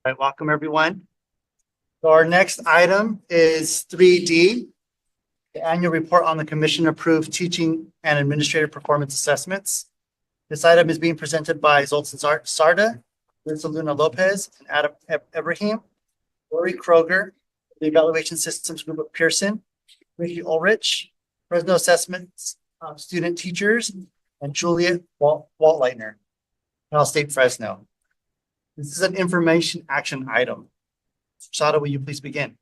All right, welcome everyone. So our next item is 3D, the annual report on the commission approved teaching and administrative performance assessments. This item is being presented by Zoltan Sarda, Lisa Luna Lopez, and Adam Ibrahim, Lori Kroger, the Evaluation Systems Group of Pearson, Ricky Ulrich, Fresno Assessments student teachers, and Juliet Waltleitner, Cal State Fresno. This is an information action item. Sada, will you please begin?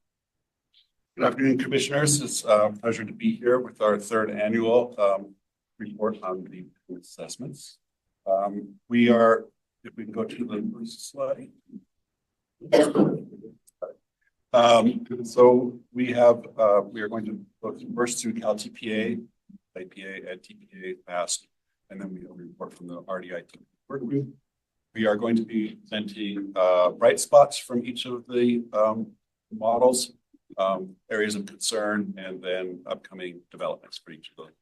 Good afternoon, commissioners. It's a pleasure to be here with our third annual report on the assessments. We are, if we can go to the first slide. So we are going to look first through Cal TPA, IPA, and TPA fast, and then we have a report from the RDI work group. We are going to be presenting bright spots from each of the models, areas of concern, and then upcoming developments for each of those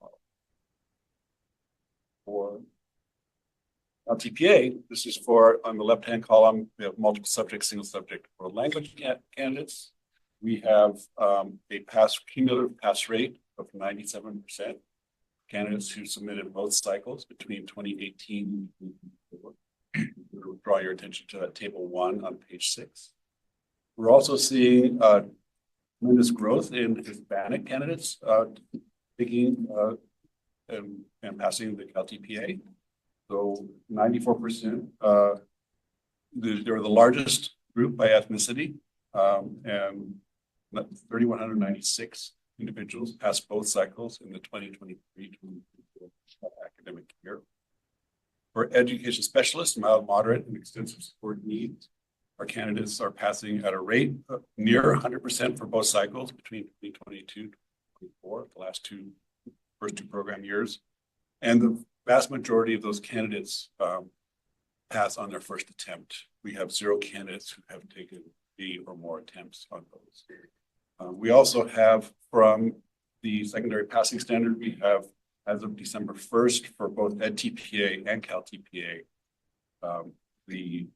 models. For TPA, this is for, on the left-hand column, we have multiple subject, single subject world language candidates. We have a cumulative pass rate of 97%. Candidates who submitted both cycles between 2018 and draw your attention to that table 1 on page 6. We're also seeing tremendous growth in Hispanic candidates taking and passing the Cal TPA. So 94%. They're the largest group by ethnicity, and 3,196 individuals passed both cycles in the 2023-2024 academic year. For education specialists, mild, moderate, and extensive support needs, our candidates are passing at a rate of near 100% for both cycles between 2022 and 2024, the first two program years. And the vast majority of those candidates pass on their first attempt. We have 0 candidates who have taken 3 or more attempts on those. We also have, from the secondary passing standard, we have, as of December 1st, for both Ed TPA and Cal TPA, we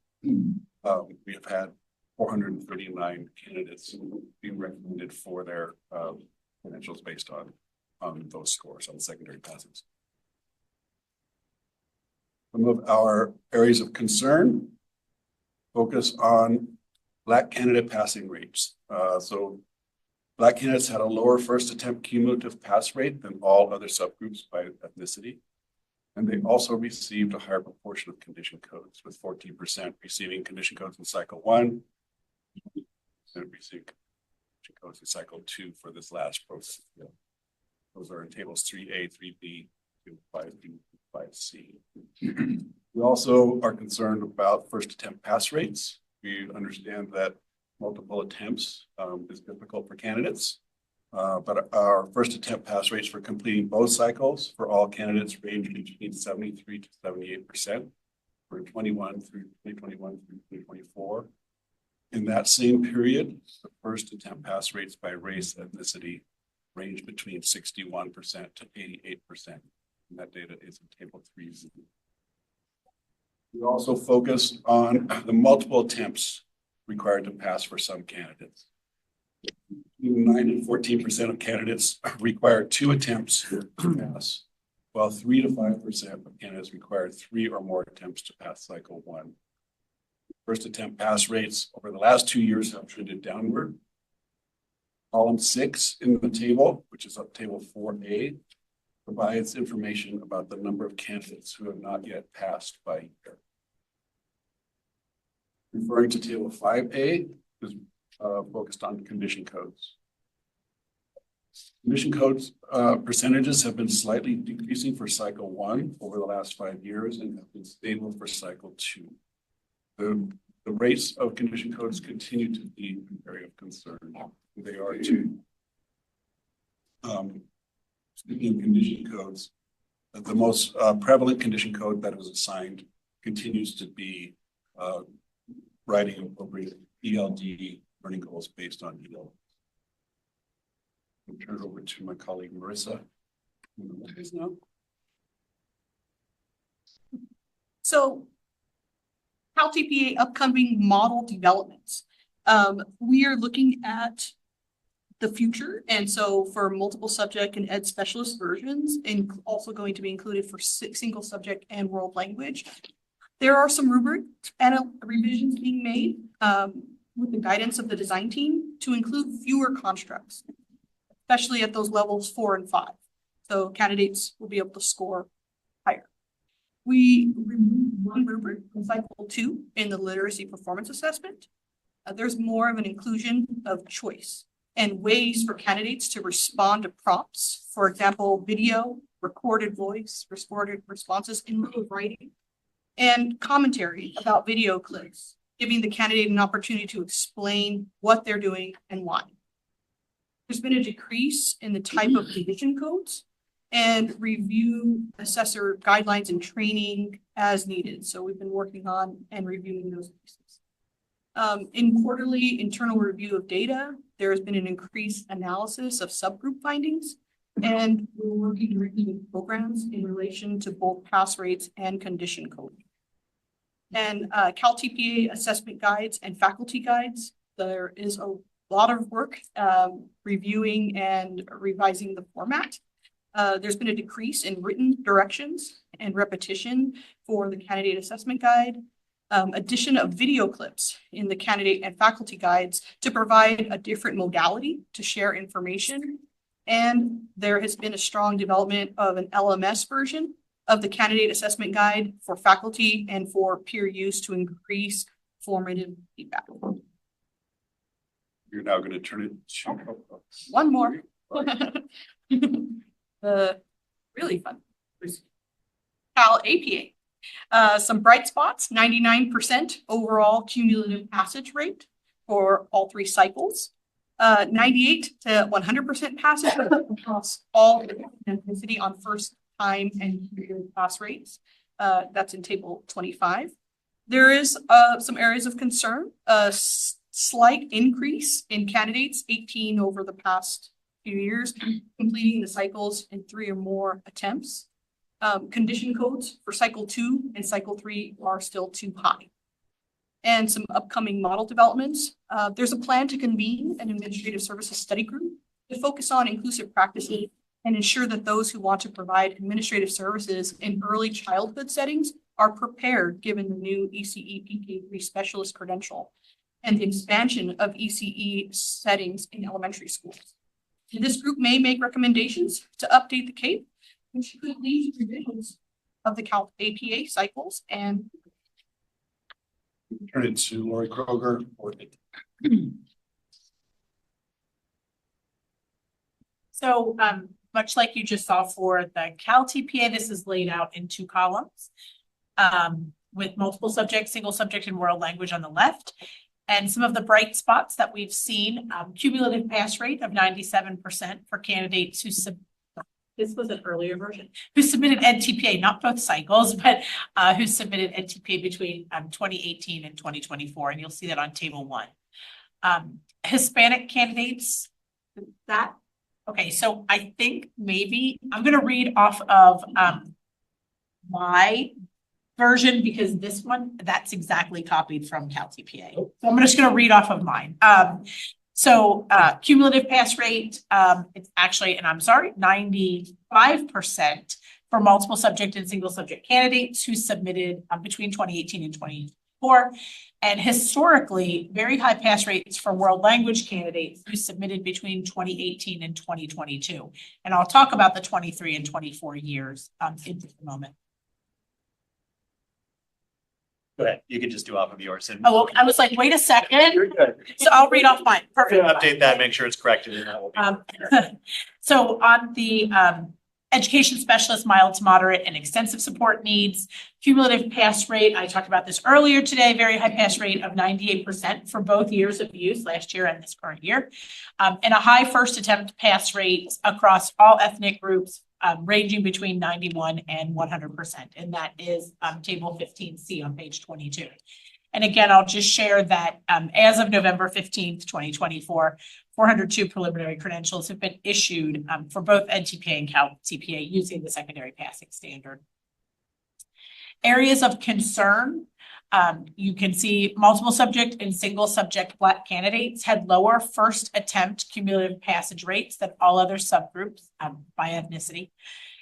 have had 439 candidates being recommended for their credentials based on those scores on secondary passes. Some of our areas of concern focus on Black candidate passing rates. So Black candidates had a lower first attempt cumulative pass rate than all other subgroups by ethnicity. And they also received a higher proportion of condition codes, with 14% receiving condition codes in cycle 1, and receiving condition codes in cycle 2 for this last process. Those are in tables 3A, 3B, 5B, 5C. We also are concerned about first attempt pass rates. We understand that multiple attempts is difficult for candidates, but our first attempt pass rates for completing both cycles for all candidates range between 73 to 78% for 2021 through 2024. In that same period, the first attempt pass rates by race ethnicity range between 61% to 88%. And that data is in table 3Z. We also focus on the multiple attempts required to pass for some candidates. 9 and 14% of candidates require 2 attempts to pass, while 3 to 5% of candidates require 3 or more attempts to pass cycle 1. First attempt pass rates over the last 2 years have trended downward. Column 6 in the table, which is up table 4A, provides information about the number of candidates who have not yet passed by year. Referring to table 5A is focused on condition codes. Condition codes percentages have been slightly decreasing for cycle 1 over the last 5 years and have been stable for cycle 2. The rates of condition codes continue to be an area of concern. They are too. Speaking of condition codes, the most prevalent condition code that was assigned continues to be writing appropriate ELD learning goals based on ELD. I'll turn it over to my colleague Marissa. So Cal TPA upcoming model developments. We are looking at the future, and so for multiple subject and ed specialist versions, and also going to be included for single subject and world language. There are some rubric and revisions being made with the guidance of the design team to include fewer constructs, especially at those levels 4 and 5. So candidates will be able to score higher. We removed one rubric from cycle 2 in the literacy performance assessment. There's more of an inclusion of choice and ways for candidates to respond to prompts. For example, video, recorded voice, recorded responses in lieu of writing, and commentary about video clips, giving the candidate an opportunity to explain what they're doing and why. There's been a decrease in the type of division codes and review assessor guidelines and training as needed. So we've been working on and reviewing those pieces. In quarterly internal review of data, there has been an increased analysis of subgroup findings, and we're working directly with programs in relation to both pass rates and condition code. And Cal TPA assessment guides and faculty guides, there is a lot of work reviewing and revising the format. There's been a decrease in written directions and repetition for the candidate assessment guide. Addition of video clips in the candidate and faculty guides to provide a different modality to share information. And there has been a strong development of an LMS version of the candidate assessment guide for faculty and for peer use to increase formative feedback. You're now going to turn it to one more. Really fun. Cal APA. Some bright spots, 99% overall cumulative passage rate for all 3 cycles, 98 to 100% passage across all intensity on first time and pass rates. That's in table 25. There is some areas of concern, a slight increase in candidates, 18 over the past few years, completing the cycles in 3 or more attempts. Condition codes for cycle 2 and cycle 3 are still too high. And some upcoming model developments. There's a plan to convene an administrative services study group to focus on inclusive practices and ensure that those who want to provide administrative services in early childhood settings are prepared given the new ECE PK3 specialist credential and the expansion of ECE settings in elementary schools. And this group may make recommendations to update the CAPE, which could lead to revisions of the Cal APA cycles. And turn it to Lori Kroger. So much like you just saw for the Cal TPA, this is laid out in 2 columns with multiple subjects, single subject, and world language on the left. And some of the bright spots that we've seen, cumulative pass rate of 97% for candidates who this was an earlier version, who submitted NTPA, not both cycles, but who submitted NTPA between 2018 and 2024. And you'll see that on table 1. Hispanic candidates, okay, so I think maybe I'm going to read off of my version because this one, that's exactly copied from Cal TPA. So I'm just going to read off of mine. So cumulative pass rate, it's actually, and I'm sorry, 95% for multiple subject and single subject candidates who submitted between 2018 and 2024. And historically, very high pass rates for world language candidates who submitted between 2018 and 2022. And I'll talk about the 23 and 24 years in just a moment. Go ahead. You can just do off of yours. And oh, I was like, wait a second. You're good. So I'll read off mine. Perfect. Update that, make sure it's corrected. And that will be so on the education specialist, mild to moderate and extensive support needs, cumulative pass rate. I talked about this earlier today, very high pass rate of 98% for both years of use, last year and this current year. And a high first attempt pass rate across all ethnic groups, ranging between 91 and 100%. And that is table 15C on page 22. And again, I'll just share that as of November 15th, 2024, 402 preliminary credentials have been issued for both NTPA and Cal TPA using the secondary passing standard. Areas of concern. You can see multiple subject and single subject Black candidates had lower first attempt cumulative passage rates than all other subgroups by ethnicity.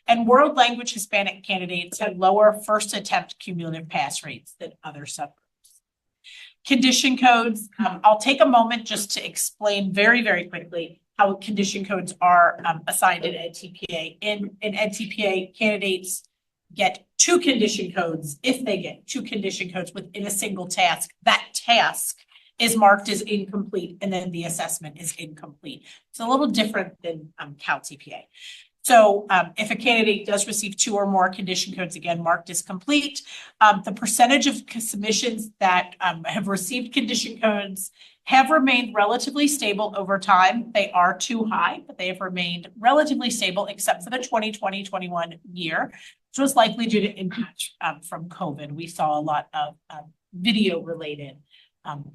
And world language Hispanic candidates had lower first attempt cumulative pass rates than other subgroups. Condition codes, I'll take a moment just to explain very, very quickly how condition codes are assigned in EdTPA. In EdTPA, candidates get 2 condition codes. If they get 2 condition codes within a single task, that task is marked as incomplete, and then the assessment is incomplete. It's a little different than CalTPA. So if a candidate does receive 2 or more condition codes, again, marked as complete, the percentage of submissions that have received condition codes have remained relatively stable over time. They are too high, but they have remained relatively stable except for the 2020-21 year, which was likely due to impact from COVID. We saw a lot of video-related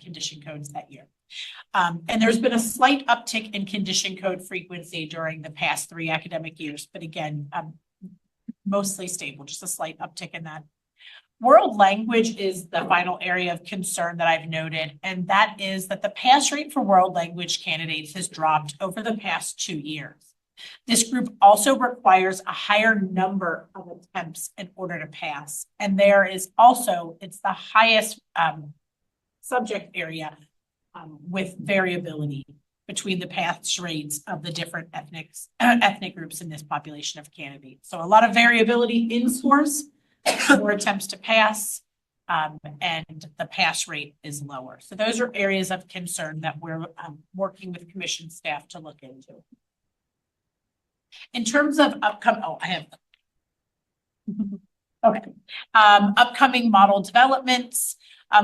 condition codes that year. And there's been a slight uptick in condition code frequency during the past 3 academic years, but again, mostly stable, just a slight uptick in that. World language is the final area of concern that I've noted, and that is that the pass rate for world language candidates has dropped over the past 2 years. This group also requires a higher number of attempts in order to pass. And there is also, it's the highest subject area with variability between the pass rates of the different ethnic groups in this population of candidates. So a lot of variability in scores, more attempts to pass, and the pass rate is lower. So those are areas of concern that we're working with commission staff to look into. In terms of upcoming model developments,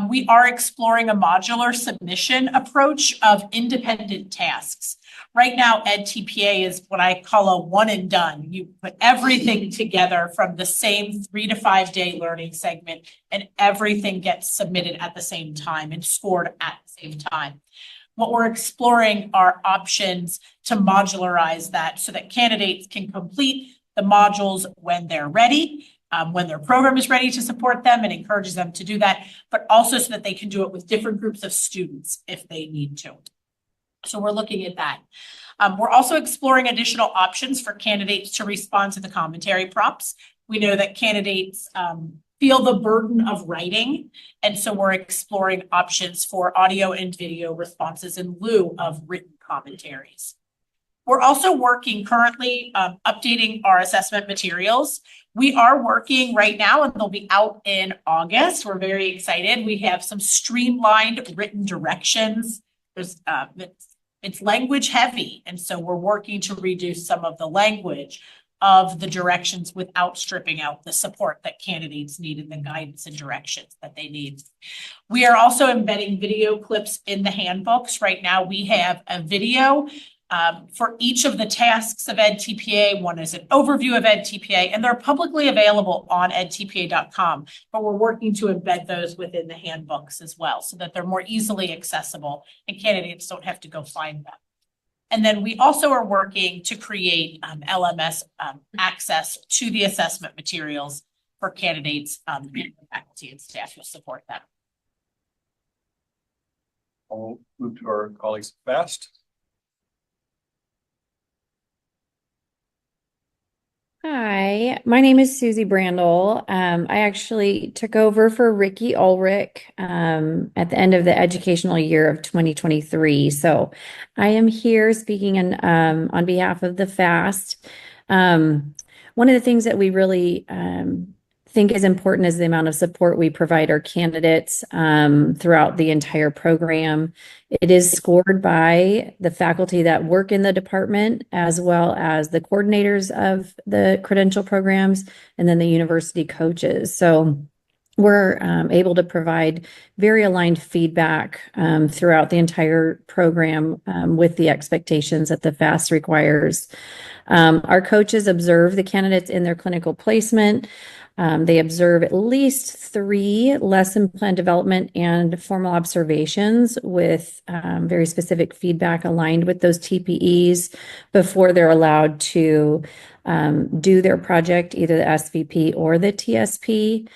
we are exploring a modular submission approach of independent tasks. Right now, EdTPA is what I call a one and done. You put everything together from the same 3 to 5 day learning segment, and everything gets submitted at the same time and scored at the same time. What we're exploring are options to modularize that so that candidates can complete the modules when they're ready, when their program is ready to support them and encourages them to do that, but also so that they can do it with different groups of students if they need to. So we're looking at that. We're also exploring additional options for candidates to respond to the commentary prompts. We know that candidates feel the burden of writing, and so we're exploring options for audio and video responses in lieu of written commentaries. We're also working currently updating our assessment materials. We are working right now, and they'll be out in August. We're very excited. We have some streamlined written directions. It's language heavy, and so we're working to reduce some of the language of the directions without stripping out the support that candidates need and the guidance and directions that they need. We are also embedding video clips in the handbooks. Right now, we have a video for each of the tasks of EdTPA. One is an overview of EdTPA, and they're publicly available on edtpa.com, but we're working to embed those within the handbooks as well so that they're more easily accessible and candidates don't have to go find them. And then we also are working to create LMS access to the assessment materials for candidates and faculty and staff who support them. I'll move to our colleagues fast. Hi, my name is Susie Brandel. I actually took over for Ricky Ulrich at the end of the educational year of 2023. So I am here speaking on behalf of the FAST. One of the things that we really think is important is the amount of support we provide our candidates throughout the entire program. It is scored by the faculty that work in the department, as well as the coordinators of the credential programs, and then the university coaches. So we're able to provide very aligned feedback throughout the entire program with the expectations that the FAST requires. Our coaches observe the candidates in their clinical placement. They observe at least 3 lesson plan development and formal observations with very specific feedback aligned with those TPEs before they're allowed to do their project, either the SVP or the TSP.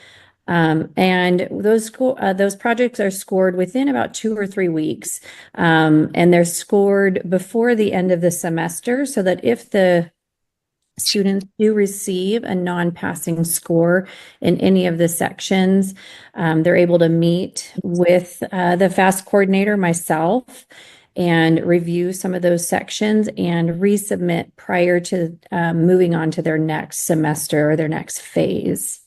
And those projects are scored within about 2 or 3 weeks. And they're scored before the end of the semester so that if the students do receive a non-passing score in any of the sections, they're able to meet with the FAST coordinator, myself, and review some of those sections and resubmit prior to moving on to their next semester or their next phase.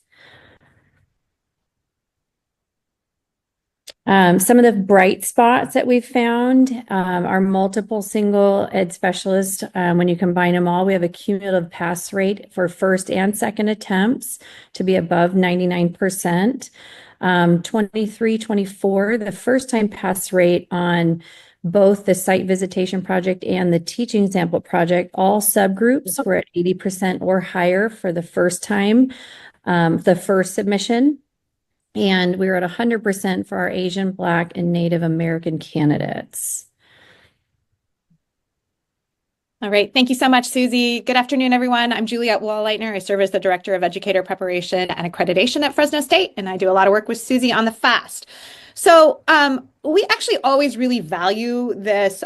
Some of the bright spots that we've found are multiple single ed specialists. When you combine them all, we have a cumulative pass rate for first and second attempts to be above 99%. 23-24, the first time pass rate on both the site visitation project and the teaching sample project, all subgroups were at 80% or higher for the first time, the first submission. And we were at 100% for our Asian, Black, and Native American candidates. All right. Thank you so much, Susie. Good afternoon, everyone. I'm Juliette Wall-Leitner. I serve as the Director of Educator Preparation and Accreditation at Fresno State, and I do a lot of work with Susie on the FAST. So we actually always really value this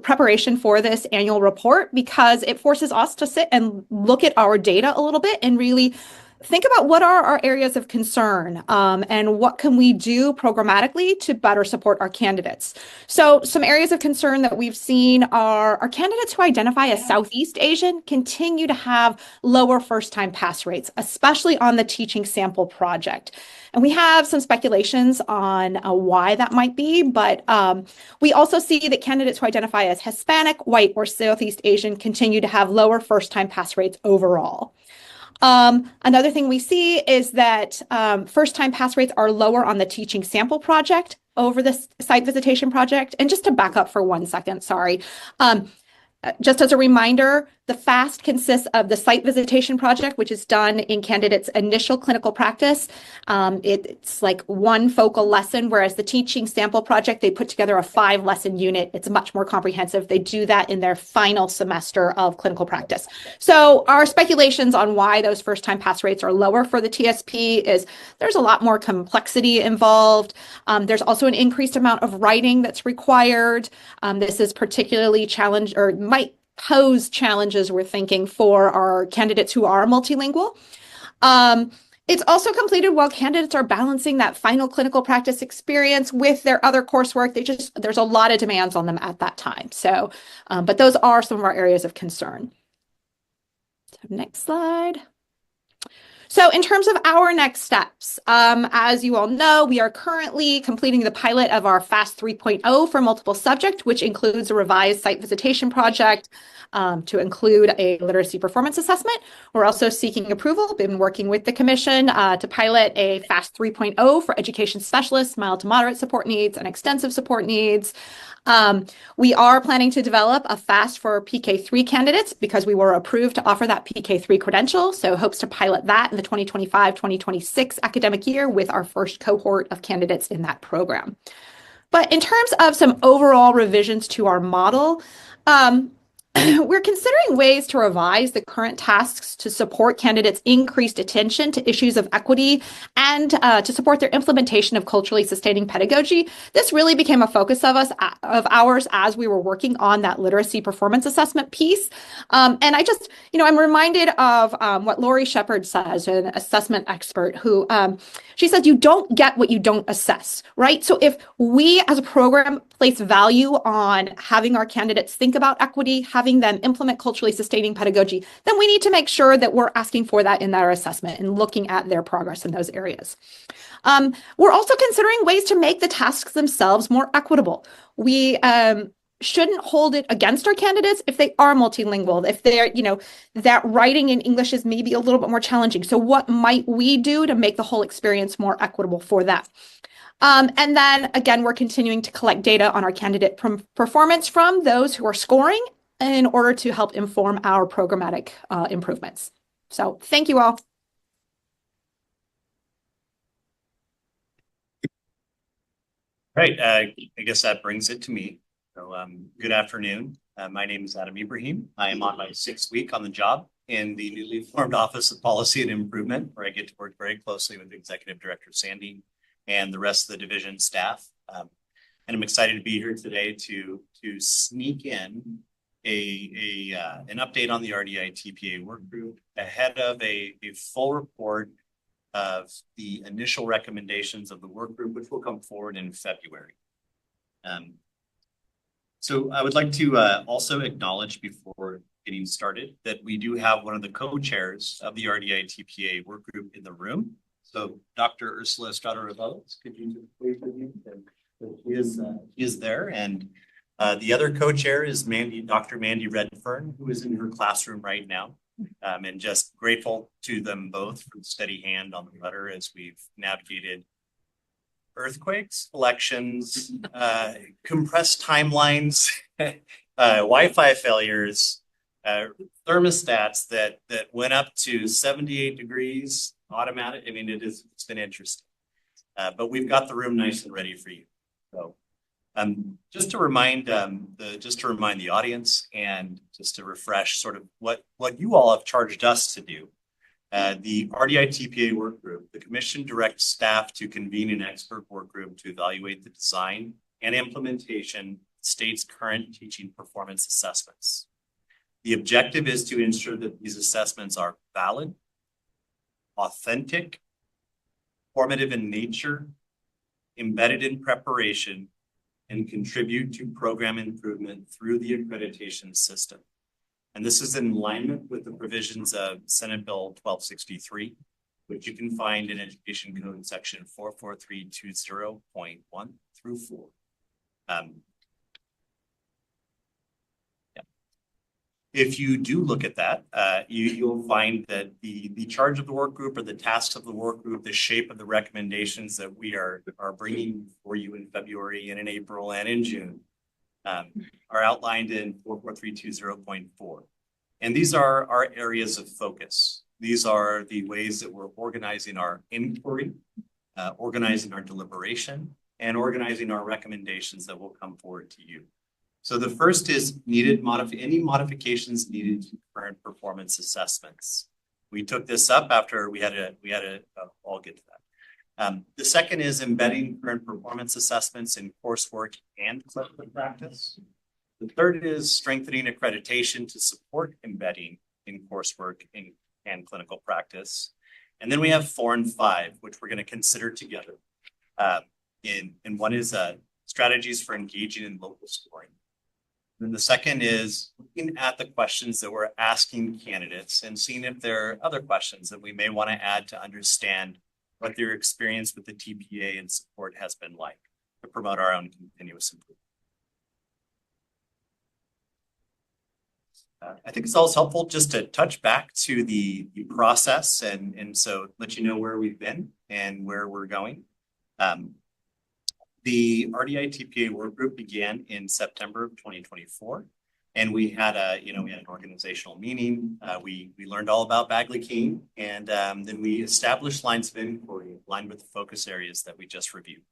preparation for this annual report because it forces us to sit and look at our data a little bit and really think about what are our areas of concern and what can we do programmatically to better support our candidates. So some areas of concern that we've seen are our candidates who identify as Southeast Asian continue to have lower first-time pass rates, especially on the teaching sample project. And we have some speculations on why that might be, but we also see that candidates who identify as Hispanic, White, or Southeast Asian continue to have lower first-time pass rates overall. Another thing we see is that first-time pass rates are lower on the teaching sample project over the site visitation project. And just to back up for 1 second, sorry. Just as a reminder, the FAST consists of the site visitation project, which is done in candidates' initial clinical practice. It's like one focal lesson, whereas the teaching sample project, they put together a 5-lesson unit. It's much more comprehensive. They do that in their final semester of clinical practice. So our speculations on why those first-time pass rates are lower for the TSP is there's a lot more complexity involved. There's also an increased amount of writing that's required. This is particularly challenged or might pose challenges, we're thinking, for our candidates who are multilingual. It's also completed while candidates are balancing that final clinical practice experience with their other coursework. There's a lot of demands on them at that time. So, but those are some of our areas of concern. So next slide. So in terms of our next steps, as you all know, we are currently completing the pilot of our FAST 3.0 for multiple subject, which includes a revised site visitation project to include a literacy performance assessment. We're also seeking approval, been working with the commission to pilot a FAST 3.0 for education specialists, mild to moderate support needs, and extensive support needs. We are planning to develop a FAST for PK3 candidates because we were approved to offer that PK3 credential. So hopes to pilot that in the 2025-2026 academic year with our first cohort of candidates in that program. But in terms of some overall revisions to our model, we're considering ways to revise the current tasks to support candidates' increased attention to issues of equity and to support their implementation of culturally sustaining pedagogy. This really became a focus of ours as we were working on that literacy performance assessment piece. And I'm reminded of what Lori Shepard says, an assessment expert who she says, you don't get what you don't assess, right? So if we as a program place value on having our candidates think about equity, having them implement culturally sustaining pedagogy, then we need to make sure that we're asking for that in our assessment and looking at their progress in those areas. We're also considering ways to make the tasks themselves more equitable. We shouldn't hold it against our candidates if they are multilingual, if they're, that writing in English is maybe a little bit more challenging. So what might we do to make the whole experience more equitable for them? And then again, we're continuing to collect data on our candidate performance from those who are scoring in order to help inform our programmatic improvements. So thank you all. Right. I guess that brings it to me. So good afternoon. My name is Adam Ibrahim. I am on my 6th week on the job. in the newly formed Office of Policy and Improvement, where I get to work very closely with Executive Director Sandy and the rest of the division staff. And I'm excited to be here today to sneak in an update on the RDI TPA work group ahead of a full report of the initial recommendations of the work group, which will come forward in February. So I would like to also acknowledge before getting started that we do have one of the co-chairs of the RDI TPA work group in the room. So Dr. Ursula Estrada-Reveles, could you just wait for me? He is there, and the other co-chair is Dr. Mandy Redfern, who is in her classroom right now. And just grateful to them both for the steady hand on the letter as we've navigated earthquakes, elections, compressed timelines, Wi-Fi failures, thermostats that went up to 78 degrees automatic. I mean, it's been interesting, but we've got the room nice and ready for you. So, just to remind the audience and just to refresh sort of what you all have charged us to do. The RDI TPA work group, the commission directs staff to convene an expert work group to evaluate the design and implementation of the state's current teaching performance assessments. The objective is to ensure that these assessments are valid, authentic, formative in nature, embedded in preparation, and contribute to program improvement through the accreditation system. And this is in alignment with the provisions of Senate Bill 1263, which you can find in Education Code section 44320.1 through 4. If you do look at that, you'll find that the charge of the work group or the tasks of the work group, the shape of the recommendations that we are bringing for you in February and in April and in June are outlined in 44320.4. And these are our areas of focus. These are the ways that we're organizing our inquiry, organizing our deliberation, and organizing our recommendations that will come forward to you. So the first is any modifications needed to current performance assessments. We took this up after we had I'll get to that. The second is embedding current performance assessments in coursework and clinical practice. The third is strengthening accreditation to support embedding in coursework and clinical practice. And then we have 4 and 5, which we're going to consider together. And one is strategies for engaging in local scoring. And the second is looking at the questions that we're asking candidates and seeing if there are other questions that we may want to add to understand what their experience with the TPA and support has been like to promote our own continuous improvement. I think it's always helpful just to touch back to the process and so let you know where we've been and where we're going. The RDI TPA work group began in September of 2024, and we had an organizational meeting. We learned all about Bagley-Keene, and then we established lines of inquiry aligned with the focus areas that we just reviewed.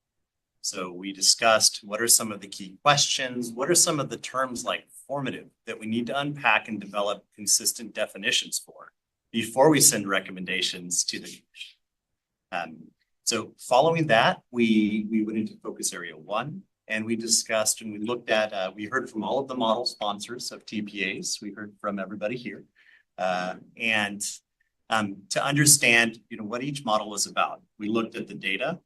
So we discussed what are some of the key questions, what are some of the terms like formative that we need to unpack and develop consistent definitions for before we send recommendations to the commission. So following that, we went into focus area 1 and we discussed and we looked at, we heard from all of the model sponsors of TPAs. We heard from everybody here and to understand, what each model was about. We looked at the data,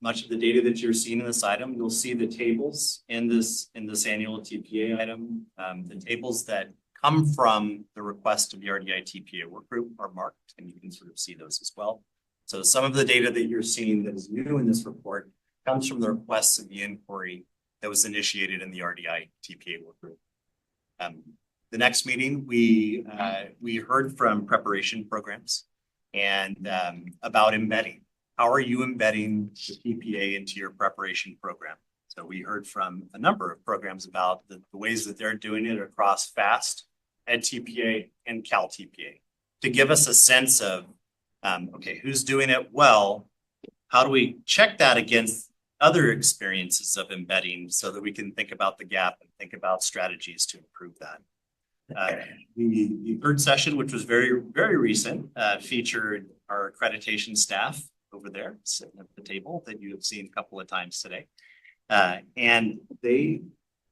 much of the data that you're seeing in this item. You'll see the tables in this annual TPA item. The tables that come from the request of the RDI TPA work group are marked, and you can sort of see those as well. So some of the data that you're seeing that is new in this report comes from the requests of the inquiry that was initiated in the RDI TPA work group. The next meeting, we heard from preparation programs and about embedding. How are you embedding the TPA into your preparation program? So we heard from a number of programs about the ways that they're doing it across FAST, EdTPA, and CalTPA to give us a sense of okay, who's doing it well? How do we check that against other experiences of embedding so that we can think about the gap and think about strategies to improve that? The third session, which was very, very recent, featured our accreditation staff over there sitting at the table that you have seen a couple of times today. And they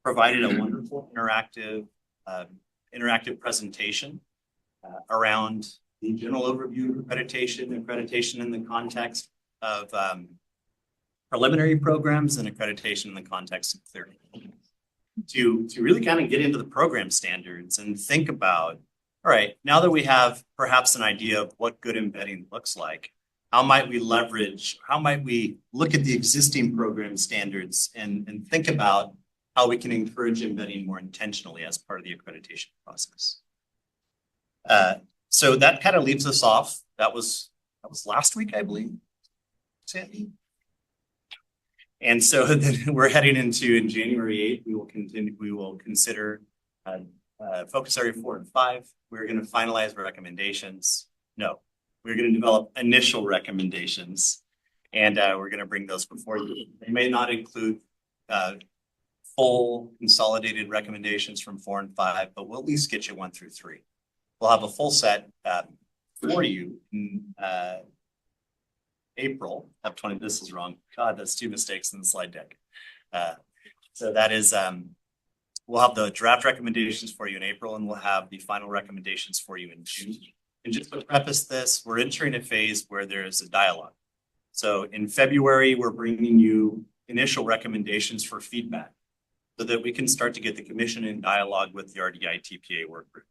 provided a wonderful interactive presentation around the general overview of accreditation in the context of preliminary programs and accreditation in the context of clearing. To really kind of get into the program standards and think about, all right, now that we have perhaps an idea of what good embedding looks like, how might we look at the existing program standards and think about how we can encourage embedding more intentionally as part of the accreditation process. So that kind of leaves us off. That was last week, I believe, Sandy. And so then we're heading into in January 8th, we will consider focus area 4 and 5. We're going to finalize recommendations. No, we're going to develop initial recommendations, and we're going to bring those before you. They may not include full consolidated recommendations from 4 and 5, but we'll at least get you 1 through 3. We'll have a full set for you in April of 20. This is wrong. God, that's 2 mistakes in the slide deck. So that is, we'll have the draft recommendations for you in April, and we'll have the final recommendations for you in June. And just to preface this, we're entering a phase where there is a dialogue. So in February, we're bringing you initial recommendations for feedback so that we can start to get the commission in dialogue with the RDI TPA work group.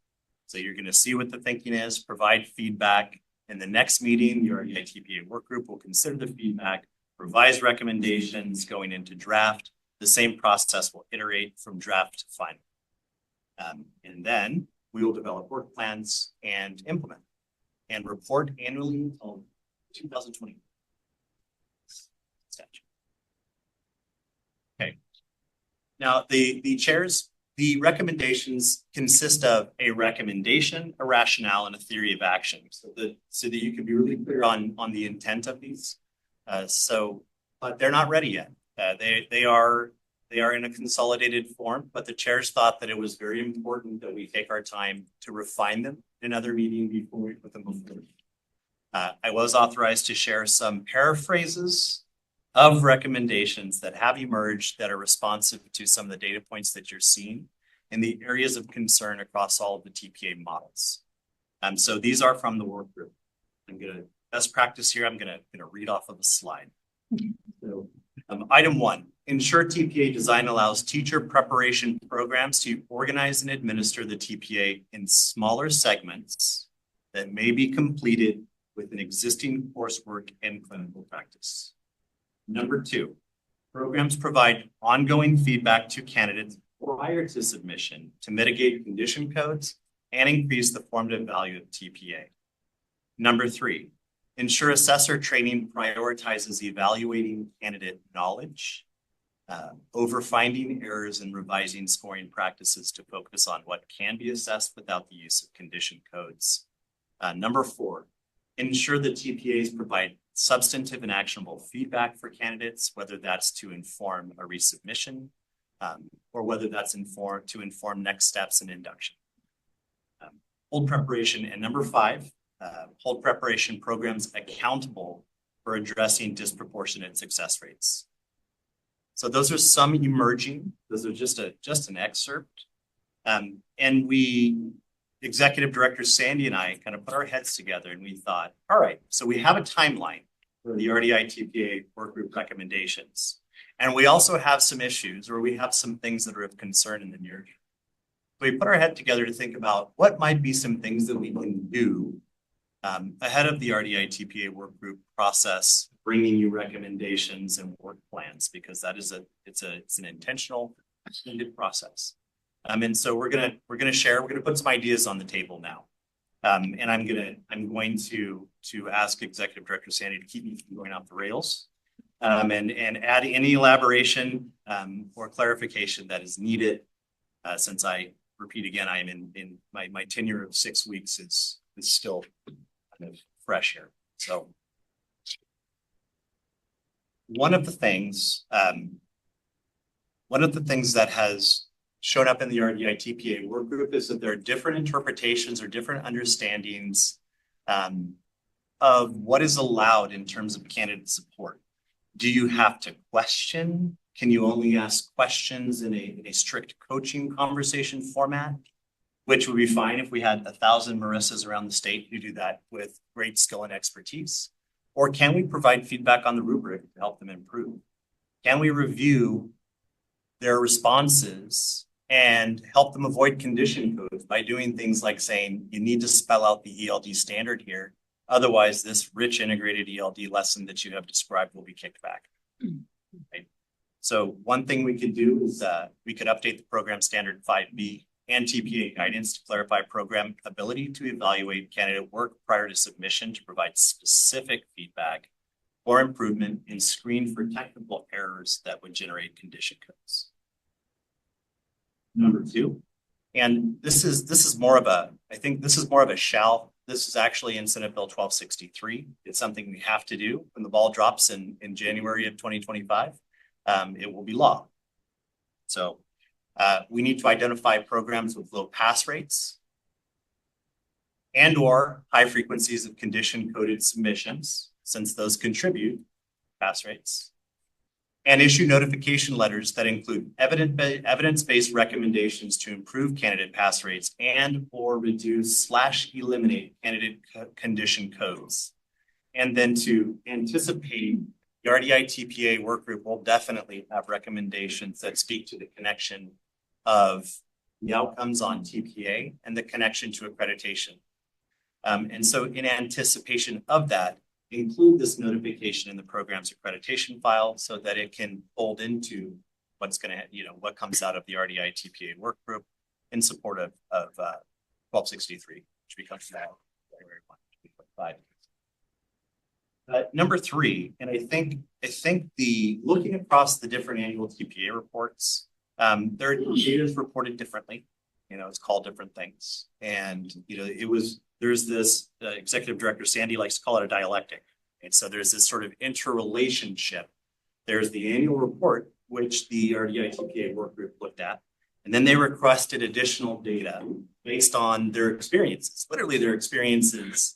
So you're going to see what the thinking is, provide feedback. In the next meeting, the RDI TPA work group will consider the feedback, revise recommendations going into draft. The same process will iterate from draft to final. And then we will develop work plans and implement and report annually until 2020. Okay. Now the recommendations consist of a recommendation, a rationale, and a theory of action, so that you can be really clear on the intent of these. But they're not ready yet. They are in a consolidated form, but the chairs thought that it was very important that we take our time to refine them in another meeting before we put them before. I was authorized to share some paraphrases of recommendations that have emerged that are responsive to some of the data points that you're seeing in the areas of concern across all of the TPA models. So these are from the work group. Best practice here, I'm gonna read off of a slide. So, item 1, ensure TPA design allows teacher preparation programs to organize and administer the TPA in smaller segments that may be completed with an existing coursework and clinical practice. Number 2, programs provide ongoing feedback to candidates prior to submission to mitigate condition codes and increase the formative value of TPA. Number 3, ensure assessor training prioritizes evaluating candidate knowledge over finding errors and revising scoring practices to focus on what can be assessed without the use of condition codes. Number 4, ensure that TPAs provide substantive and actionable feedback for candidates, whether that's to inform a resubmission or whether that's to inform next steps in induction. Hold preparation, and number 5, hold preparation programs accountable for addressing disproportionate success rates. So those are some emerging. Those are just an excerpt, and Executive Director Sandy and I kind of put our heads together and we thought, all right, so we have a timeline for the RDI TPA work group recommendations. And we also have some issues, or we have some things that are of concern in the near term. We put our head together to think about what might be some things that we can do ahead of the RDI TPA work group process, bringing you recommendations and work plans, because that is it's an intentional, extended process. And so we're gonna put some ideas on the table now. And I'm going to ask Executive Director Sandy to keep me from going off the rails, and add any elaboration or clarification that is needed. Since I repeat again, I am in my tenure of 6 weeks is still kind of fresh here. So one of the things that has shown up in the RDI TPA work group is that there are different interpretations or different understandings of what is allowed in terms of candidate support. Do you have to question? Can you only ask questions in a strict coaching conversation format? Which would be fine if we had 1,000 Marissas around the state who do that with great skill and expertise. Or can we provide feedback on the rubric to help them improve? Can we review their responses and help them avoid condition codes by doing things like saying, you need to spell out the ELD standard here. Otherwise, this rich integrated ELD lesson that you have described will be kicked back. Right? So one thing we could do is we could update the program standard 5B and TPA guidance to clarify program ability to evaluate candidate work prior to submission to provide specific feedback or improvement and screen for technical errors that would generate condition codes. Number 2, and this is more of a, I think this is more of a shall. This is actually in Senate Bill 1263. It's something we have to do when the ball drops in January of 2025. It will be law. So we need to identify programs with low pass rates and or high frequencies of condition coded submissions, since those contribute pass rates, and issue notification letters that include evidence-based recommendations to improve candidate pass rates and or reduce/eliminate candidate condition codes. And then to anticipate, the RDI TPA work group will definitely have recommendations that speak to the connection of the outcomes on TPA and the connection to accreditation. And so in anticipation of that, include this notification in the program's accreditation file so that it can fold into what's going to, what comes out of the RDI TPA work group in support of 1263, which becomes now January 1, 2025. Number 3, and I think the looking across the different annual TPA reports, their data is reported differently. It's called different things, and there's this executive director Sandy likes to call it a dialectic, and so there's this sort of interrelationship. There's the annual report, which the RDI TPA work group looked at, and then they requested additional data based on their experiences, literally their experiences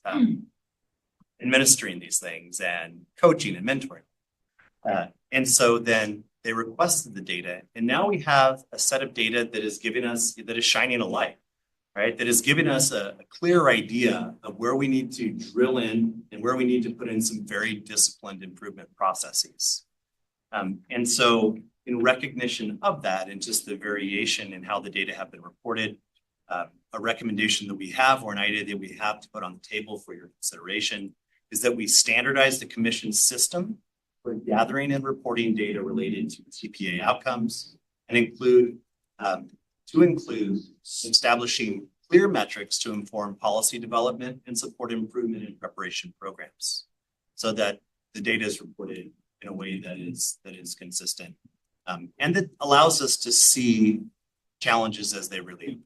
administering these things and coaching and mentoring. And so then they requested the data, and now we have a set of data that is shining a light, right? That is giving us a clear idea of where we need to drill in and where we need to put in some very disciplined improvement processes. And so in recognition of that and just the variation in how the data have been reported, a recommendation that we have, or an idea that we have to put on the table for your consideration, is that we standardize the commission system for gathering and reporting data related to TPA outcomes, and include establishing clear metrics to inform policy development and support improvement in preparation programs, so that the data is reported in a way that is consistent, and that allows us to see challenges as they really are.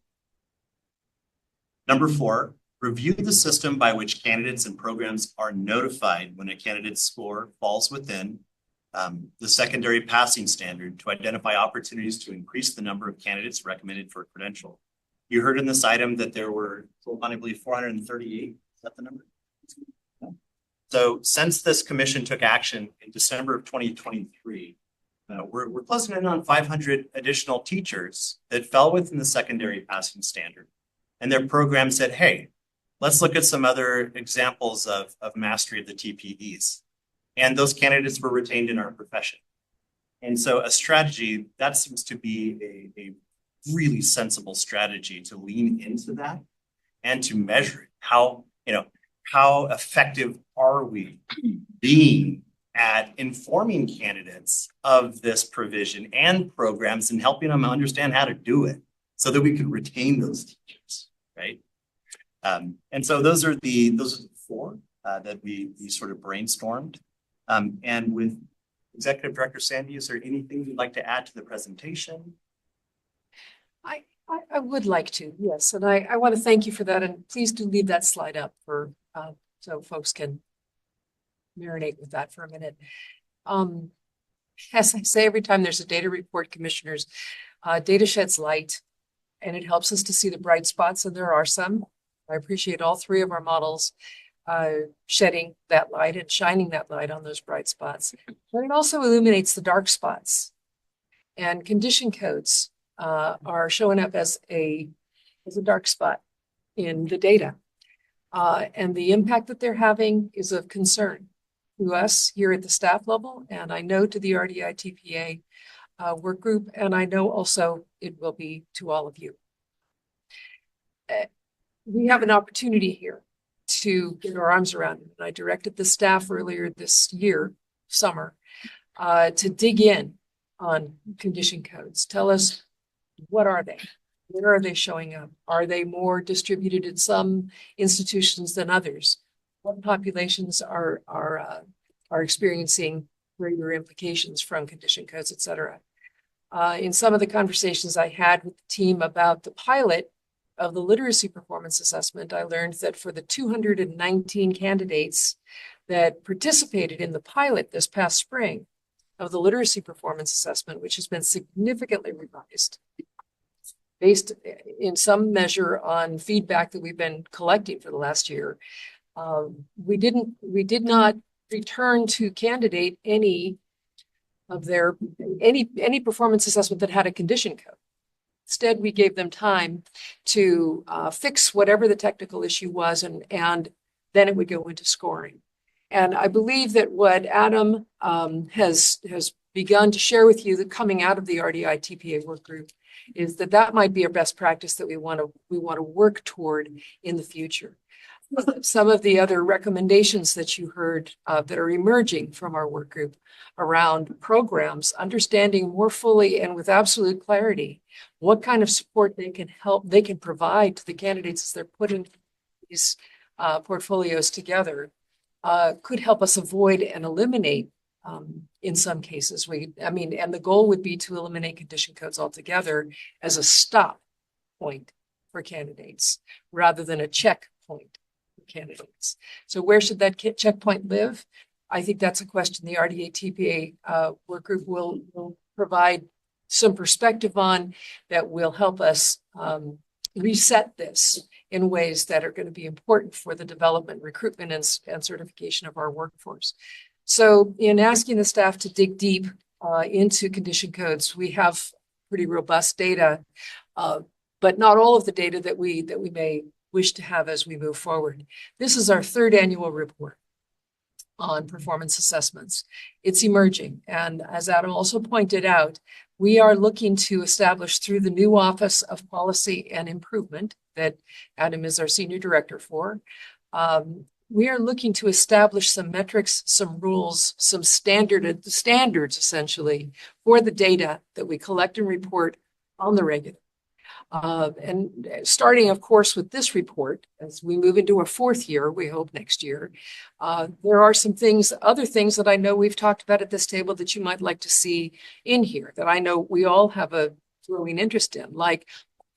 Number 4, review the system by which candidates and programs are notified when a candidate's score falls within the secondary passing standard to identify opportunities to increase the number of candidates recommended for a credential. You heard in this item that there were, I believe, 438. Is that the number? So since this commission took action in December of 2023, we're closing in on 500 additional teachers that fell within the secondary passing standard. And their program said, hey, let's look at some other examples of mastery of the TPEs. And those candidates were retained in our profession. And so a strategy, that seems to be a really sensible strategy to lean into that and to measure it. How effective are we being at informing candidates of this provision and programs and helping them understand how to do it so that we can retain those teachers, right? And so those are the 4 that we sort of brainstormed. And with Executive Director Sandy, is there anything you'd like to add to the presentation? I would like to, yes, and I want to thank you for that, and please do leave that slide up for so folks can marinate with that for a minute. As I say every time there's a data report, commissioners, Data sheds light, and it helps us to see the bright spots, and there are some. I appreciate all three of our models shedding that light and shining that light on those bright spots. But it also illuminates the dark spots. And condition codes are showing up as a dark spot in the data. And the impact that they're having is of concern to us here at the staff level, and I know to the RDI TPA work group, and I know also it will be to all of you. We have an opportunity here to get our arms around it. And I directed the staff earlier this year, summer, to dig in on condition codes. Tell us, what are they? Where are they showing up? Are they more distributed in some institutions than others? What populations are experiencing greater implications from condition codes, et cetera? In some of the conversations I had with the team about the pilot of the literacy performance assessment, I learned that for the 219 candidates that participated in the pilot this past spring of the literacy performance assessment, which has been significantly revised, based in some measure on feedback that we've been collecting for the last year, we did not return to candidate any performance assessment that had a condition code. Instead, we gave them time to fix whatever the technical issue was, and then it would go into scoring. And I believe that what Adam has begun to share with you, that coming out of the RDI TPA work group, is that might be a best practice that we want to work toward in the future. Some of the other recommendations that you heard that are emerging from our work group around programs, understanding more fully and with absolute clarity what kind of support they can provide to the candidates as they're putting these portfolios together, could help us avoid and eliminate, in some cases, and the goal would be to eliminate condition codes altogether as a stop point for candidates rather than a checkpoint for candidates. So where should that checkpoint live? I think that's a question the RDA TPA work group will provide some perspective on, that will help us reset this in ways that are going to be important for the development, recruitment, and certification of our workforce. So in asking the staff to dig deep into condition codes, we have pretty robust data, but not all of the data that we may wish to have as we move forward. This is our third annual report on performance assessments. It's emerging. And as Adam also pointed out, we are looking to establish through the new Office of Policy and Improvement that Adam is our senior director for. We are looking to establish some metrics, some rules, some standards essentially for the data that we collect and report on the regular. And starting, of course, with this report, as we move into a fourth year, we hope next year, there are some other things that I know we've talked about at this table that you might like to see in here, that I know we all have a growing interest in, like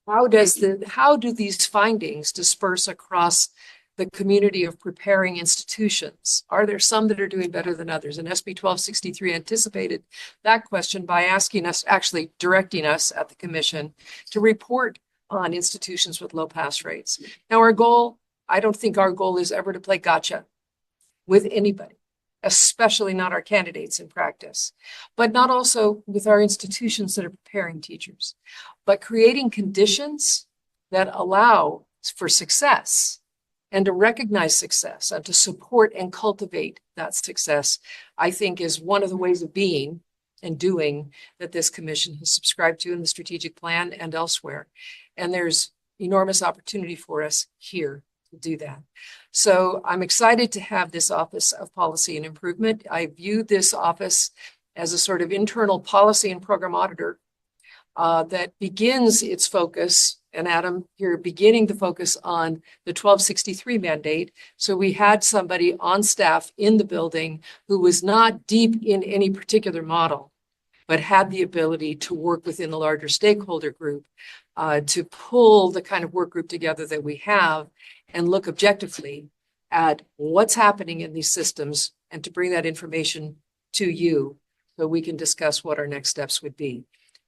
how do these findings disperse across the community of preparing institutions? Are there some that are doing better than others? And SB 1263 anticipated that question by actually directing us at the commission to report on institutions with low pass rates. Now, I don't think our goal is ever to play gotcha with anybody, especially not our candidates in practice, but not also with our institutions that are preparing teachers, but creating conditions that allow for success, and to recognize success and to support and cultivate that success, I think, is one of the ways of being and doing that this commission has subscribed to in the strategic plan and elsewhere. And there's enormous opportunity for us here to do that. So I'm excited to have this Office of Policy and Improvement. I view this office as a sort of internal policy and program auditor that begins its focus, and Adam here beginning to focus on the 1263 mandate. So we had somebody on staff in the building who was not deep in any particular model, but had the ability to work within the larger stakeholder group to pull the kind of work group together that we have and look objectively at what's happening in these systems and to bring that information to you so we can discuss what our next steps would be.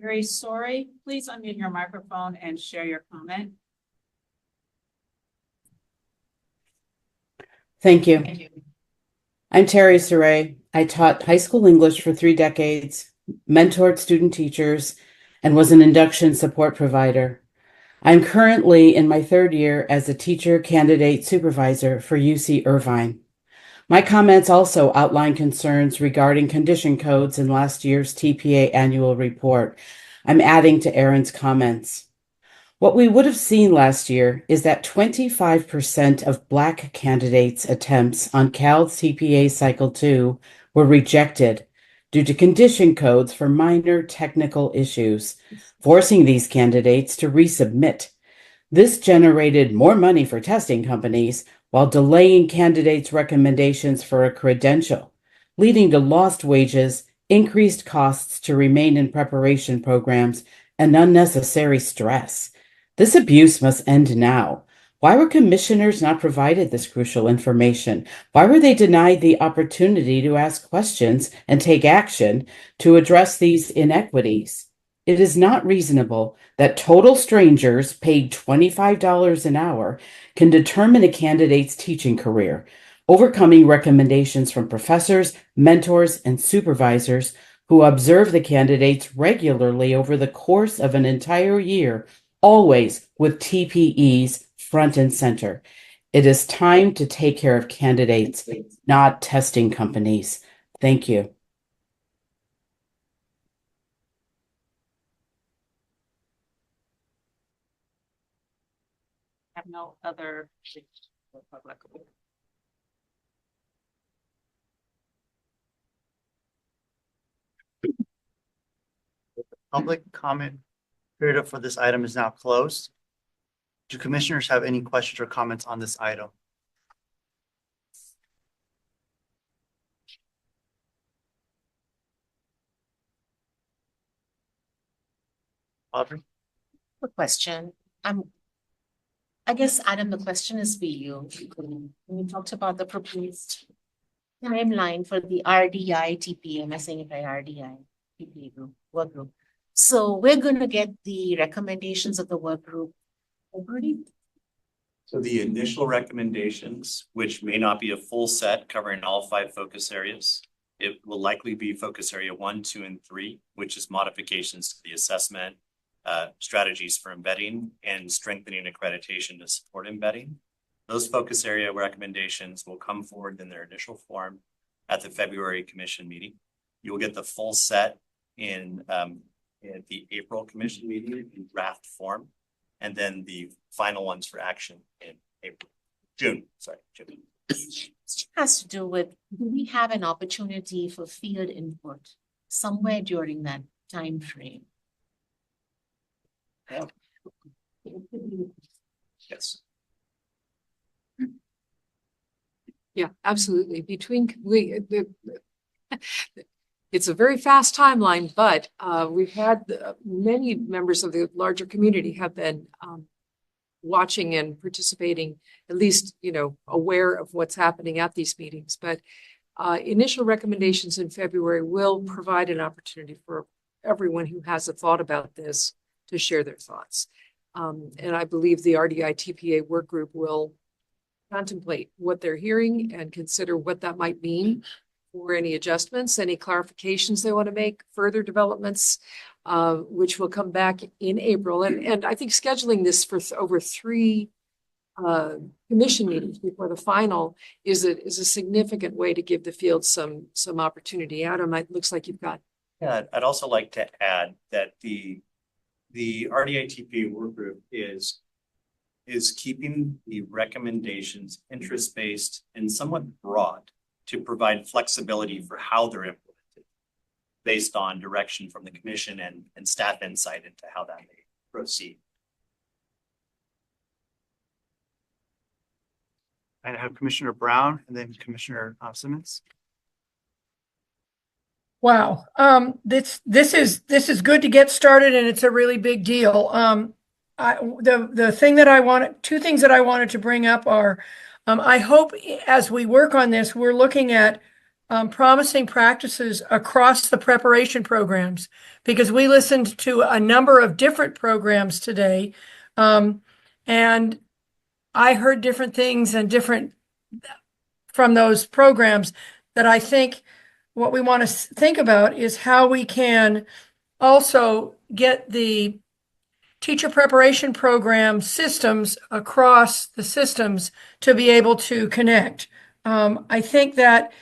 Carrie Story, please unmute your microphone and share your comment. Thank you. I'm Terry Saray. I taught high school English for 3 decades, mentored student teachers, and was an induction support provider. I'm currently in my 3rd year as a teacher candidate supervisor for UC Irvine. My comments also outline concerns regarding condition codes in last year's TPA annual report. I'm adding to Erin's comments. What we would have seen last year is that 25% of Black candidates' attempts on Cal's TPA Cycle 2 were rejected due to condition codes for minor technical issues, forcing these candidates to resubmit. This generated more money for testing companies while delaying candidates' recommendations for a credential, leading to lost wages, increased costs to remain in preparation programs, and unnecessary stress. This abuse must end now. Why were commissioners not provided this crucial information? Why were they denied the opportunity to ask questions and take action to address these inequities? It is not reasonable that total strangers paid $25 an hour can determine a candidate's teaching career, overcoming recommendations from professors, mentors, and supervisors who observe the candidates regularly over the course of an entire year, always with TPEs front and center. It is time to take care of candidates, not testing companies. Thank you. Have no other public. Public comment period for this item is now closed. Do commissioners have any questions or comments on this item? Audrey? Quick question. I guess, Adam, the question is for you. When you talked about the proposed timeline for the RDI TPA, am I saying it right? RDI TPA group, work group. So we're going to get the recommendations of the work group already. So the initial recommendations, which may not be a full set covering all 5 focus areas, it will likely be focus area 1, 2, and 3, which is modifications to the assessment, strategies for embedding and strengthening accreditation to support embedding. Those focus area recommendations will come forward in their initial form at the February commission meeting. You will get the full set in the April commission meeting in draft form, and then the final ones for action in June. It has to do with, do we have an opportunity for field input somewhere during that time frame? Yes. Yeah, absolutely. It's a very fast timeline, but we've had many members of the larger community have been watching and participating, at least, aware of what's happening at these meetings. But initial recommendations in February will provide an opportunity for everyone who has a thought about this to share their thoughts. And I believe the RDI TPA work group will contemplate what they're hearing and consider what that might mean for any adjustments, any clarifications they want to make, further developments, which will come back in April. And I think scheduling this for over 3 commission meetings before the final is a significant way to give the field some opportunity. Adam, it looks like you've got. Yeah, I'd also like to add that the RDI TPA work group is keeping the recommendations interest-based and somewhat broad to provide flexibility for how they're implemented based on direction from the commission and staff insight into how that may proceed. I have Commissioner Brown and then Commissioner Simmons. Wow. This is good to get started, and it's a really big deal. The thing that two things that I wanted to bring up are, I hope as we work on this, we're looking at promising practices across the preparation programs, because we listened to a number of different programs today. And I heard different things and different from those programs that I think what we want to think about is how we can also get the teacher preparation program systems across the systems to be able to connect. I think that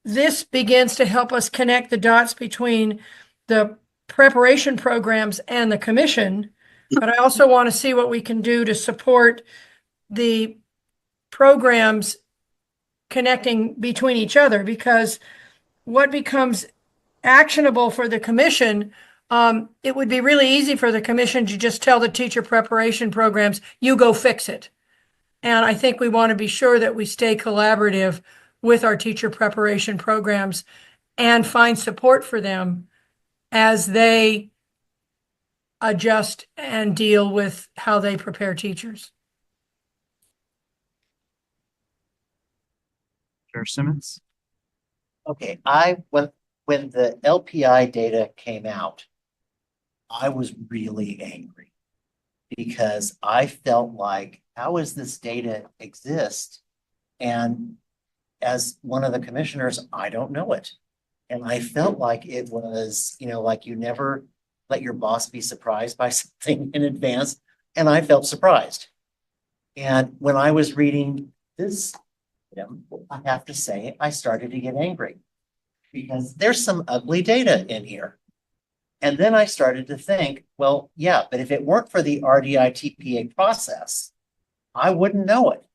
this begins to help us connect the dots between the preparation programs and the commission. But I also want to see what we can do to support the programs connecting between each other, because what becomes actionable for the commission, it would be really easy for the commission to just tell the teacher preparation programs, you go fix it. And I think we want to be sure that we stay collaborative with our teacher preparation programs and find support for them as they adjust and deal with how they prepare teachers. Chair Simmons? Okay, when the LPI data came out, I was really angry because I felt like, how is this data exist? And as one of the commissioners, I don't know it. And I felt like it was, like you never let your boss be surprised by something in advance. And I felt surprised. And when I was reading this, I have to say, I started to get angry because there's some ugly data in here. And then I started to think, well, yeah, but if it weren't for the RDI TPA process, I wouldn't know it.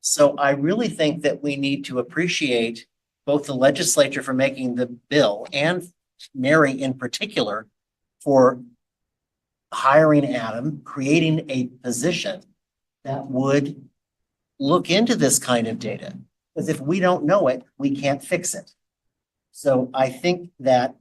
So I really think that we need to appreciate both the legislature for making the bill and Mary in particular for hiring Adam, creating a position that would look into this kind of data. Because if we don't know it, we can't fix it. So I think that,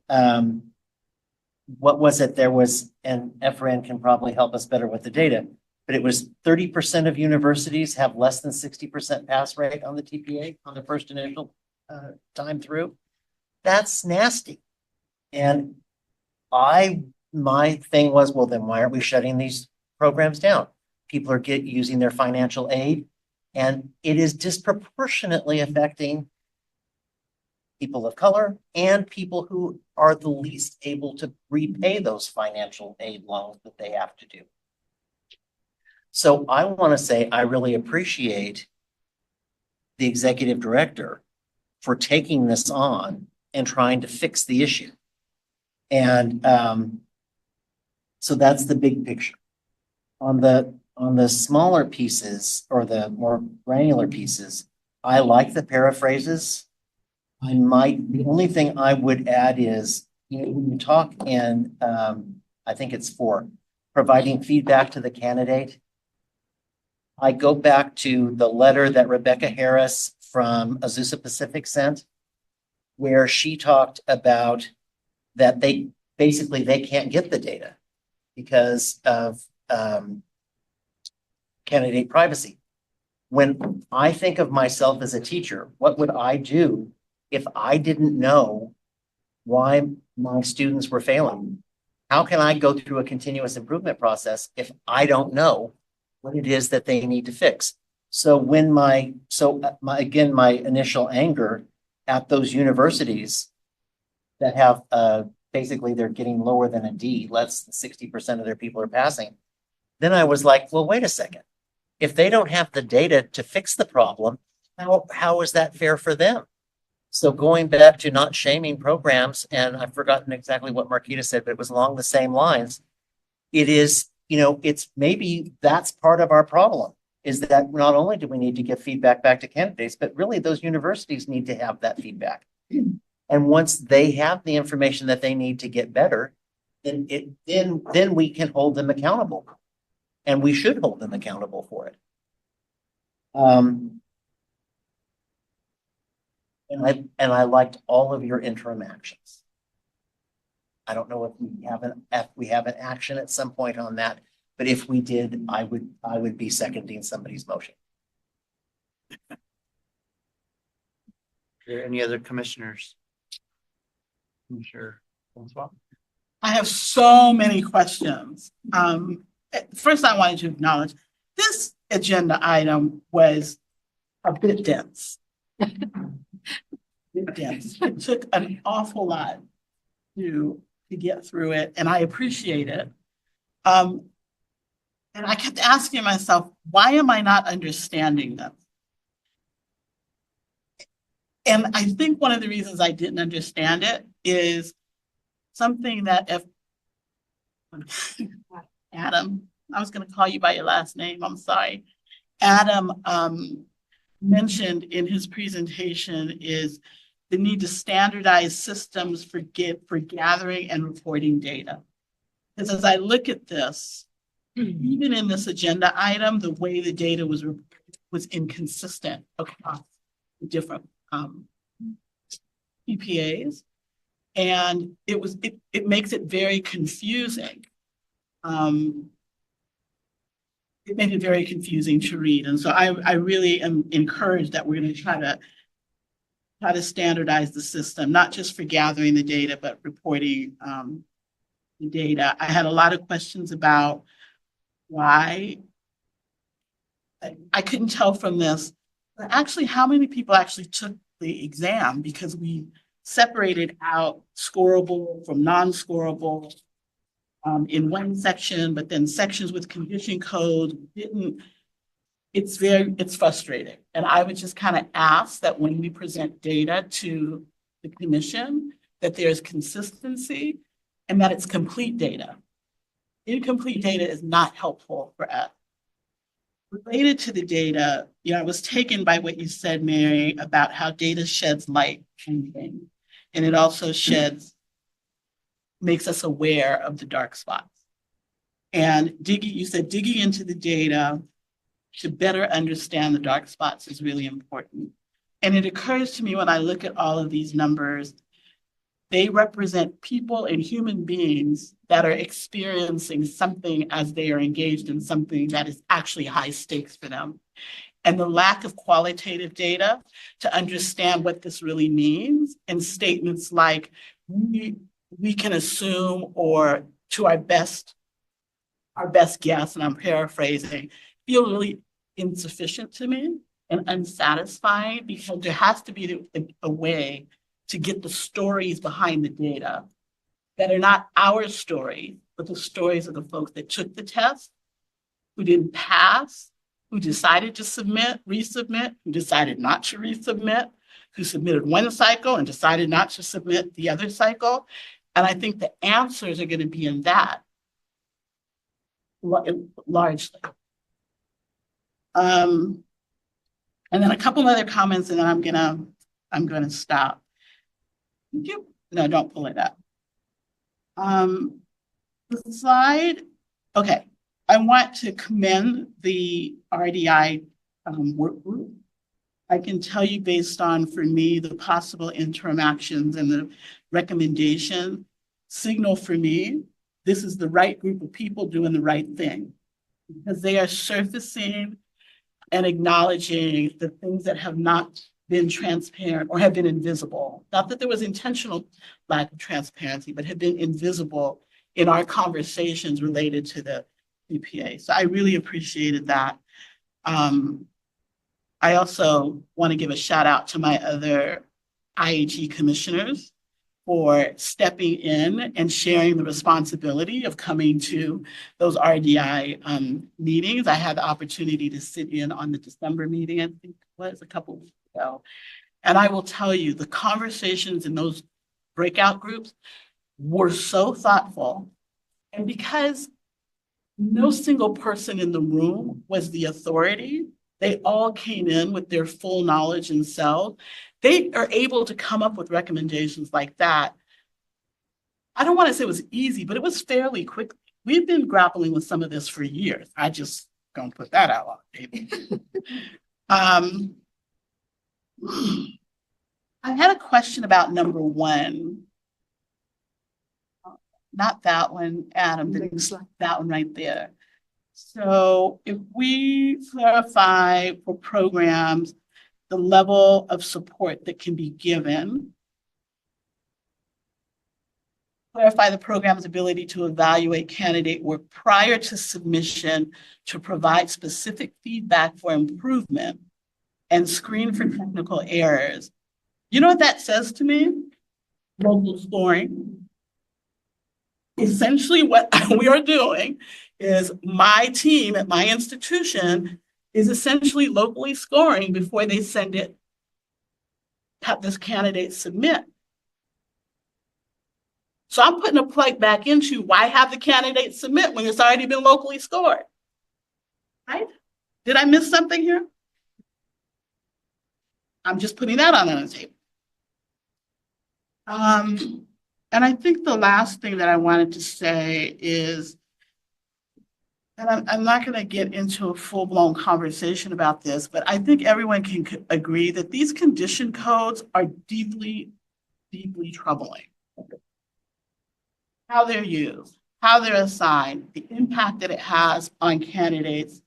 what was it? There was, and FRN can probably help us better with the data, but it was 30% of universities have less than 60% pass rate on the TPA on the first initial time through. That's nasty. And my thing was, well, then why aren't we shutting these programs down? People are using their financial aid, and it is disproportionately affecting people of color and people who are the least able to repay those financial aid loans that they have to do. So I want to say I really appreciate the executive director for taking this on and trying to fix the issue. And so that's the big picture. On the smaller pieces or the more granular pieces, I like the paraphrases. The only thing I would add is, when you talk in, I think it's for providing feedback to the candidate. I go back to the letter that Rebecca Harris from Azusa Pacific sent, where she talked about that they can't get the data because of candidate privacy. When I think of myself as a teacher, what would I do if I didn't know why my students were failing? How can I go through a continuous improvement process if I don't know what it is that they need to fix? So my initial anger at those universities that have basically they're getting lower than a D, less than 60% of their people are passing. Then I was like, well, wait a second. If they don't have the data to fix the problem, how is that fair for them? So going back to not shaming programs, and I've forgotten exactly what Marquita said, but it was along the same lines. It is, it's maybe that's part of our problem, is that not only do we need to give feedback back to candidates, but really those universities need to have that feedback. And once they have the information that they need to get better, then we can hold them accountable. And we should hold them accountable for it. And I liked all of your interim actions. I don't know if we have an action at some point on that, but if we did, I would be seconding somebody's motion. there any other commissioners? Commissioner Francois? I have so many questions. First, I wanted to acknowledge this agenda item was a bit dense. Bit dense. It took an awful lot to get through it, and I appreciate it. And I kept asking myself, why am I not understanding them? And I think one of the reasons I didn't understand it is something that if Adam, I was going to call you by your last name, I'm sorry. Adam mentioned in his presentation is the need to standardize systems for gathering and reporting data. Because as I look at this, even in this agenda item, the way the data was inconsistent across different EPAs. And it makes it very confusing. It made it very confusing to read. And so I really am encouraged that we're going to try to standardize the system, not just for gathering the data, but reporting the data. I had a lot of questions about why. I couldn't tell from this, but actually how many people actually took the exam, because we separated out scorable from non-scorable in one section, but then sections with condition code didn't. It's frustrating. And I would just kind of ask that when we present data to the commission, that there's consistency and that it's complete data. Incomplete data is not helpful for us. Related to the data, I was taken by what you said, Mary, about how data sheds light on things. And it also makes us aware of the dark spots. And you said digging into the data to better understand the dark spots is really important. And it occurs to me when I look at all of these numbers, they represent people and human beings that are experiencing something as they are engaged in something that is actually high stakes for them. And the lack of qualitative data to understand what this really means, and statements like, we can assume, or to our best guess, and I'm paraphrasing, feel really insufficient to me and unsatisfying, because there has to be a way to get the stories behind the data that are not our stories, but the stories of the folks that took the test, who didn't pass, who decided to resubmit, who decided not to resubmit, who submitted one cycle and decided not to submit the other cycle. And I think the answers are going to be in that largely. And then a couple other comments, and then I'm gonna stop. No, don't pull it up. The slide. Okay, I want to commend the RDI work group. I can tell you, based on, for me, the possible interim actions and the recommendation signal for me, this is the right group of people doing the right thing, because they are surfacing and acknowledging the things that have not been transparent or have been invisible. Not that there was intentional lack of transparency, but have been invisible in our conversations related to the EPA. So I really appreciated that. I also want to give a shout out to my other IAG commissioners for stepping in and sharing the responsibility of coming to those RDI meetings. I had the opportunity to sit in on the December meeting, I think it was a couple of weeks ago. And I will tell you, the conversations in those breakout groups were so thoughtful. And because no single person in the room was the authority, they all came in with their full knowledge and self. They are able to come up with recommendations like that. I don't want to say it was easy, but it was fairly quick. We've been grappling with some of this for years. I just don't put that out on the table. I had a question about number 1. Not that one, Adam, that one right there. So if we clarify for programs, the level of support that can be given. Clarify the program's ability to evaluate candidate work prior to submission to provide specific feedback for improvement and screen for technical errors. You know what that says to me? Local scoring. Essentially what we are doing is my team at my institution is essentially locally scoring before they send it, have this candidate submit. So I'm putting a plug back into why have the candidate submit when it's already been locally scored, right? Did I miss something here? I'm just putting that on the table. And I think the last thing that I wanted to say is, and I'm not going to get into a full-blown conversation about this, but I think everyone can agree that these condition codes are deeply, deeply troubling. How they're used, how they're assigned, the impact that it has on candidates,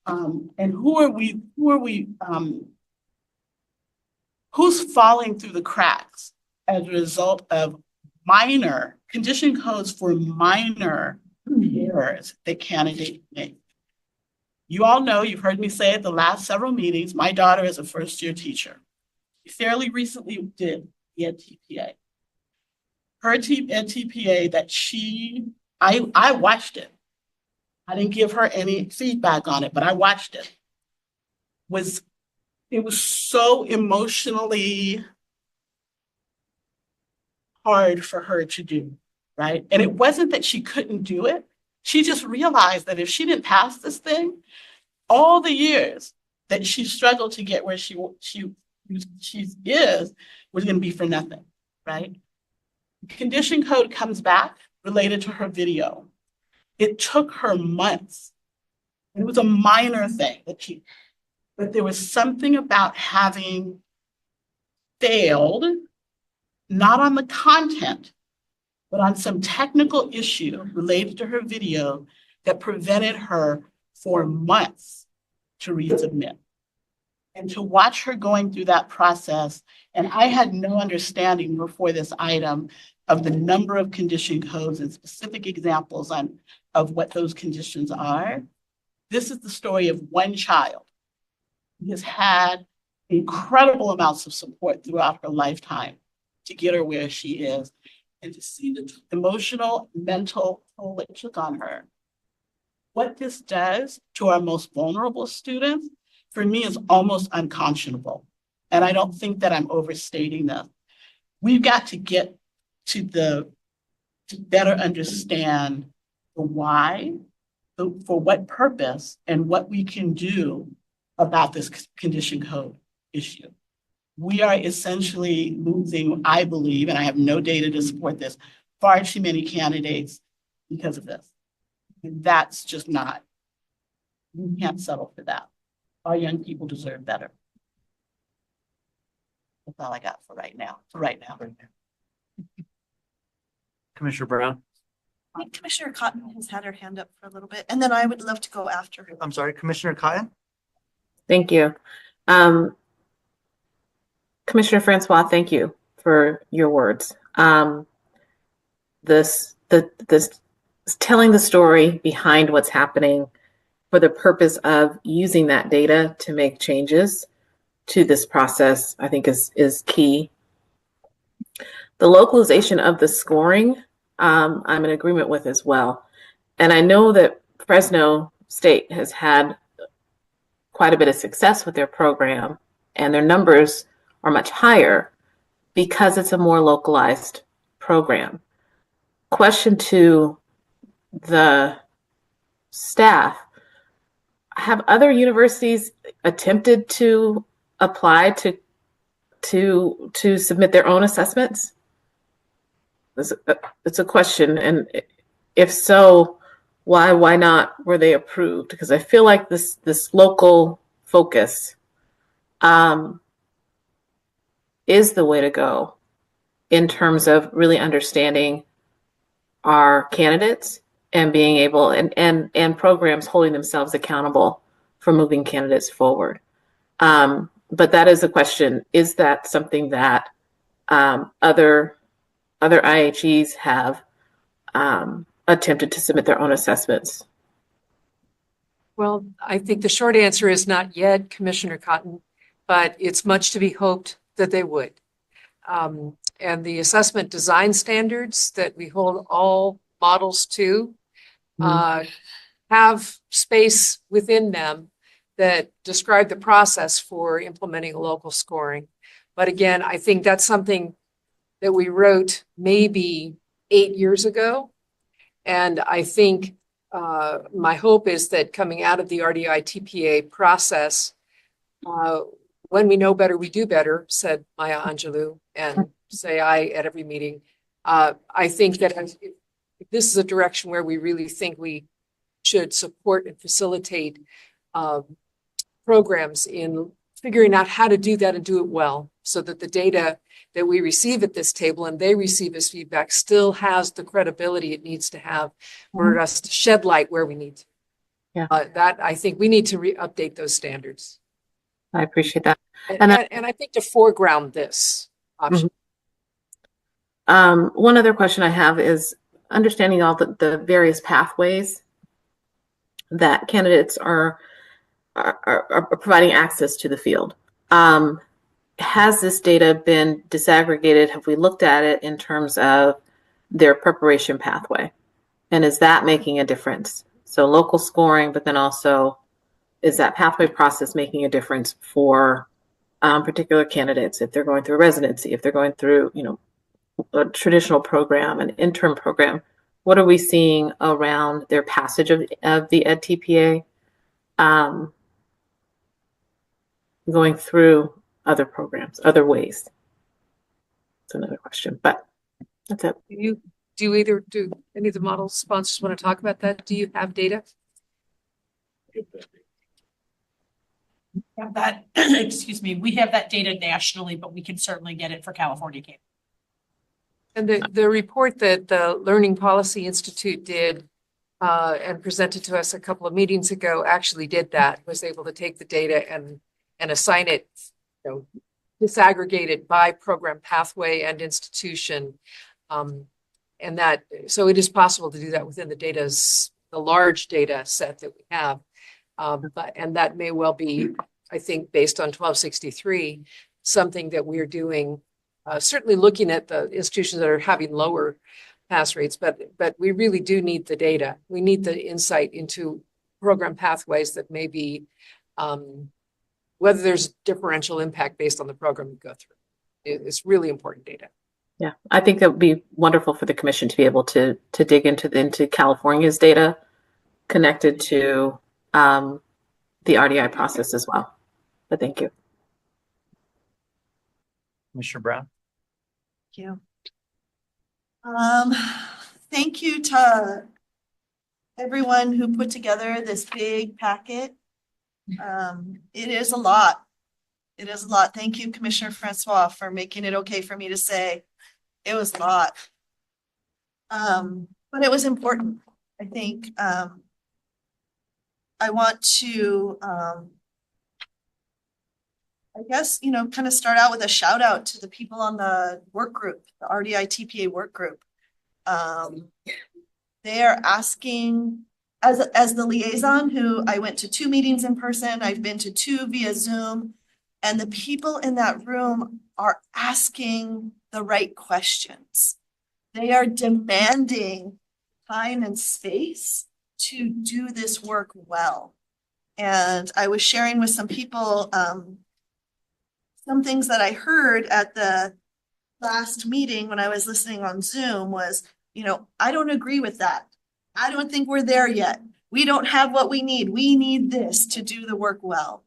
and who's falling through the cracks as a result of minor condition codes for minor errors that candidates make. You all know, you've heard me say at the last several meetings, my daughter is a first-year teacher. She fairly recently did the Ed TPA. Her Ed TPA that I watched it. I didn't give her any feedback on it, but I watched it. It was so emotionally hard for her to do, right? And it wasn't that she couldn't do it. She just realized that if she didn't pass this thing, all the years that she struggled to get where she is was going to be for nothing, right? Condition code comes back related to her video. It took her months. It was a minor thing but there was something about having failed, not on the content, but on some technical issue related to her video that prevented her for months to resubmit. And to watch her going through that process, and I had no understanding before this item of the number of condition codes and specific examples of what those conditions are. This is the story of one child who has had incredible amounts of support throughout her lifetime to get her where she is, and to see the emotional, mental toll it took on her. What this does to our most vulnerable students, for me, is almost unconscionable. And I don't think that I'm overstating this. We've got to get to better understand the why, for what purpose, and what we can do about this condition code issue. We are essentially losing, I believe, and I have no data to support this, far too many candidates because of this. And that's just not, we can't settle for that. Our young people deserve better. That's all I got for right now. Commissioner Brown. I think Commissioner Cotton has had her hand up for a little bit, and then I would love to go after her. I'm sorry, Commissioner Cotton. Thank you. Commissioner Francois, thank you for your words. This telling the story behind what's happening for the purpose of using that data to make changes to this process, I think is key. The localization of the scoring, I'm in agreement with as well. And I know that Fresno State has had quite a bit of success with their program, and their numbers are much higher because it's a more localized program. Question to the staff: have other universities attempted to apply to submit their own assessments? It's a question, and if so, why not were they approved? Because I feel like this local focus is the way to go in terms of really understanding our candidates and being able and programs holding themselves accountable for moving candidates forward. but that is a question. Is that something that other IHEs have attempted to submit their own assessments? Well, I think the short answer is not yet, Commissioner Cotton, but it's much to be hoped that they would. And the assessment design standards that we hold all models to have space within them that describe the process for implementing a local scoring. But again, I think that's something that we wrote maybe 8 years ago. And I think my hope is that coming out of the RDI TPA process, when we know better, we do better, said Maya Angelou, and say I at every meeting. I think that if this is a direction where we really think we should support and facilitate programs in figuring out how to do that and do it well, so that the data that we receive at this table and they receive as feedback still has the credibility it needs to have for us to shed light where we need to. Yeah. That I think we need to update those standards. I appreciate that. And I think to foreground this option. One other question I have is understanding all the various pathways that candidates are providing access to the field. Has this data been disaggregated? Have we looked at it in terms of their preparation pathway? And is that making a difference? So local scoring, but then also is that pathway process making a difference for particular candidates if they're going through residency, if they're going through, a traditional program, an intern program? What are we seeing around their passage of the Ed TPA going through other programs, other ways? It's another question, but that's it. Do any of the model sponsors want to talk about that? Do you have data? Have that, excuse me, we have that data nationally, but we can certainly get it for California Campus. And the report that the Learning Policy Institute did and presented to us a couple of meetings ago actually did that, was able to take the data and assign it, disaggregate it by program pathway and institution. And that, so it is possible to do that within the large data set that we have. And that may well be, I think, based on 1263, something that we're doing, certainly looking at the institutions that are having lower pass rates, but we really do need the data. We need the insight into program pathways that may be, whether there's differential impact based on the program you go through. It's really important data. Yeah, I think that would be wonderful for the commission to be able to dig into California's data connected to the RDI process as well. But thank you. Commissioner Brown. Thank you. Thank you to everyone who put together this big packet. It is a lot. It is a lot. Thank you, Commissioner Francois, for making it okay for me to say it was a lot. But it was important. I think I want to I guess, kind of start out with a shout out to the people on the work group, the RDI TPA work group. They are asking, as the liaison who I went to 2 meetings in person, I've been to 2 via Zoom, and the people in that room are asking the right questions. They are demanding time and space to do this work well. And I was sharing with some people, some things that I heard at the last meeting when I was listening on Zoom was, I don't agree with that. I don't think we're there yet. We don't have what we need. We need this to do the work well.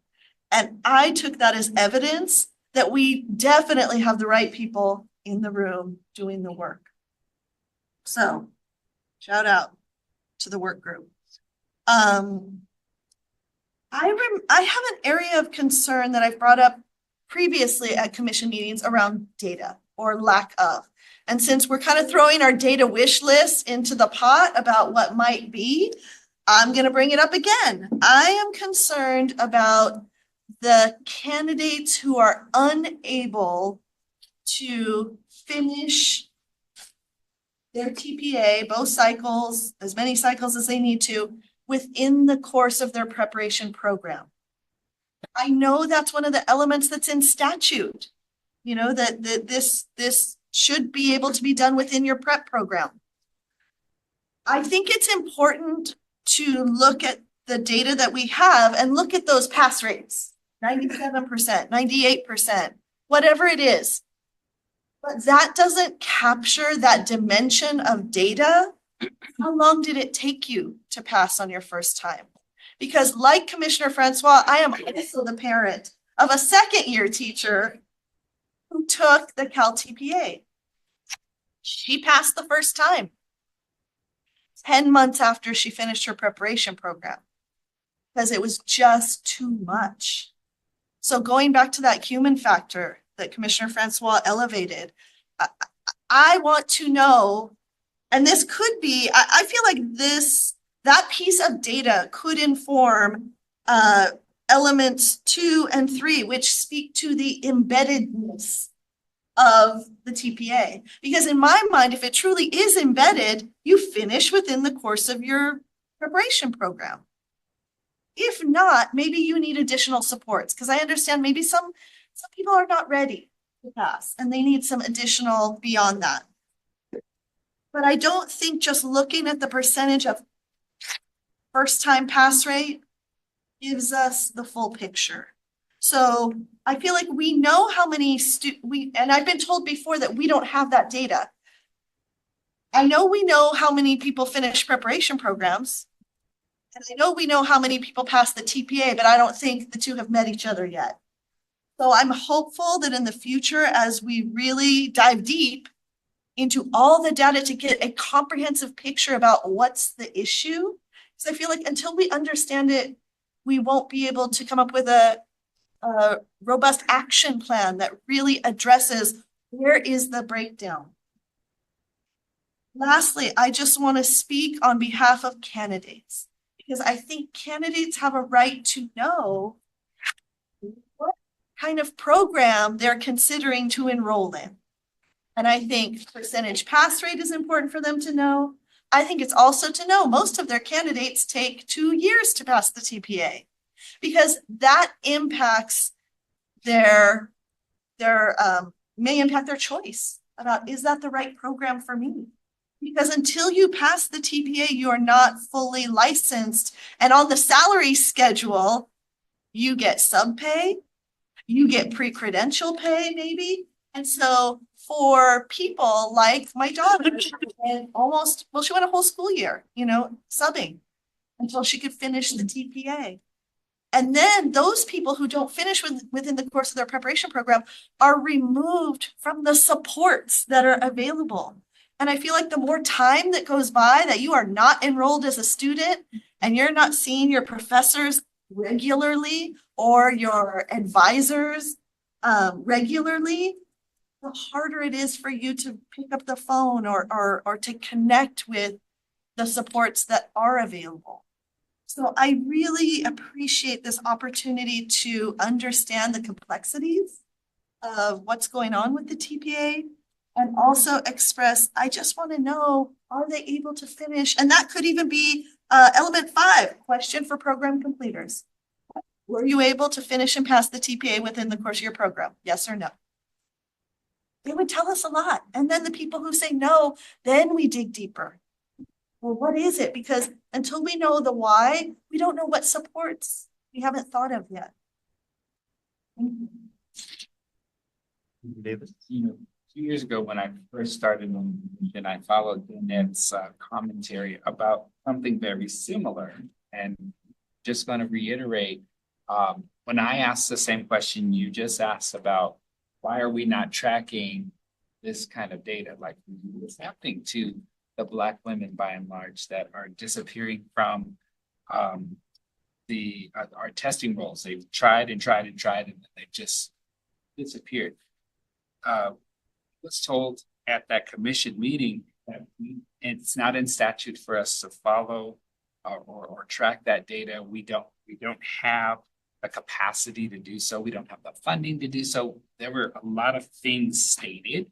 And I took that as evidence that we definitely have the right people in the room doing the work. So, shout out to the work group. I have an area of concern that I've brought up previously at commission meetings around data or lack of. And since we're kind of throwing our data wish list into the pot about what might be, I'm going to bring it up again. I am concerned about the candidates who are unable to finish their TPA, both cycles, as many cycles as they need to, within the course of their preparation program. I know that's one of the elements that's in statute, you know, that this should be able to be done within your prep program. I think it's important to look at the data that we have and look at those pass rates, 97%, 98%, whatever it is. But that doesn't capture that dimension of data. How long did it take you to pass on your first time? Because like Commissioner Francois, I am also the parent of a second-year teacher who took the Cal TPA. She passed the first time 10 months after she finished her preparation program because it was just too much. So going back to that human factor that Commissioner Francois elevated, I want to know, and this could be, I feel like that piece of data could inform elements 2 and 3, which speak to the embeddedness of the TPA. Because in my mind, if it truly is embedded, you finish within the course of your preparation program. If not, maybe you need additional supports, because I understand maybe some people are not ready to pass and they need some additional beyond that. But I don't think just looking at the percentage of first time pass rate gives us the full picture. So I feel like we know how many and I've been told before that we don't have that data. I know we know how many people finish preparation programs. And I know we know how many people pass the TPA, but I don't think the two have met each other yet. So I'm hopeful that in the future, as we really dive deep into all the data to get a comprehensive picture about what's the issue, because I feel like until we understand it, we won't be able to come up with a robust action plan that really addresses where is the breakdown. Lastly, I just want to speak on behalf of candidates, because I think candidates have a right to know what kind of program they're considering to enroll in. And I think percentage pass rate is important for them to know. I think it's also to know most of their candidates take 2 years to pass the TPA, because that impacts may impact their choice about, is that the right program for me? Because until you pass the TPA, you are not fully licensed. And on the salary schedule, you get sub pay, you get pre-credential pay maybe. And so for people like my daughter, and she went a whole school year, subbing until she could finish the TPA. And then those people who don't finish within the course of their preparation program are removed from the supports that are available. And I feel like the more time that goes by that you are not enrolled as a student and you're not seeing your professors regularly or your advisors regularly, the harder it is for you to pick up the phone or to connect with the supports that are available. So I really appreciate this opportunity to understand the complexities of what's going on with the TPA, and also express, I just want to know, are they able to finish? And that could even be element 5, question for program completers. Were you able to finish and pass the TPA within the course of your program? Yes or no? They would tell us a lot. And then the people who say no, then we dig deeper. Well, what is it? Because until we know the why, we don't know what supports we haven't thought of yet. David? 2 years ago when I first started and I followed Ned's commentary about something very similar, and just going to reiterate, when I asked the same question you just asked about why are we not tracking this kind of data, like what's happening to the Black women by and large that are disappearing from our testing roles. They've tried and tried and tried, and they've just disappeared. Was told at that commission meeting that it's not in statute for us to follow or track that data. We don't have the capacity to do so. We don't have the funding to do so. There were a lot of things stated,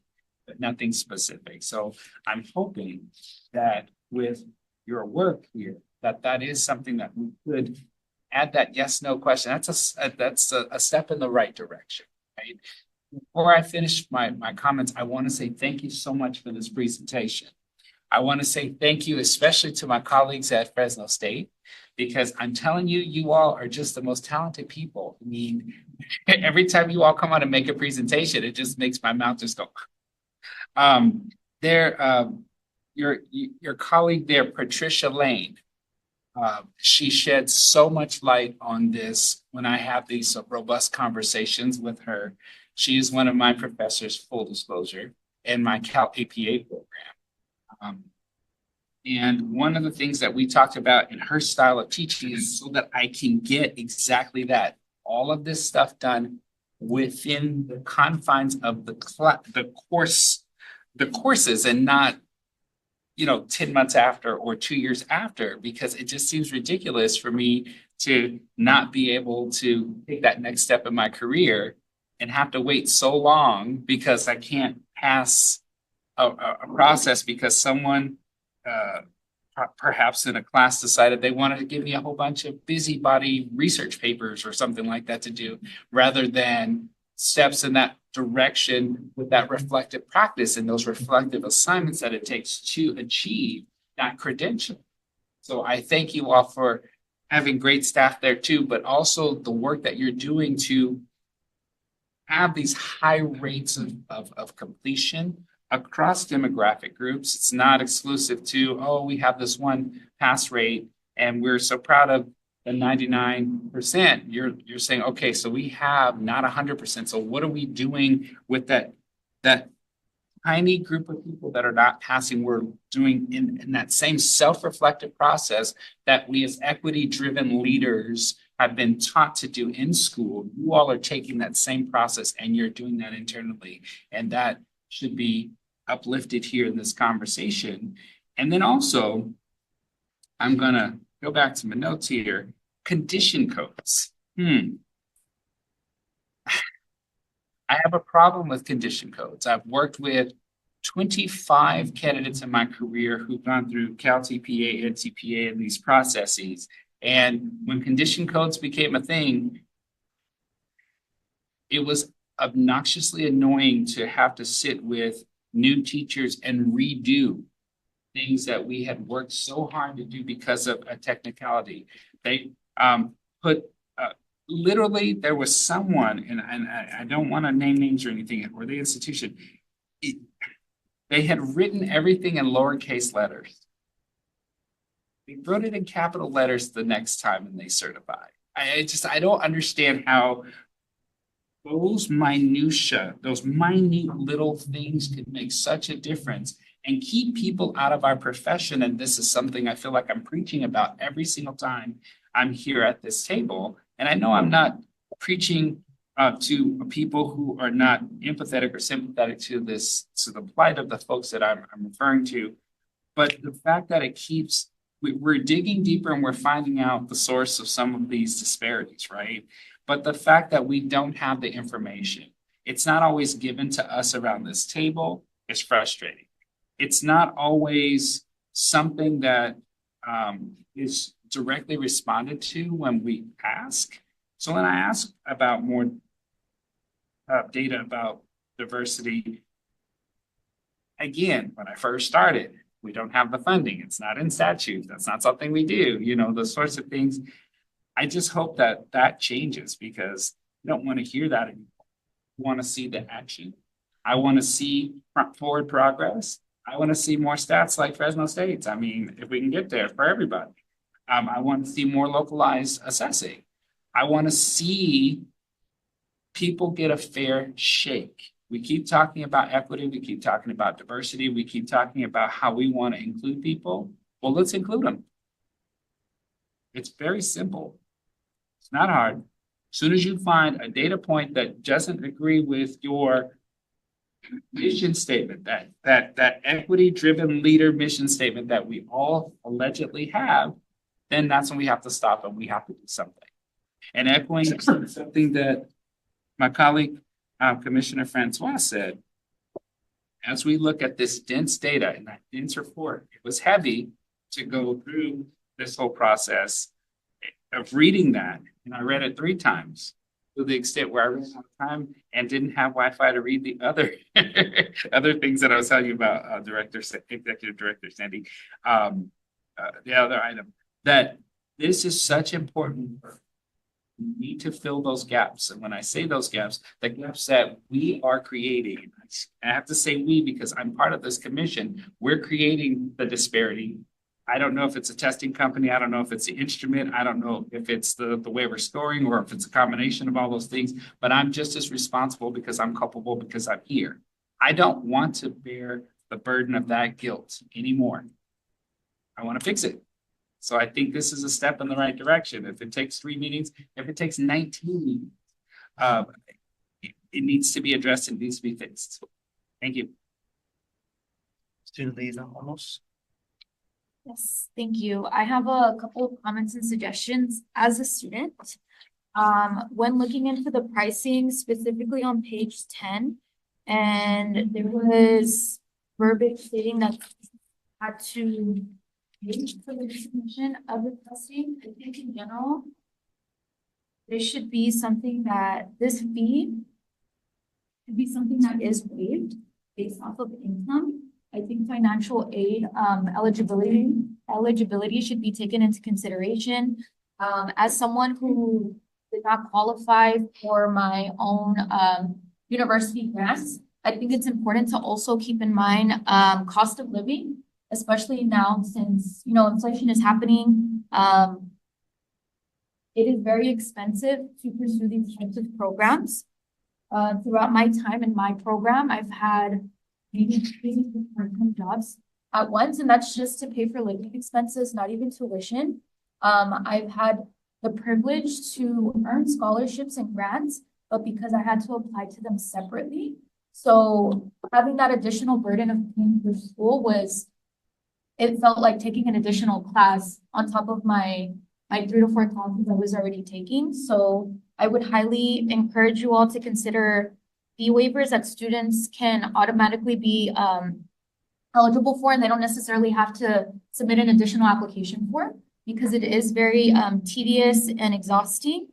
but nothing specific. So I'm hoping that with your work here, that is something that we could add that yes, no question. That's a step in the right direction, right? Before I finish my comments, I want to say thank you so much for this presentation. I want to say thank you, especially to my colleagues at Fresno State, because I'm telling you, you all are just the most talented people. I mean, every time you all come out and make a presentation, it just makes my mouth just go. Your colleague there, Patricia Lane, she sheds so much light on this when I have these robust conversations with her. She is one of my professors, full disclosure, in my Cal APA program. And one of the things that we talked about in her style of teaching is so that I can get exactly that, all of this stuff done within the confines of the courses, and not 10 months after or 2 years after, because it just seems ridiculous for me to not be able to take that next step in my career and have to wait so long because I can't pass a process because someone perhaps in a class decided they wanted to give me a whole bunch of busybody research papers or something like that to do, rather than steps in that direction with that reflective practice and those reflective assignments that it takes to achieve that credential. So I thank you all for having great staff there too, but also the work that you're doing to have these high rates of completion across demographic groups. It's not exclusive to, oh, we have this one pass rate and we're so proud of the 99%. You're saying, okay, so we have not 100%. So what are we doing with that tiny group of people that are not passing? We're doing in that same self-reflective process that we as equity-driven leaders have been taught to do in school. You all are taking that same process and you're doing that internally. And that should be uplifted here in this conversation. And then also, I'm gonna go back to my notes here. Condition codes. I have a problem with condition codes. I've worked with 25 candidates in my career who've gone through Cal TPA, Ed TPA, and these processes. And when condition codes became a thing, it was obnoxiously annoying to have to sit with new teachers and redo things that we had worked so hard to do because of a technicality. They literally, there was someone, and I don't want to name names or anything, or the institution, they had written everything in lowercase letters. They wrote it in capital letters the next time and they certified. I don't understand how those minutia, those minute little things can make such a difference and keep people out of our profession. And this is something I feel like I'm preaching about every single time I'm here at this table. And I know I'm not preaching to people who are not empathetic or sympathetic to the plight of the folks that I'm referring to. But the fact that it keeps, we're digging deeper and we're finding out the source of some of these disparities, right? But the fact that we don't have the information, it's not always given to us around this table, is frustrating. It's not always something that is directly responded to when we ask. So when I ask about more data about diversity, again, when I first started, we don't have the funding. It's not in statute. That's not something we do. Those sorts of things. I just hope that that changes, because I don't want to hear that anymore. I want to see the action. I want to see forward progress. I want to see more stats like Fresno State's. I mean, if we can get there for everybody. I want to see more localized assessing. I want to see people get a fair shake. We keep talking about equity. We keep talking about diversity. We keep talking about how we want to include people. Well, let's include them. It's very simple. It's not hard. As soon as you find a data point that doesn't agree with your mission statement, that equity-driven leader mission statement that we all allegedly have, then that's when we have to stop and we have to do something. And echoing something that my colleague, Commissioner Francois said, as we look at this dense data and that dense report, it was heavy to go through this whole process of reading that. And I read it 3 times to the extent where I ran out of time and didn't have Wi-Fi to read the other other things that I was telling you about, Executive Director Sandy. The other item that this is such important work. We need to fill those gaps. And when I say those gaps, the gaps that we are creating, I have to say we because I'm part of this commission, we're creating the disparity. I don't know if it's a testing company. I don't know if it's the instrument. I don't know if it's the way we're scoring or if it's a combination of all those things, but I'm just as responsible because I'm culpable because I'm here. I don't want to bear the burden of that guilt anymore. I want to fix it. So I think this is a step in the right direction. If it takes 3 meetings, if it takes 19 meetings, it needs to be addressed and needs to be fixed. Thank you. Student liaison almost. Yes, thank you. I have a couple of comments and suggestions as a student. When looking into the pricing, specifically on page 10, and there was verbiage stating that had to pay for the submission of the testing. I think in general, there should be something that this fee should be something that is waived based off of income. I think financial aid eligibility should be taken into consideration. As someone who did not qualify for my own university grants, I think it's important to also keep in mind cost of living, especially now since inflation is happening. It is very expensive to pursue these types of programs. Throughout my time in my program, I've had maybe 3 part-time jobs at once, and that's just to pay for living expenses, not even tuition. I've had the privilege to earn scholarships and grants, but because I had to apply to them separately. So having that additional burden of paying for school it felt like taking an additional class on top of my 3 to 4 classes I was already taking. So I would highly encourage you all to consider fee waivers that students can automatically be eligible for, and they don't necessarily have to submit an additional application for, because it is very tedious and exhausting.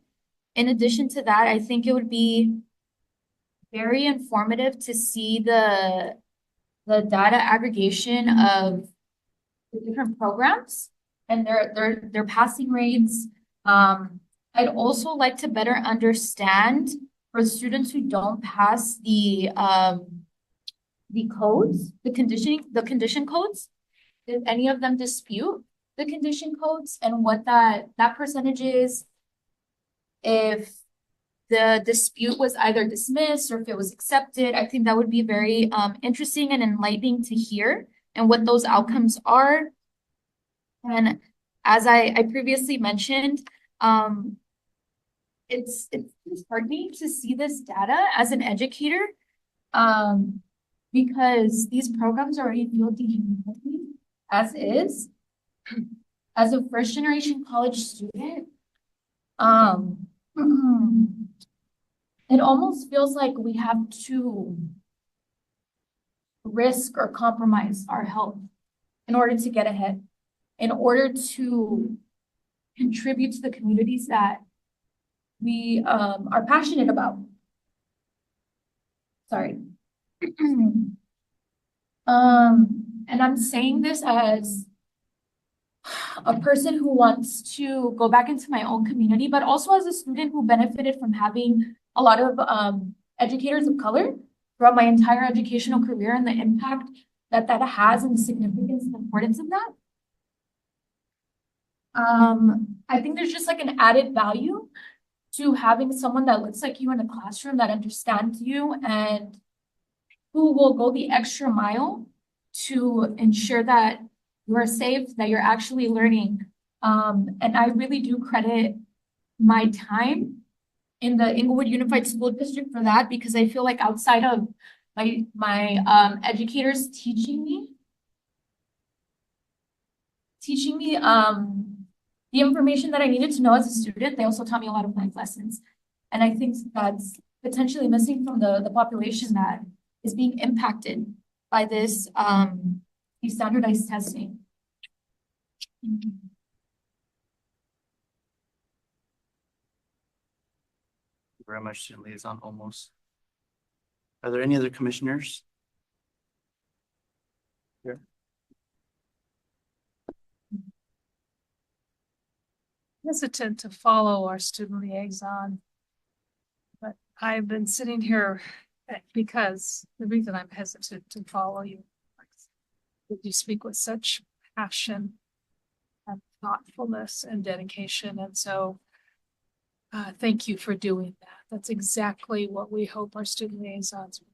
In addition to that, I think it would be very informative to see the data aggregation of the different programs and their passing rates. I'd also like to better understand for students who don't pass the codes, the condition codes, if any of them dispute the condition codes and what that percentage is, if the dispute was either dismissed or if it was accepted. I think that would be very interesting and enlightening to hear and what those outcomes are. And as I previously mentioned, it's disheartening to see this data as an educator, because these programs are already feel dehumanizing as is. As a first generation college student, it almost feels like we have to risk or compromise our health in order to get ahead, in order to contribute to the communities that we are passionate about. Sorry. And I'm saying this as a person who wants to go back into my own community, but also as a student who benefited from having a lot of educators of color throughout my entire educational career, and the impact that has and the significance and importance of that. I think there's just like an added value to having someone that looks like you in a classroom, that understands you, and who will go the extra mile to ensure that you are safe, that you're actually learning. And I really do credit my time in the Inglewood Unified School District for that, because I feel like outside of my educators teaching me the information that I needed to know as a student. They also taught me a lot of life lessons. And I think that's potentially missing from the population that is being impacted by this standardized testing. Thank you very much, Student Liaison Olmos. Are there any other commissioners? Here. Hesitant to follow our student liaison, but I've been sitting here because the reason I'm hesitant to follow you, you speak with such passion and thoughtfulness and dedication, and so thank you for doing that. That's exactly what we hope our student liaisons will.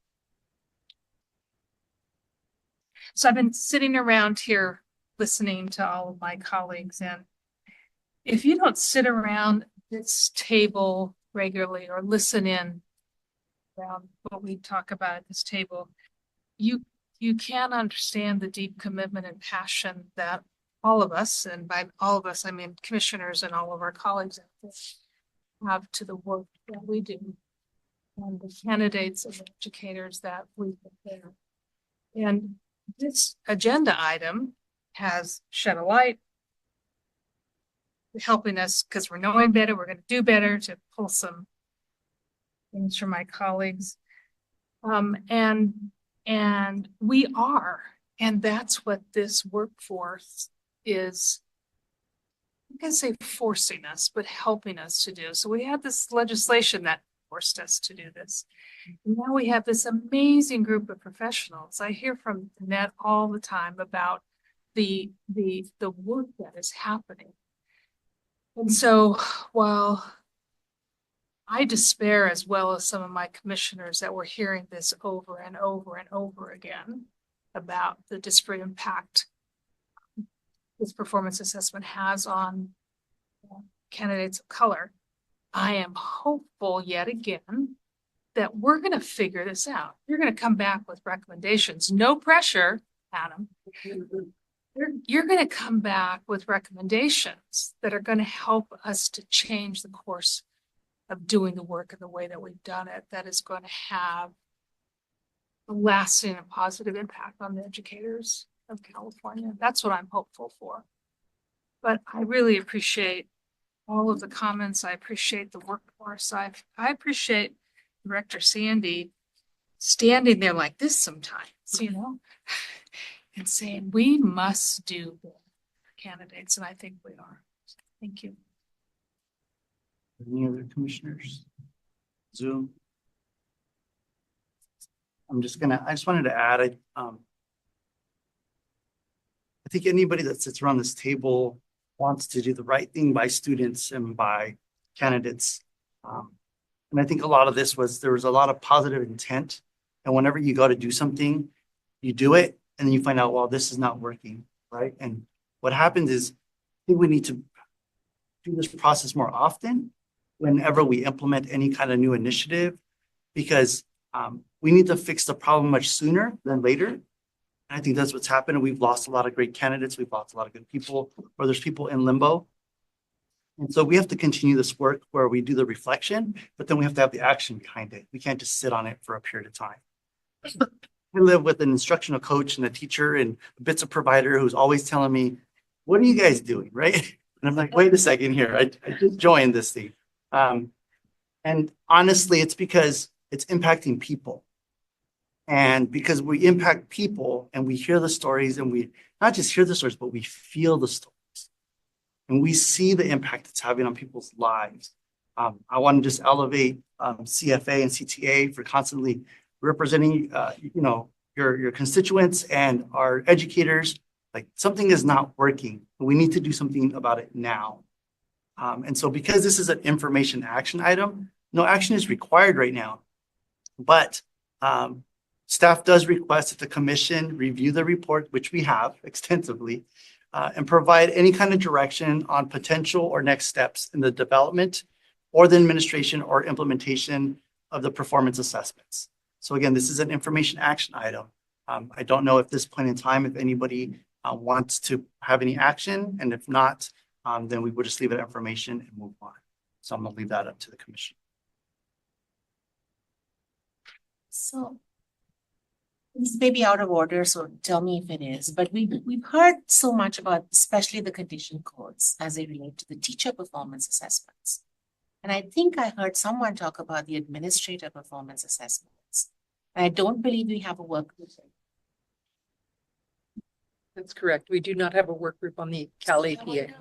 So I've been sitting around here listening to all of my colleagues, and if you don't sit around this table regularly or listen in around what we talk about at this table, you can't understand the deep commitment and passion that all of us, and by all of us, I mean commissioners and all of our colleagues have to the work that we do and the candidates and the educators that we prepare. And this agenda item has shed a light, helping us because we're knowing better, we're going to do better, to pull some things from my colleagues. And we are, and that's what this workforce is, I'm going to say forcing us, but helping us to do. So we had this legislation that forced us to do this. And now we have this amazing group of professionals. I hear from Annette all the time about the work that is happening. And so while I despair, as well as some of my commissioners, that we're hearing this over and over and over again about the disparate impact this performance assessment has on candidates of color, I am hopeful yet again that we're going to figure this out. You're going to come back with recommendations. No pressure, Adam. You're going to come back with recommendations that are going to help us to change the course of doing the work in the way that we've done it, that is going to have a lasting and positive impact on the educators of California. That's what I'm hopeful for. But I really appreciate all of the comments. I appreciate the workforce. I appreciate Director Sandy standing there like this sometimes, you know, and saying, we must do better for candidates. And I think we are. Thank you. Any other commissioners? Zoom. I just wanted to add, I think anybody that sits around this table wants to do the right thing by students and by candidates. And I think a lot of this there was a lot of positive intent. And whenever you go to do something, you do it, and then you find out, well, this is not working, right? And what happens is, I think we need to do this process more often whenever we implement any kind of new initiative, because we need to fix the problem much sooner than later. And I think that's what's happened. We've lost a lot of great candidates. We've lost a lot of good people, or there's people in limbo. And so we have to continue this work where we do the reflection, but then we have to have the action behind it. We can't just sit on it for a period of time. I live with an instructional coach and a teacher and a bits of provider who's always telling me, what are you guys doing, right? And I'm like, wait a second here. I just joined this thing. And honestly, it's because it's impacting people. And because we impact people and we hear the stories, and we not just hear the stories, but we feel the stories. And we see the impact it's having on people's lives. I want to just elevate CFA and CTA for constantly representing, your constituents and our educators. Like, something is not working. We need to do something about it now. And so because this is an information action item, no action is required right now. But staff does request that the commission review the report, which we have extensively, and provide any kind of direction on potential or next steps in the development or the administration or implementation of the performance assessments. So again, this is an information action item. I don't know at this point in time if anybody wants to have any action, and if not, then we would just leave it at information and move on. So I'm gonna leave that up to the commission. So this may be out of order, so tell me if it is, but we've heard so much about especially the condition codes as they relate to the teacher performance assessments. And I think I heard someone talk about the administrator performance assessments. And I don't believe we have a work group. That's correct. We do not have a work group on the Cal I APA. wonder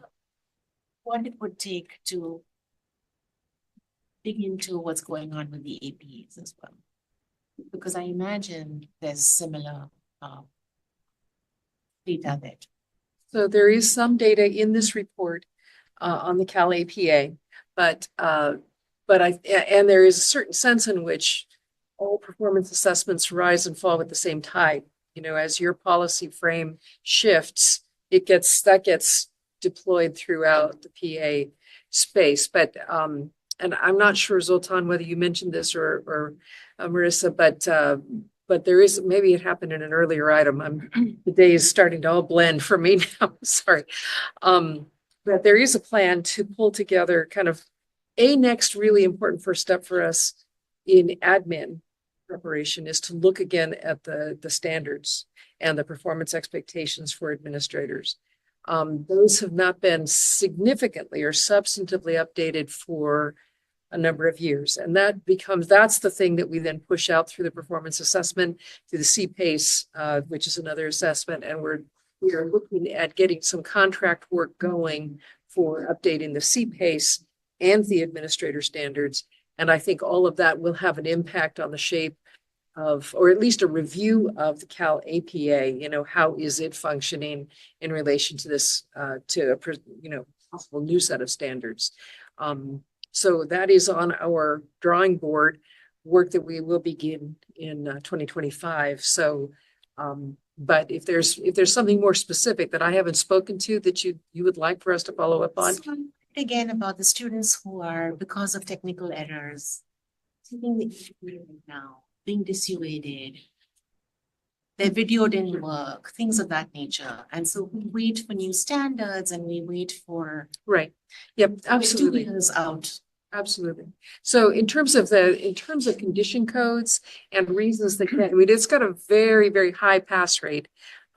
what it would take to dig into what's going on with the APs as well. Because I imagine there's similar data there. So there is some data in this report on the Cal APA, but there is a certain sense in which all performance assessments rise and fall with the same tide. You know, as your policy frame shifts, that gets deployed throughout the PA space. But and I'm not sure, Zoltan, whether you mentioned this or Marissa, but there is, maybe it happened in an earlier item. The day is starting to all blend for me now. Sorry. But there is a plan to pull together kind of a next really important first step for us in admin preparation is to look again at the standards and the performance expectations for administrators. Those have not been significantly or substantively updated for a number of years. And that's the thing that we then push out through the performance assessment, through the CPACE, which is another assessment. And we are looking at getting some contract work going for updating the CPACE and the administrator standards. And I think all of that will have an impact on the shape of, or at least a review of the Cal APA, you know, how is it functioning in relation to this, to a, you know, possible new set of standards. So that is on our drawing board, work that we will begin in 2025. So, but if there's something more specific that I haven't spoken to that you would like for us to follow up on. Again, about the students who are, because of technical errors, taking the EPA right now, being dissuaded, their video didn't work, things of that nature. And so we wait for new standards and we wait for. Right. Yep, absolutely. 2 years out. Absolutely. So in terms of condition codes and reasons that can, I mean, it's got a very, very high pass rate.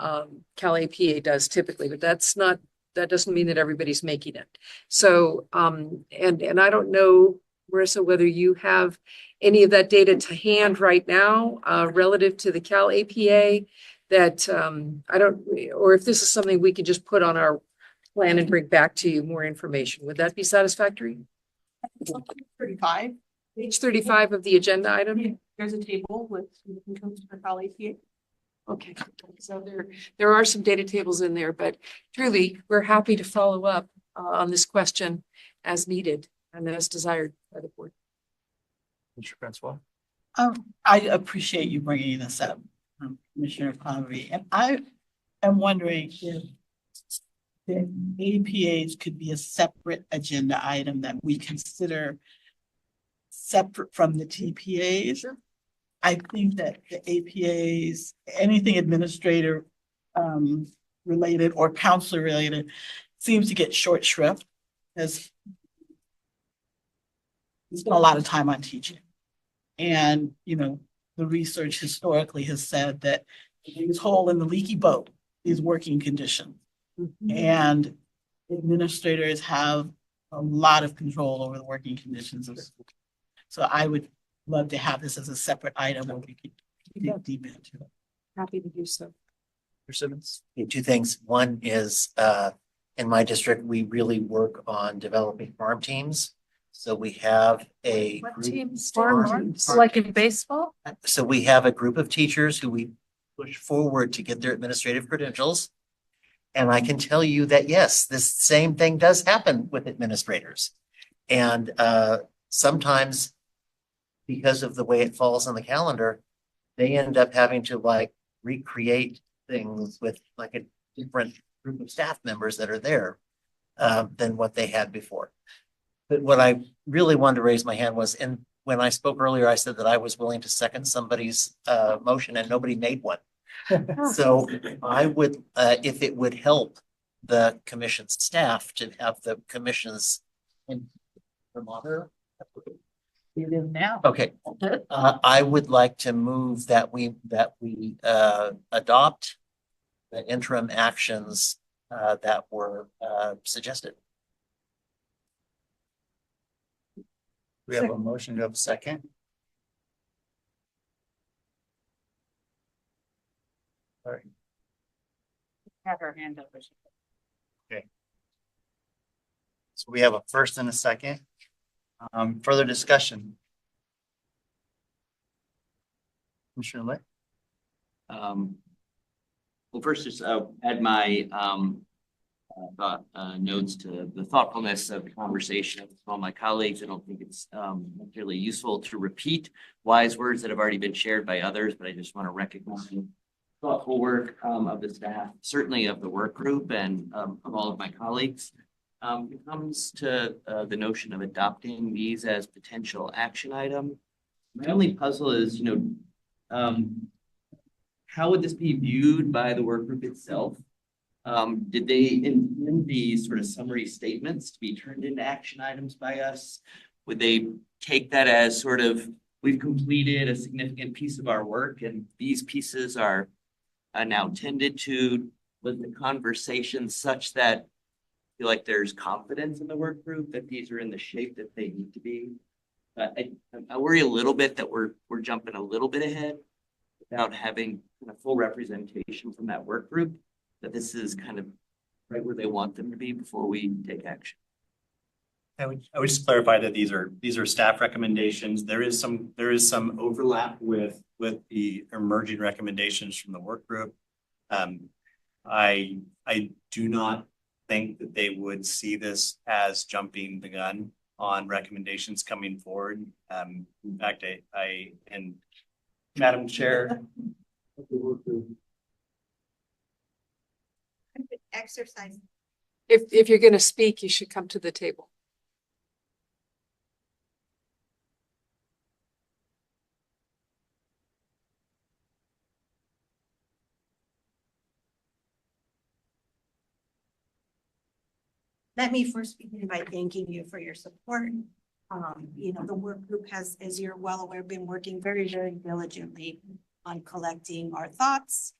Cal APA does typically, but that doesn't mean that everybody's making it. So, and I don't know, Marissa, whether you have any of that data to hand right now, relative to the Cal APA that, or if this is something we can just put on our plan and bring back to you more information. Would that be satisfactory? 35. Page 35 of the agenda item. There's a table with codes for Cal APA. Okay, so there are some data tables in there, but truly, we're happy to follow up on this question as needed and as desired by the board. Mr. Francois. I appreciate you bringing this up, Commissioner Convery, and I am wondering if the APAs could be a separate agenda item that we consider separate from the TPAs. Sure. I think that the APAs, anything administrator related or counselor related, seems to get short shrift because we spend a lot of time on teaching. And, you know, the research historically has said that the biggest hole in the leaky boat is working conditions. Mm-hmm. And administrators have a lot of control over the working conditions of school. So I would love to have this as a separate item where we could dig deep into it. Happy to do so. Mr. Simmons. Okay, 2 things. One is in my district, we really work on developing farm teams. So we have a What group, teams? farm Teams? teams. Like in baseball? So we have a group of teachers who we push forward to get their administrative credentials. And I can tell you that, yes, this same thing does happen with administrators. And sometimes because of the way it falls on the calendar, they end up having to like recreate things with like a different group of staff members that are there than what they had before. But what I really wanted to raise my hand was, and when I spoke earlier, I said that I was willing to second somebody's motion and nobody made one. So I would, if it would help the commission's staff to have the commission's thermometer. It is now. Okay, I would like to move that we adopt the interim actions that were suggested. We have a motion to have a second. Sorry. Have her hand up. Okay. So we have a first and a second. Further discussion. Commissioner Lay? Well, first, just add my thought notes to the thoughtfulness of the conversation with all my colleagues. I don't think it's necessarily useful to repeat wise words that have already been shared by others, but I just want to recognize the thoughtful work of the staff, certainly of the work group and of all of my colleagues. It comes to the notion of adopting these as potential action item. My only puzzle is, how would this be viewed by the work group itself? Did they intend these sort of summary statements to be turned into action items by us? Would they take that as sort of, we've completed a significant piece of our work and these pieces are now tended to? Was the conversation such that I feel like there's confidence in the work group that these are in the shape that they need to be? I worry a little bit that we're jumping a little bit ahead without having kind of full representation from that work group, that this is kind of right where they want them to be before we take action. I would just clarify that these are staff recommendations. There is some overlap with the emerging recommendations from the work group. I do not think that they would see this as jumping the gun on recommendations coming forward. In fact, I and Madam Chair. Exercise. If you're going to speak, you should come to the table. Let me first begin by thanking you for your support. The work group has, as you're well aware, been working very, very diligently on collecting our thoughts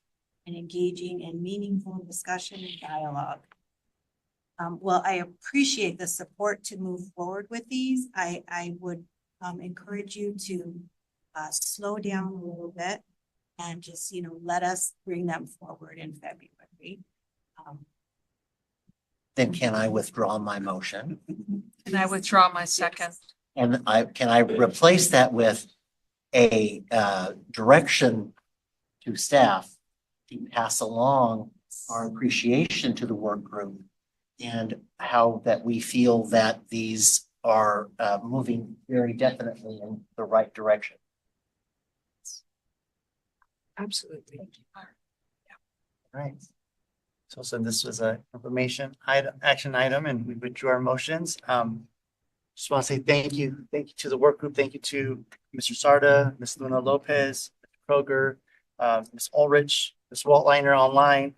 and engaging in meaningful discussion and dialogue. Well, I appreciate the support to move forward with these. I would encourage you to slow down a little bit and just, let us bring them forward in February. Then can I withdraw my motion? And I withdraw my second. And can I replace that with a direction to staff to pass along our appreciation to the work group and how that we feel that these are moving very definitely in the right direction. Absolutely. Right. So this was a information item, action item, and we withdrew our motions. Just want to say thank you. Thank you to the work group. Thank you to Mr. Sarda, Ms. Luna Lopez, Mr. Kroger, Ms. Ulrich, Ms. Waltleiner online,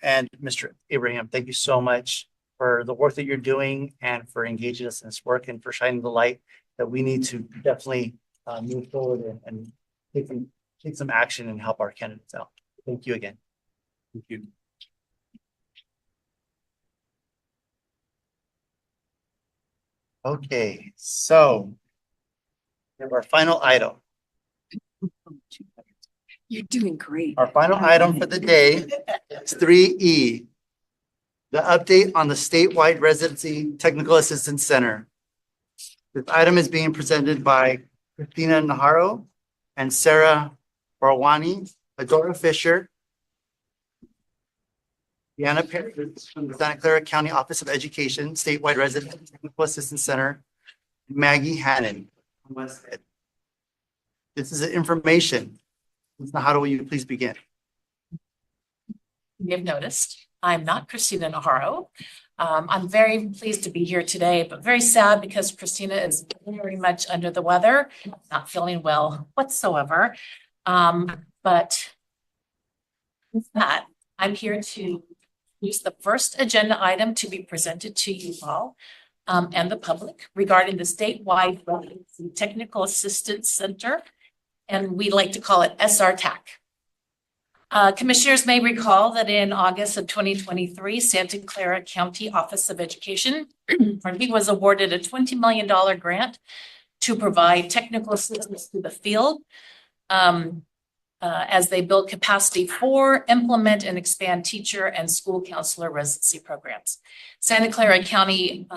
and Mr. Abraham. Thank you so much for the work that you're doing and for engaging us in this work and for shining the light that we need to definitely move forward and take some action and help our candidates out. Thank you again. Thank you. Okay, so we have our final item. You're doing great. Our final item for the day is 3E, the update on the statewide residency technical assistance center. This item is being presented by Christina Najarro and Sarah Barwani, Adora Fisher, Deanna Perry from the Santa Clara County Office of Education, Statewide Resident Technical Assistance Center, Maggie Hannon from West Ed. This is information. Ms. Najarro, will you please begin? You have noticed, I'm not Christina Najarro. I'm very pleased to be here today, but very sad because Christina is very much under the weather, not feeling well whatsoever. But with that, I'm here to introduce the first agenda item to be presented to you all and the public regarding the statewide Residency Technical Assistance Center, and we like to call it SRTAC. Commissioners may recall that in August of 2023, Santa Clara County Office of Education was awarded a $20 million grant to provide technical assistance to the field as they build capacity for, implement, and expand teacher and school counselor residency programs. Santa Clara County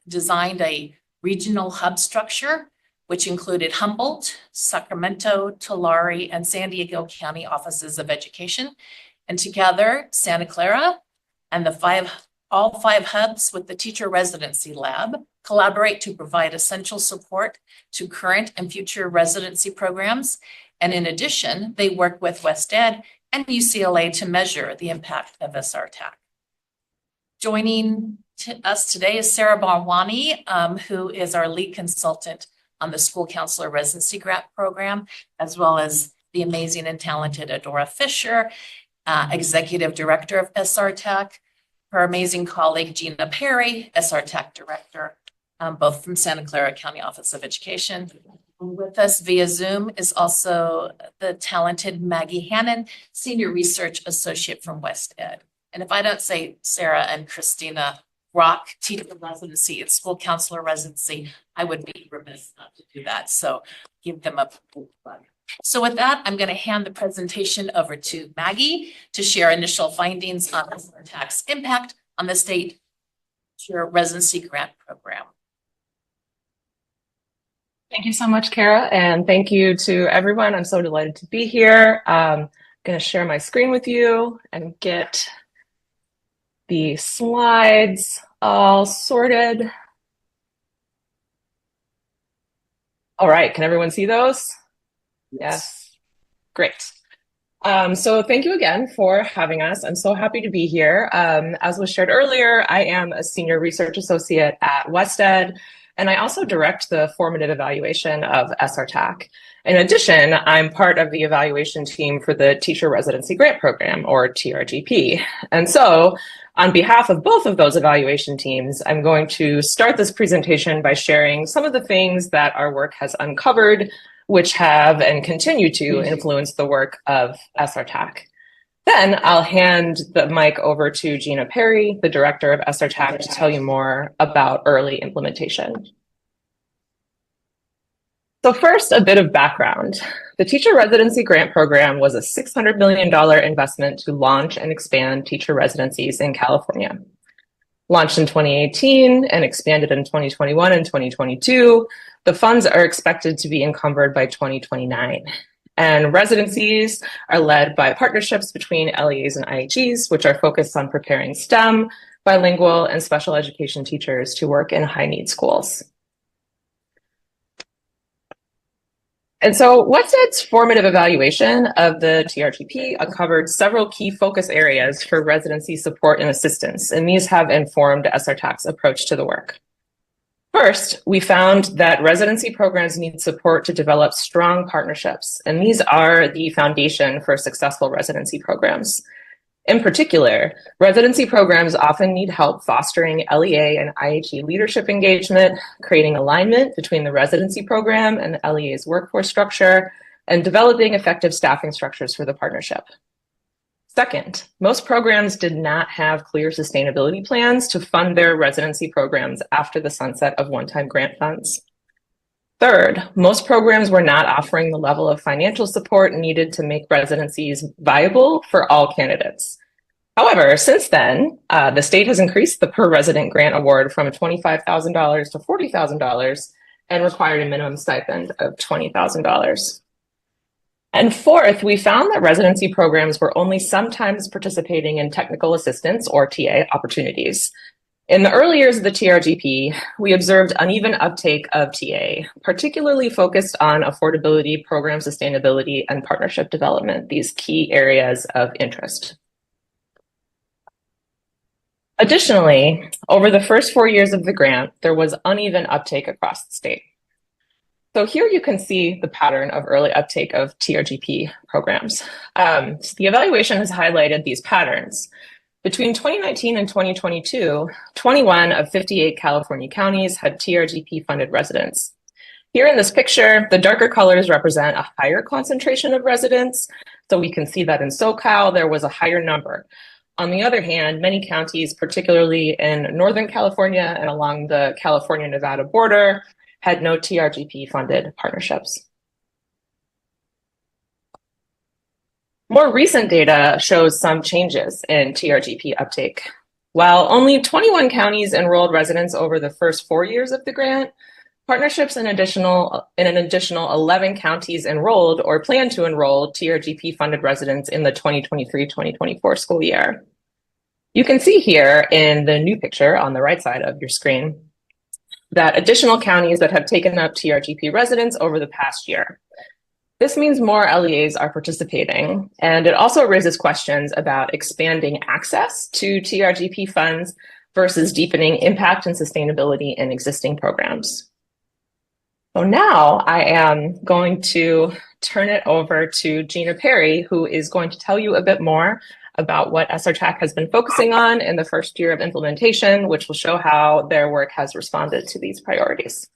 designed a regional hub structure, which included Humboldt, Sacramento, Tulare, and San Diego County Offices of Education. And together, Santa Clara and all five hubs with the Teacher Residency Lab collaborate to provide essential support to current and future residency programs. And in addition, they work with West Ed and UCLA to measure the impact of SRTAC. Joining us today is Sarah Barwani, who is our lead consultant on the School Counselor Residency Grant Program, as well as the amazing and talented Adora Fisher, Executive Director of SRTAC, her amazing colleague Gina Perry, SRTAC Director, both from Santa Clara County Office of Education. With us via Zoom is also the talented Maggie Hannon, Senior Research Associate from West Ed. And if I don't say Sarah and Christina rock teacher residency and school counselor residency, I would be remiss not to do that. So give them a plug. So with that, I'm going to hand the presentation over to Maggie to share initial findings on SRTAC's impact on the state teacher residency grant program. Thank you so much, Kara, and thank you to everyone. I'm so delighted to be here. I'm going to share my screen with you and get the slides all sorted. All right, can everyone see those? Yes. Great. So thank you again for having us. I'm so happy to be here. As was shared earlier, I am a senior research associate at West Ed, and I also direct the formative evaluation of SRTAC. In addition, I'm part of the evaluation team for the Teacher Residency Grant Program, or TRGP. And so, on behalf of both of those evaluation teams, I'm going to start this presentation by sharing some of the things that our work has uncovered, which have and continue to influence the work of SRTAC. Then I'll hand the mic over to Gina Perry, the director of SRTAC, to tell you more about early implementation. So first, a bit of background. The Teacher Residency Grant Program was a $600 million investment to launch and expand teacher residencies in California. Launched in 2018 and expanded in 2021 and 2022, the funds are expected to be encumbered by 2029. And residencies are led by partnerships between LEAs and IHEs, which are focused on preparing STEM, bilingual, and special education teachers to work in high-need schools. And so West Ed's formative evaluation of the TRGP uncovered several key focus areas for residency support and assistance, and these have informed SRTAC's approach to the work. First, we found that residency programs need support to develop strong partnerships, and these are the foundation for successful residency programs. In particular, residency programs often need help fostering LEA and IHE leadership engagement, creating alignment between the residency program and the LEA's workforce structure, and developing effective staffing structures for the partnership. Second, most programs did not have clear sustainability plans to fund their residency programs after the sunset of one-time grant funds. Third, most programs were not offering the level of financial support needed to make residencies viable for all candidates. However, since then, the state has increased the per resident grant award from $25,000 to $40,000 and required a minimum stipend of $20,000. And fourth, we found that residency programs were only sometimes participating in technical assistance or TA opportunities. In the early years of the TRGP, we observed uneven uptake of TA, particularly focused on affordability, program sustainability, and partnership development, these key areas of interest. Additionally, over the first 4 years of the grant, there was uneven uptake across the state. So here you can see the pattern of early uptake of TRGP programs. So the evaluation has highlighted these patterns. Between 2019 and 2022, 21 of 58 California counties had TRGP funded residents. Here in this picture, the darker colors represent a higher concentration of residents. So we can see that in SoCal, there was a higher number. On the other hand, many counties, particularly in Northern California and along the California-Nevada border, had no TRGP funded partnerships. More recent data shows some changes in TRGP uptake. While only 21 counties enrolled residents over the first 4 years of the grant, partnerships in an additional 11 counties enrolled or plan to enroll TRGP funded residents in the 2023-2024 school year. You can see here in the new picture on the right side of your screen that additional counties that have taken up TRGP residents over the past year. This means more LEAs are participating, and it also raises questions about expanding access to TRGP funds versus deepening impact and sustainability in existing programs. So now I am going to turn it over to Gina Perry, who is going to tell you a bit more about what SRTAC has been focusing on in the first year of implementation, which will show how their work has responded to these priorities.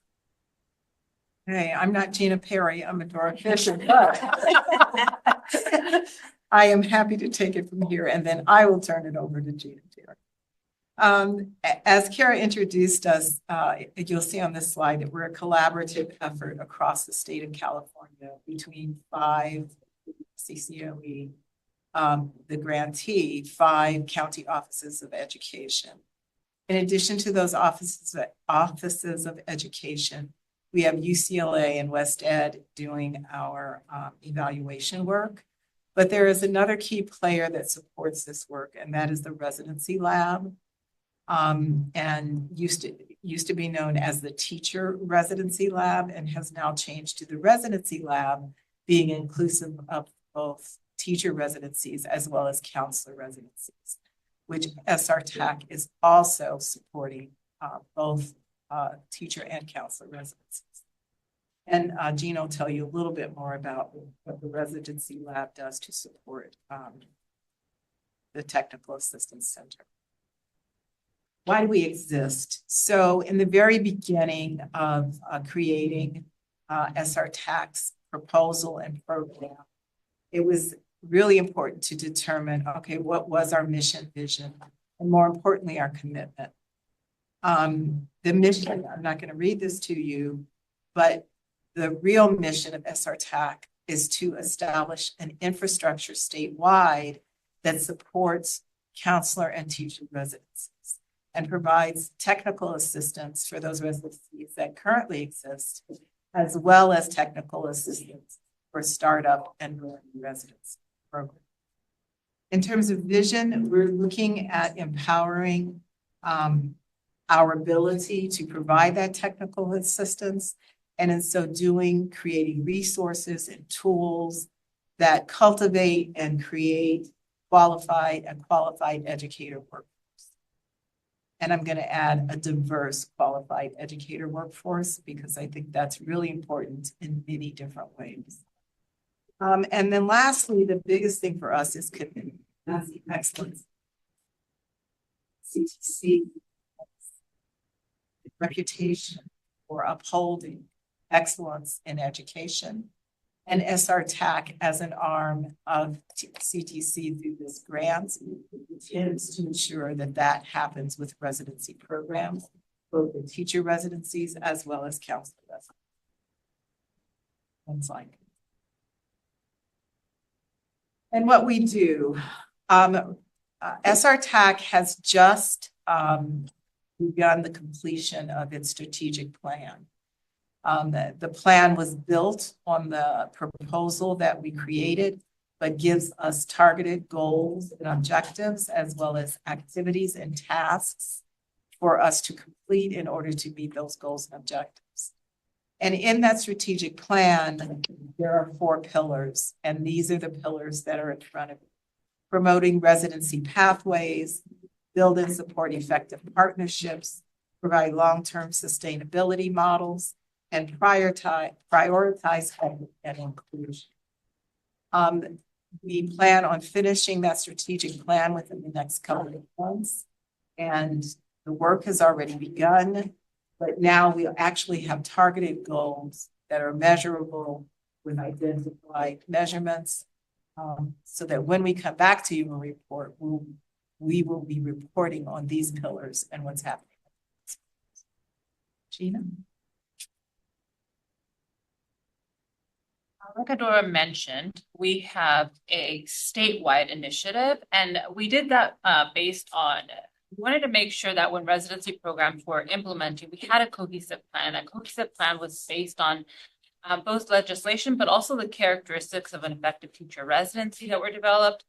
Hey, I'm not Gina Perry, I'm Adora Fisher, but I am happy to take it from here, and then I will turn it over to Gina Perry. As Kara introduced us, you'll see on this slide that we're a collaborative effort across the state of California between 5 CCOE, the grantee, 5 county offices of education. In addition to those offices of education, we have UCLA and West Ed doing our evaluation work. But there is another key player that supports this work, and that is the Residency Lab. And used to be known as the Teacher Residency Lab and has now changed to the Residency Lab, being inclusive of both teacher residencies as well as counselor residencies, which SRTAC is also supporting both teacher and counselor residencies. And Gina will tell you a little bit more about what the Residency Lab does to support the Technical Assistance Center. Why do we exist? So in the very beginning of creating SRTAC's proposal and program, it was really important to determine, okay, what was our mission, vision, and more importantly, our commitment. The mission, I'm not going to read this to you, but the real mission of SRTAC is to establish an infrastructure statewide that supports counselor and teacher residencies and provides technical assistance for those residencies that currently exist, as well as technical assistance for startup and growing residency programs. In terms of vision, we're looking at empowering our ability to provide that technical assistance, and in so doing, creating resources and tools that cultivate and create qualified educator workforce. And I'm going to add a diverse qualified educator workforce because I think that's really important in many different ways. And then lastly, the biggest thing for us is commitment. That's excellence. CTC reputation for upholding excellence in education, and SRTAC as an arm of CTC through this grant intends to ensure that that happens with residency programs, both the teacher residencies as well as counselor residencies. One slide. And what we do, SRTAC has just begun the completion of its strategic plan. The plan was built on the proposal that we created, but gives us targeted goals and objectives, as well as activities and tasks for us to complete in order to meet those goals and objectives. And in that strategic plan, there are 4 pillars, and these are the pillars that are in front of you. Promoting residency pathways, build and support effective partnerships, provide long-term sustainability models, and prioritize health and inclusion. We plan on finishing that strategic plan within the next couple of months. And the work has already begun, but now we actually have targeted goals that are measurable with identified measurements. So that when we come back to you and report, we will be reporting on these pillars and what's happening. Gina? Like Adora mentioned, we have a statewide initiative, and we did that based on, we wanted to make sure that when residency programs were implementing, we had a cohesive plan. A cohesive plan was based on both legislation, but also the characteristics of an effective teacher residency that were developed.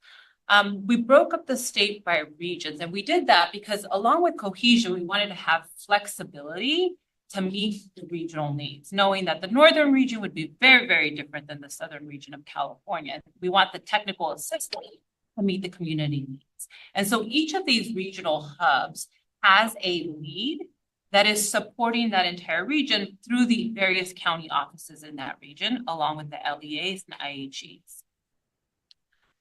We broke up the state by regions, and we did that because along with cohesion, we wanted to have flexibility to meet the regional needs, knowing that the northern region would be very, very different than the southern region of California. We want the technical assistance to meet the community needs. And so each of these regional hubs has a lead that is supporting that entire region through the various county offices in that region, along with the LEAs and IHEs.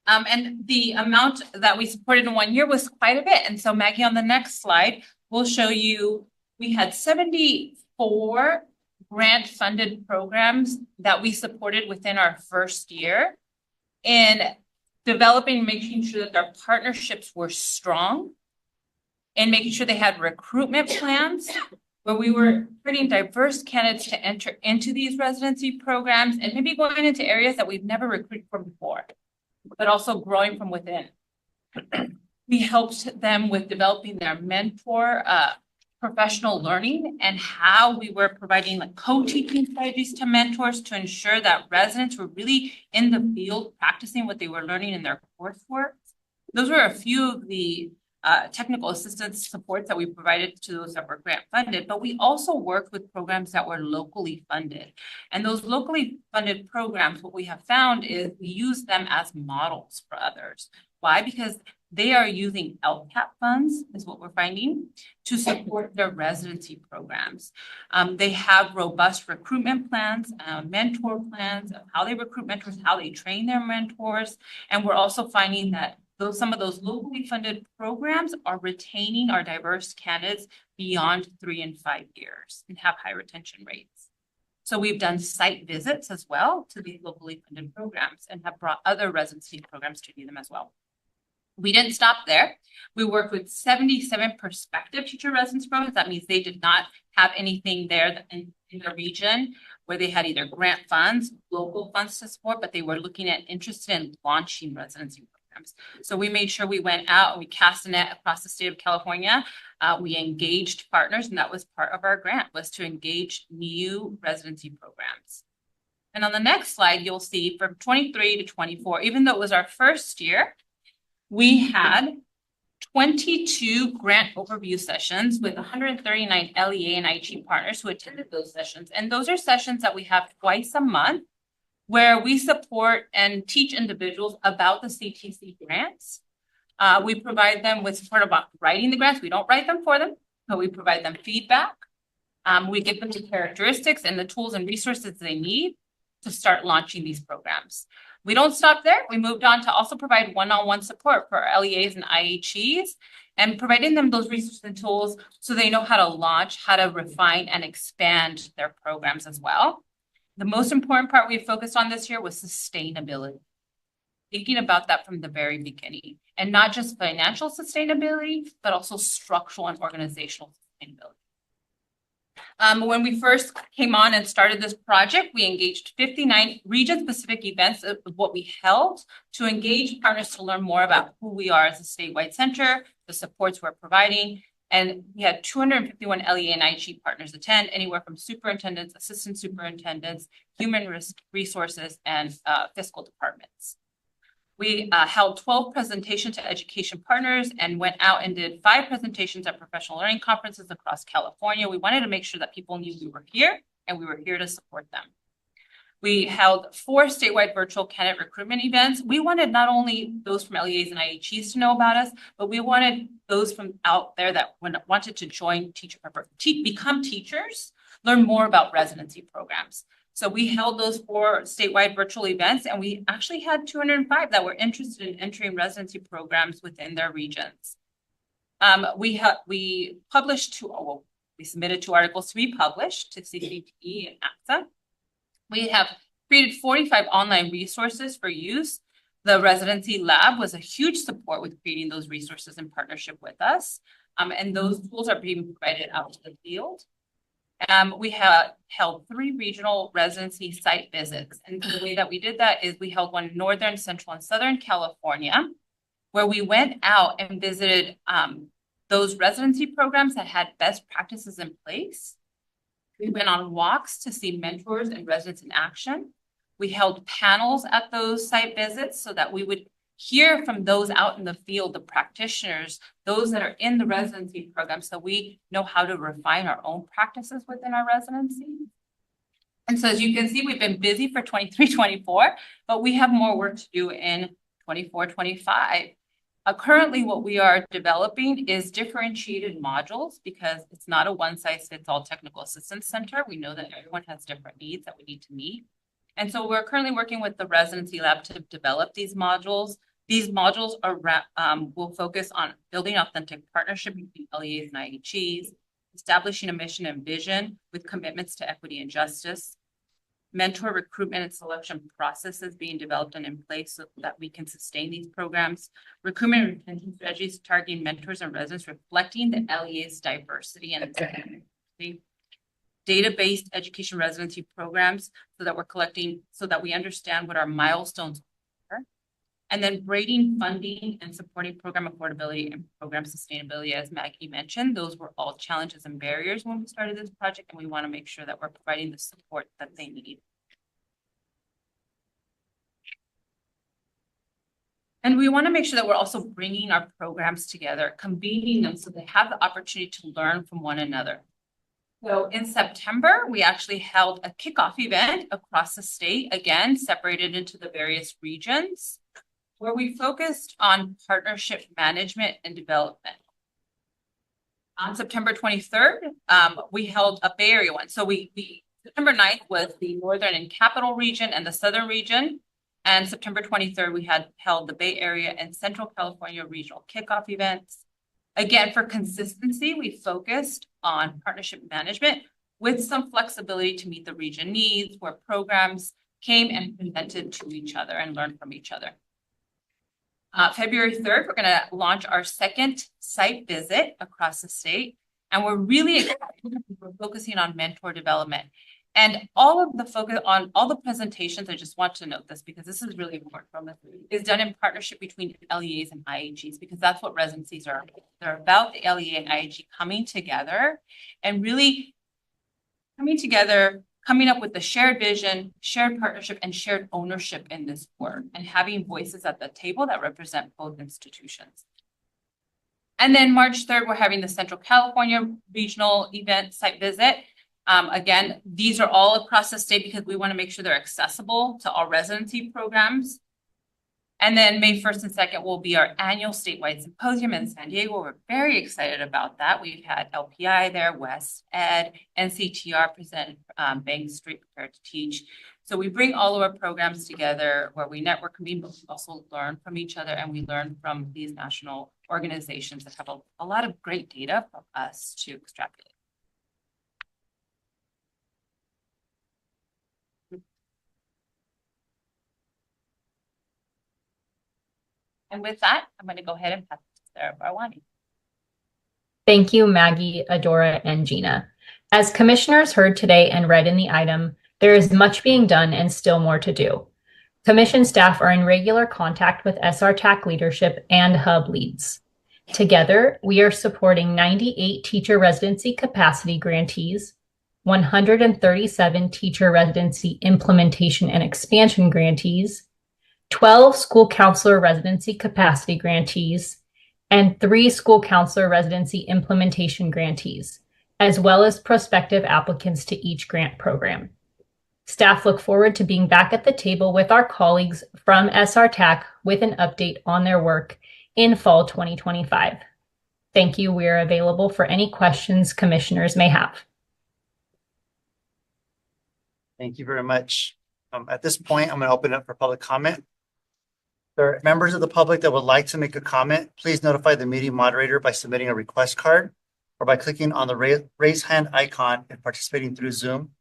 And the amount that we supported in 1 year was quite a bit. And so Maggie, on the next slide, we'll show you, we had 74 grant-funded programs that we supported within our first year in developing and making sure that our partnerships were strong and making sure they had recruitment plans where we were creating diverse candidates to enter into these residency programs and maybe going into areas that we've never recruited for before, but also growing from within. We helped them with developing their mentor professional learning and how we were providing like co-teaching strategies to mentors to ensure that residents were really in the field practicing what they were learning in their coursework. Those were a few of the technical assistance supports that we provided to those that were grant funded, but we also worked with programs that were locally funded. And those locally funded programs, what we have found is we use them as models for others. Why? Because they are using LCAP funds, is what we're finding, to support their residency programs. They have robust recruitment plans, mentor plans of how they recruit mentors, how they train their mentors. And we're also finding that some of those locally funded programs are retaining our diverse candidates beyond 3 and 5 years and have high retention rates. So we've done site visits as well to these locally funded programs and have brought other residency programs to do them as well. We didn't stop there. We worked with 77 prospective teacher residence programs. That means they did not have anything there in the region where they had either grant funds, local funds to support, but they were looking at interested in launching residency programs. So we made sure we went out and we cast a net across the state of California. We engaged partners, and that was part of our grant, was to engage new residency programs. And on the next slide, you'll see from 23 to 24, even though it was our first year, we had 22 grant overview sessions with 139 LEA and IHE partners who attended those sessions. And those are sessions that we have twice a month where we support and teach individuals about the CTC grants. We provide them with support about writing the grants. We don't write them for them, but we provide them feedback. We give them the characteristics and the tools and resources they need to start launching these programs. We don't stop there. We moved on to also provide one-on-one support for our LEAs and IHEs and providing them those resources and tools so they know how to launch, how to refine and expand their programs as well. The most important part we focused on this year was sustainability. Thinking about that from the very beginning, and not just financial sustainability, but also structural and organizational sustainability. When we first came on and started this project, we engaged 59 region-specific events of what we held to engage partners to learn more about who we are as a statewide center, the supports we're providing, and we had 251 LEA and IHE partners attend, anywhere from superintendents, assistant superintendents, human resources, and fiscal departments. We held 12 presentations to education partners and went out and did 5 presentations at professional learning conferences across California. We wanted to make sure that people knew we were here and we were here to support them. We held 4 statewide virtual candidate recruitment events. We wanted not only those from LEAs and IHEs to know about us, but we wanted those from out there that wanted to join teacher prep, become teachers, learn more about residency programs. So we held those 4 statewide virtual events, and we actually had 205 that were interested in entering residency programs within their regions. We published we submitted 2 articles to be published to CCTE and AXA. We have created 45 online resources for use. The residency lab was a huge support with creating those resources in partnership with us. And those tools are being provided out to the field. We have held 3 regional residency site visits. And the way that we did that is we held one in Northern, Central, and Southern California, where we went out and visited those residency programs that had best practices in place. We went on walks to see mentors and residents in action. We held panels at those site visits so that we would hear from those out in the field, the practitioners, those that are in the residency program, so we know how to refine our own practices within our residency. And so as you can see, we've been busy for 23-24, but we have more work to do in 24-25. Currently, what we are developing is differentiated modules because it's not a one-size-fits-all technical assistance center. We know that everyone has different needs that we need to meet. And so we're currently working with the residency lab to develop these modules. These modules will focus on building authentic partnership between LEAs and IHEs, establishing a mission and vision with commitments to equity and justice, mentor recruitment and selection processes being developed and in place so that we can sustain these programs, recruitment and retention strategies targeting mentors and residents reflecting the LEA's diversity and diversity, data-based education residency programs so that we understand what our milestones are, and then braiding funding and supporting program affordability and program sustainability. As Maggie mentioned, those were all challenges and barriers when we started this project, and we want to make sure that we're providing the support that they need. And we want to make sure that we're also bringing our programs together, convening them so they have the opportunity to learn from one another. So in September, we actually held a kickoff event across the state, again, separated into the various regions, where we focused on partnership management and development. On September 23rd, we held a Bay Area one. So September 9th was the Northern and Capital region and the Southern region. And September 23rd, we had held the Bay Area and Central California regional kickoff events. Again, for consistency, we focused on partnership management with some flexibility to meet the region needs, where programs came and presented to each other and learned from each other. February 3rd, we're going to launch our second site visit across the state. And we're really excited. We're focusing on mentor development. And all of the focus on all the presentations, I just want to note this because this is really important from us, is done in partnership between LEAs and IHEs, because that's what residencies are. They're about the LEA and IHE coming together and really coming together, coming up with the shared vision, shared partnership, and shared ownership in this work, and having voices at the table that represent both institutions. And then March 3rd, we're having the Central California regional event site visit. Again, these are all across the state because we want to make sure they're accessible to all residency programs. And then May 1st and 2nd will be our annual statewide symposium in San Diego. We're very excited about that. We've had LPI there, West Ed, NCTR present Bank Street Prepared to Teach. So we bring all of our programs together where we network, convene, but we also learn from each other, and we learn from these national organizations that have a lot of great data for us to extrapolate. And with that, I'm going to go ahead and pass it to Sarah Barwani. Thank you, Maggie, Adora, and Gina. As commissioners heard today and read in the item, there is much being done and still more to do. Commission staff are in regular contact with SRTAC leadership and hub leads. Together, we are supporting 98 teacher residency capacity grantees, 137 teacher residency implementation and expansion grantees, 12 school counselor residency capacity grantees, and 3 school counselor residency implementation grantees, as well as prospective applicants to each grant program. Staff look forward to being back at the table with our colleagues from SRTAC with an update on their work in fall 2025. Thank you. We are available for any questions commissioners may have. Thank you very much. At this point, I'm going to open up for public comment. If there are members of the public that would like to make a comment, please notify the meeting moderator by submitting a request card or by clicking on the raise hand icon if participating through Zoom,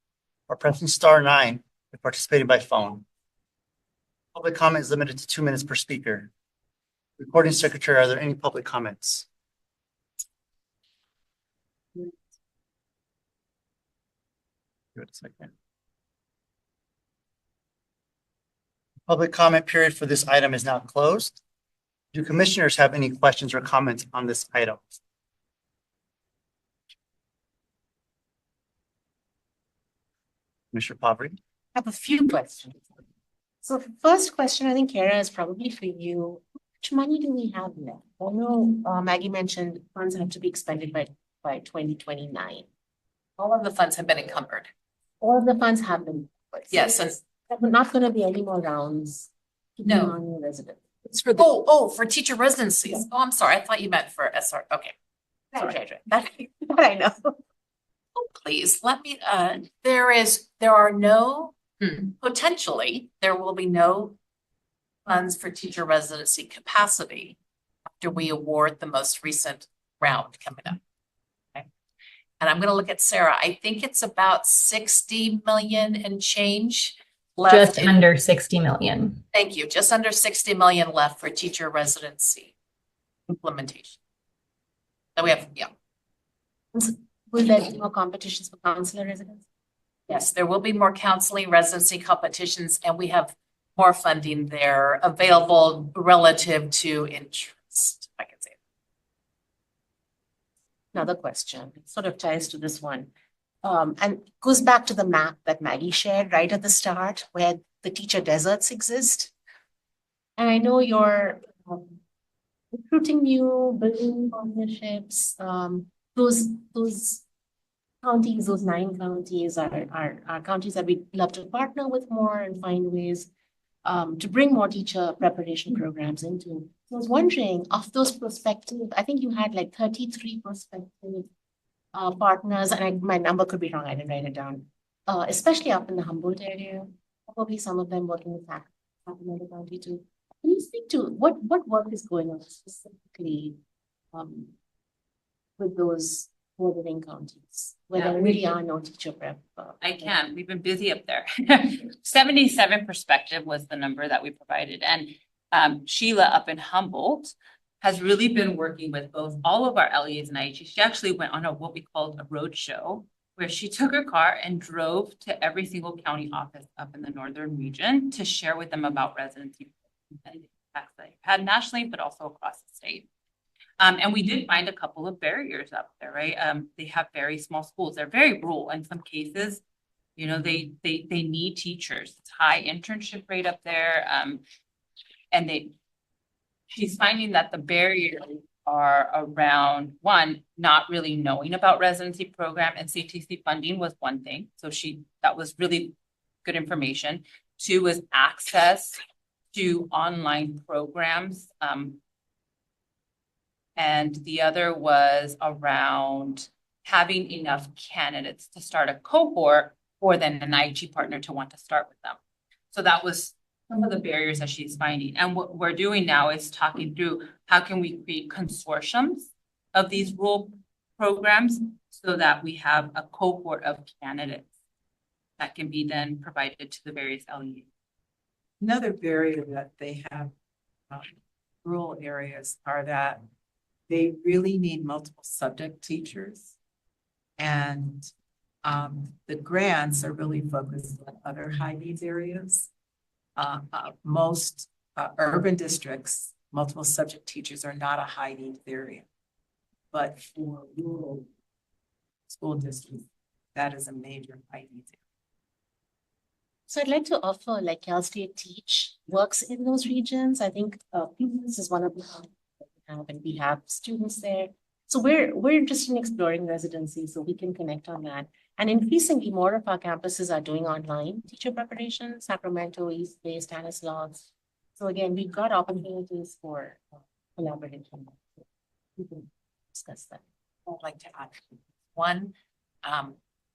or pressing *9 if participating by phone. Public comment is limited to 2 minutes per speaker. Recording secretary, are there any public comments? Give it a second. Public comment period for this item is now closed. Do commissioners have any questions or comments on this item? Commissioner Pavri? I have a few questions. So the first question, I think, Kara, is probably for you. How much money do we have left? I know Maggie mentioned funds have to be expended by 2029. All of the funds have been encumbered. All of the funds have been. Yes, and There's not going to be any more rounds. No. On your residents. It's for the, for teacher residencies. Oh, I'm sorry. I thought you meant for SR. Okay. Right. That I know. Oh, please let me, there are no, potentially, there will be no funds for teacher residency capacity after we award the most recent round coming up. Okay. And I'm going to look at Sarah. I think it's about 60 million and change left. Just under 60 million. Thank you. Just under 60 million left for teacher residency implementation. So we have, Will there be more competitions for counselor residents? yes, there will be more counseling residency competitions, and we have more funding there available relative to interest, if I can say. Another question, it sort of ties to this one. And goes back to the map that Maggie shared right at the start where the teacher deserts exist. And I know you're recruiting new, building partnerships. Those counties, those 9 counties are counties that we'd love to partner with more and find ways to bring more teacher preparation programs into. So I was wondering, of those prospective, I think you had like 33 prospective partners, and my number could be wrong, I didn't write it down, especially up in the Humboldt area, probably some of them working with Sacramento County too. Can you speak to what work is going on specifically with those bordering counties where there really are no teacher prep? I can. We've been busy up there. 77 perspective was the number that we provided. And Sheila up in Humboldt has really been working with both all of our LEAs and IHs. She actually went on what we called a road show, where she took her car and drove to every single county office up in the northern region to share with them about residency and impacts that they've had nationally, but also across the state. And we did find a couple of barriers up there, right? They have very small schools. They're very rural in some cases. You know, they need teachers. It's high internship rate up there. And she's finding that the barriers are around, one, not really knowing about residency program, and CTC funding was one thing. So that was really good information. 2 was access to online programs. And the other was around having enough candidates to start a cohort or then an IHE partner to want to start with them. So that was some of the barriers that she's finding. And what we're doing now is talking through how can we create consortiums of these rural programs so that we have a cohort of candidates that can be then provided to the various LEAs. Another barrier that they have rural areas are that they really need multiple subject teachers. And the grants are really focused on other high needs areas. Most urban districts, multiple subject teachers are not a high needs area. But for rural school districts, that is a major high needs area. So I'd like to offer, like, Cal State Teach works in those regions. I think this is one of the and we have students there. So we're interested in exploring residency, so we can connect on that. And increasingly, more of our campuses are doing online teacher preparation, Sacramento, East Bay, Stanislaus. So again, we've got opportunities for collaboration. We can discuss that. I'd like to add one.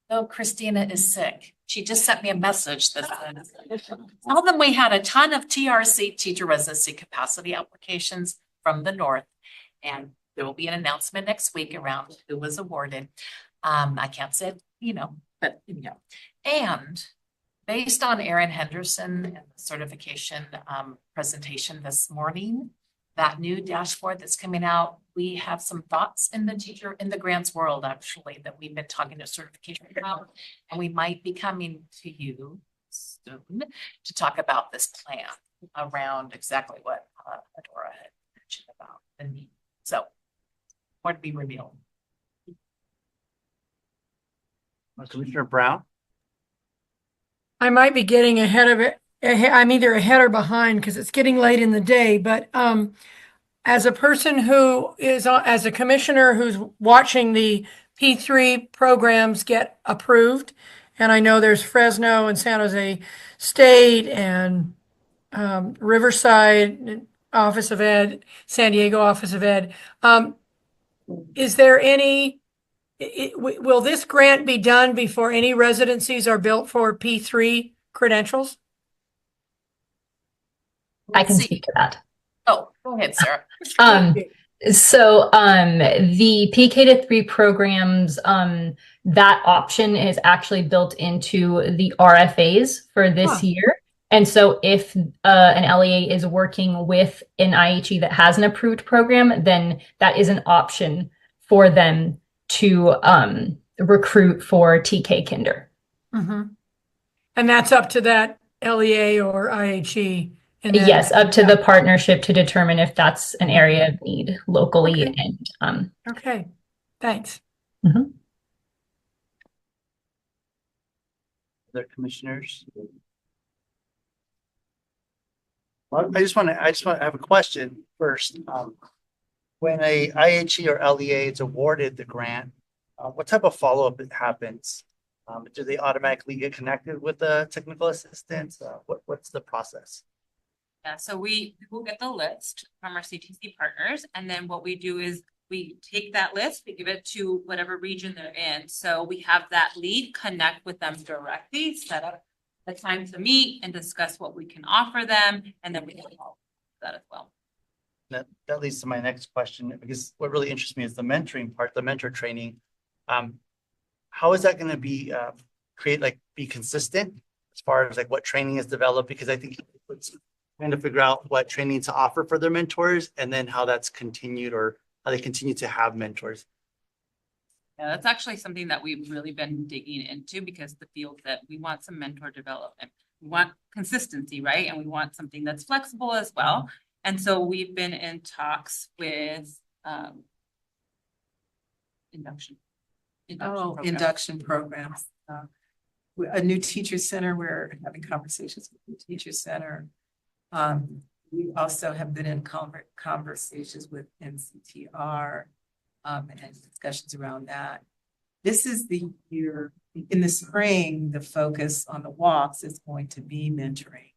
though Christina is sick. She just sent me a message that said, tell them we had a ton of TRC, teacher residency capacity applications from the north. And there will be an announcement next week around who was awarded. I can't say, but and based on Erin Henderson and the certification presentation this morning, that new dashboard that's coming out, we have some thoughts in the grants world, actually, that we've been talking to certification about, and we might be coming to you soon to talk about this plan around exactly what Adora had mentioned about the need. So, more to be revealed. Commissioner Brown? I might be getting ahead of it. I'm either ahead or behind because it's getting late in the day, but as a person who is, as a commissioner who's watching the P3 programs get approved, and I know there's Fresno and San Jose State and Riverside Office of Ed, San Diego Office of Ed. Is there any, will this grant be done before any residencies are built for P3 credentials? I can speak to that. Oh, go ahead, Sarah. So the PK-3 programs, that option is actually built into the RFAs for this year. And so if an LEA is working with an IHE that has an approved program, then that is an option for them to recruit for TK Kinder. Mm-hmm. And that's up to that LEA or IHE? Yes, up to the partnership to determine if that's an area of need locally. Okay. And okay, thanks. Mm-hmm. Other commissioners? Well, I just want to have a question first. When a IHE or LEA is awarded the grant, what type of follow-up happens? Do they automatically get connected with the technical assistants? What's the process? Yeah, so we will get the list from our CTC partners, and then what we do is we take that list, we give it to whatever region they're in. So we have that lead connect with them directly, set up a time to meet and discuss what we can offer them, and then we can help that as well. That leads to my next question, because what really interests me is the mentoring part, the mentor training. How is that going to be be consistent as far as like what training is developed? Because I think it's trying to figure out what training to offer for their mentors and then how that's continued or how they continue to have mentors. Yeah, that's actually something that we've really been digging into, because the field that we want some mentor development, we want consistency, right? And we want something that's flexible as well. And so we've been in talks with induction programs. A new teacher center, we're having conversations with the teacher center. We also have been in conversations with NCTR and discussions around that. This is the year, in the spring, the focus on the walks is going to be mentoring.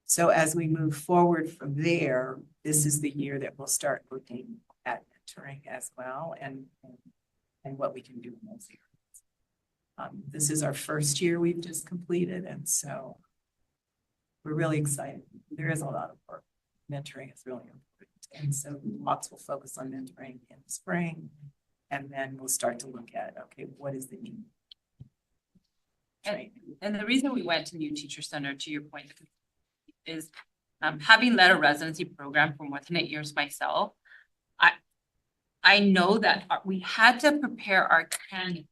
So as we move forward from there, this is the year that we'll start looking at mentoring as well and what we can do in those areas. This is our first year we've just completed, and so we're really excited. There is a lot of work. Mentoring is really important. And so lots will focus on mentoring in the spring, and then we'll start to look at, okay, what is the need? And the reason we went to New Teacher Center, to your point, is having led a residency program for more than 8 years myself, I know that we had to prepare our candidates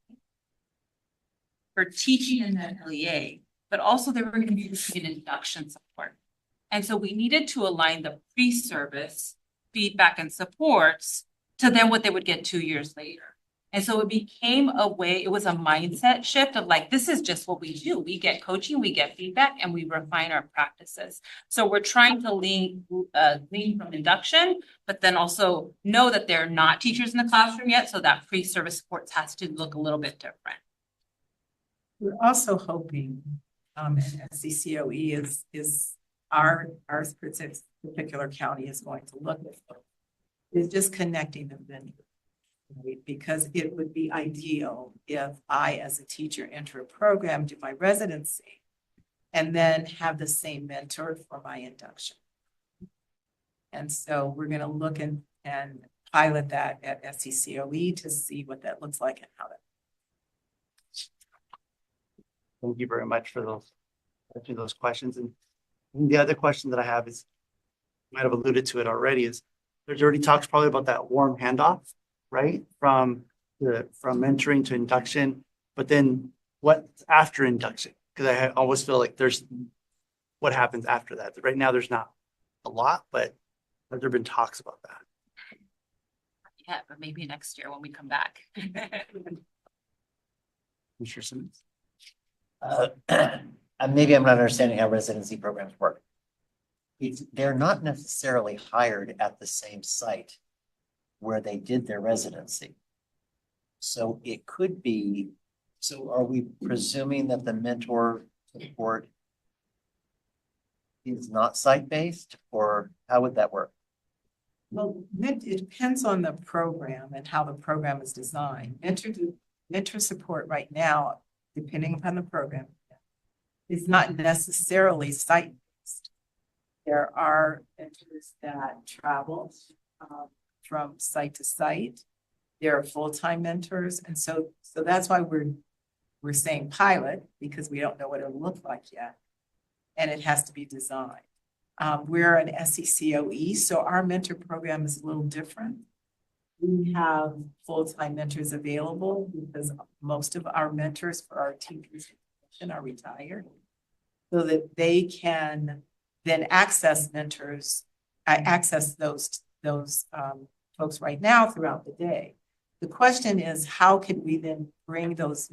for teaching in the LEA, but also they were going to be receiving induction support. And so we needed to align the pre-service feedback and supports to then what they would get 2 years later. And so it became a way, it was a mindset shift of like, this is just what we do. We get coaching, we get feedback, and we refine our practices. So we're trying to lean from induction, but then also know that they're not teachers in the classroom yet. So that pre-service supports has to look a little bit different. We're also hoping, and CCOE is our particular county is going to look at, is just connecting the vendors. right? Because it would be ideal if I, as a teacher, enter a program, do my residency, and then have the same mentor for my induction. And so we're going to look and pilot that at SCCOE to see what that looks like and how that. Thank you very much for those questions. And the other question that I have is, you might have alluded to it already, is there's already talks probably about that warm handoff, right? From mentoring to induction, but then what's after induction? Because I always feel like there's what happens after that. Right now, there's not a lot, but have there been talks about that? Yeah, but maybe next year when we come back. Mr. Simmons? Maybe I'm not understanding how residency programs work. They're not necessarily hired at the same site where they did their residency. So it could be, so are we presuming that the mentor support is not site-based, or how would that work? Well, it depends on the program and how the program is designed. Mentor support right now, depending upon the program, is not necessarily site-based. There are mentors that travel from site to site. There are full-time mentors, and so that's why we're saying pilot, because we don't know what it'll look like yet, and it has to be designed. We're an SCCOE, so our mentor program is a little different. We have full-time mentors available because most of our mentors for our teachers are retired, so that they can then access mentors, access those folks right now throughout the day. The question is, how can we then bring those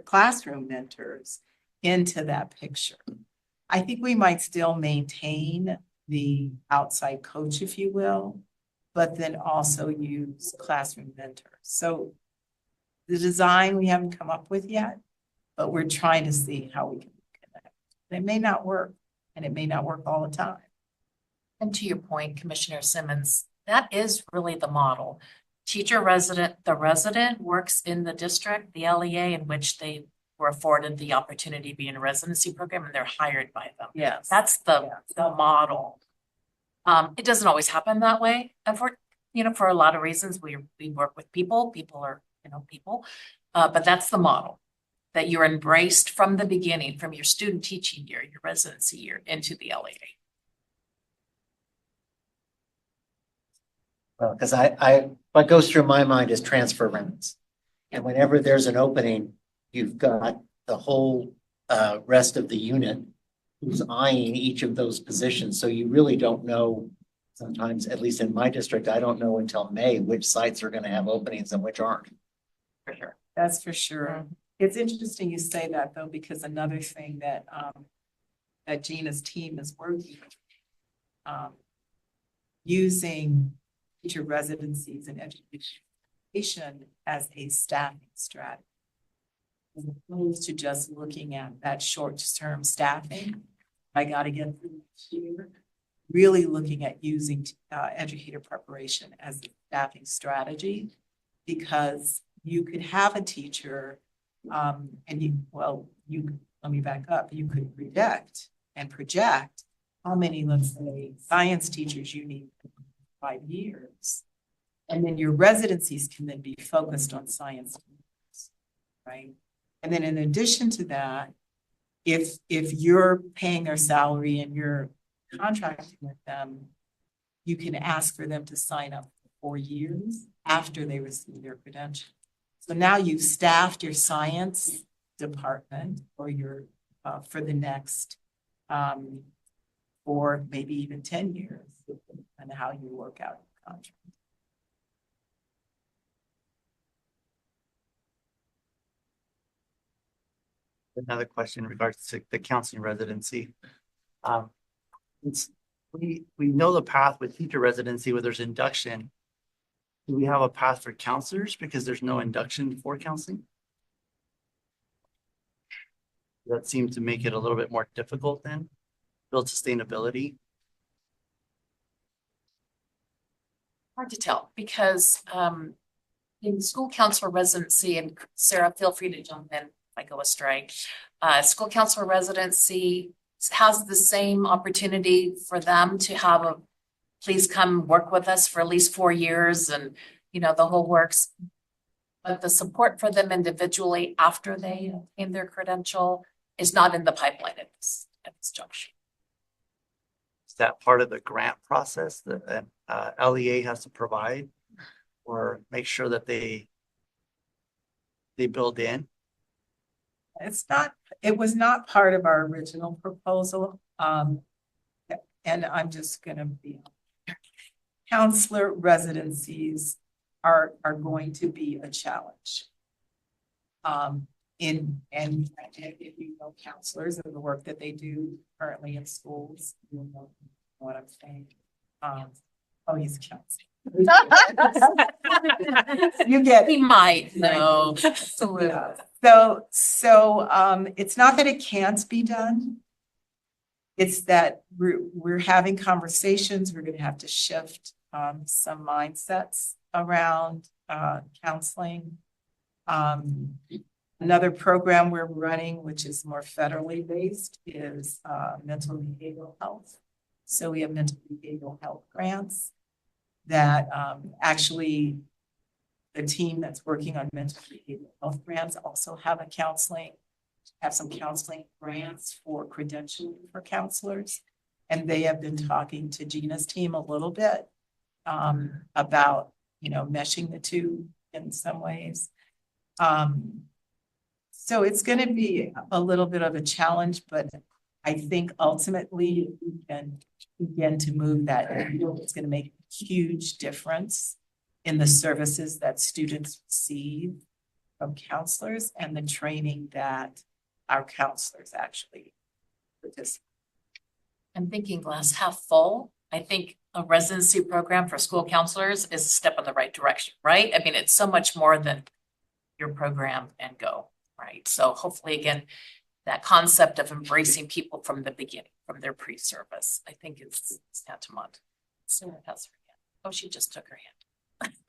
classroom mentors into that picture? I think we might still maintain the outside coach, if you will, but then also use classroom mentors. So the design we haven't come up with yet, but we're trying to see how we can connect. It may not work, and it may not work all the time. And to your point, Commissioner Simmons, that is really the model. The resident works in the district, the LEA, in which they were afforded the opportunity to be in a residency program, and they're hired by them. Yes. That's the model. It doesn't always happen that way. And for a lot of reasons, we work with people are, people, but that's the model, that you're embraced from the beginning, from your student teaching year, your residency year, into the LEA. Well, because what goes through my mind is transfer rounds. And whenever there's an opening, you've got the whole rest of the unit who's eyeing each of those positions. So you really don't know, sometimes, at least in my district, I don't know until May which sites are going to have openings and which aren't. For sure. That's for sure. It's interesting you say that, though, because another thing that Gina's team is working on, using teacher residencies and education as a staffing strategy, as opposed to just looking at that short-term staffing. I got to get through next year. Really looking at using educator preparation as a staffing strategy, because you could have a teacher let me back up. You could predict and project how many, let's say, science teachers you need in 5 years. And then your residencies can then be focused on science, right? And then in addition to that, if you're paying their salary and you're contracting with them, you can ask for them to sign up for 4 years after they receive their credential. So now you've staffed your science department or your for the next 4, maybe even 10 years, and how you work out your contract. Another question in regards to the counseling residency. We know the path with teacher residency where there's induction. Do we have a path for counselors because there's no induction for counseling? That seems to make it a little bit more difficult then, build sustainability. Hard to tell, because in school counselor residency, and Sarah, feel free to jump in if I go astray. School counselor residency has the same opportunity for them to have a, please come work with us for at least 4 years and, you know, the whole works. But the support for them individually after they obtain their credential is not in the pipeline at this juncture. Is that part of the grant process that LEA has to provide or make sure that they build in? It was not part of our original proposal. And I'm just gonna be, counselor residencies are going to be a challenge. And if you know counselors and the work that they do currently in schools, you'll know what I'm saying. Oh, he's counseling. You get. He might, no. Absolutely. So it's not that it can't be done. It's that we're having conversations. We're going to have to shift some mindsets around counseling. Another program we're running, which is more federally based, is mental and behavioral health. So we have mental and behavioral health grants that actually the team that's working on mental and behavioral health grants also have some counseling grants for credentialing for counselors. And they have been talking to Gina's team a little bit about, you know, meshing the two in some ways. So it's going to be a little bit of a challenge, but I think ultimately we can begin to move that. It's going to make a huge difference in the services that students receive from counselors and the training that our counselors actually participate. I'm thinking glass half full. I think a residency program for school counselors is a step in the right direction, right? I mean, it's so much more than your program and go, right? So hopefully, again, that concept of embracing people from the beginning, from their pre-service, I think is tantamount. Sarah has her hand. Oh, she just took her hand.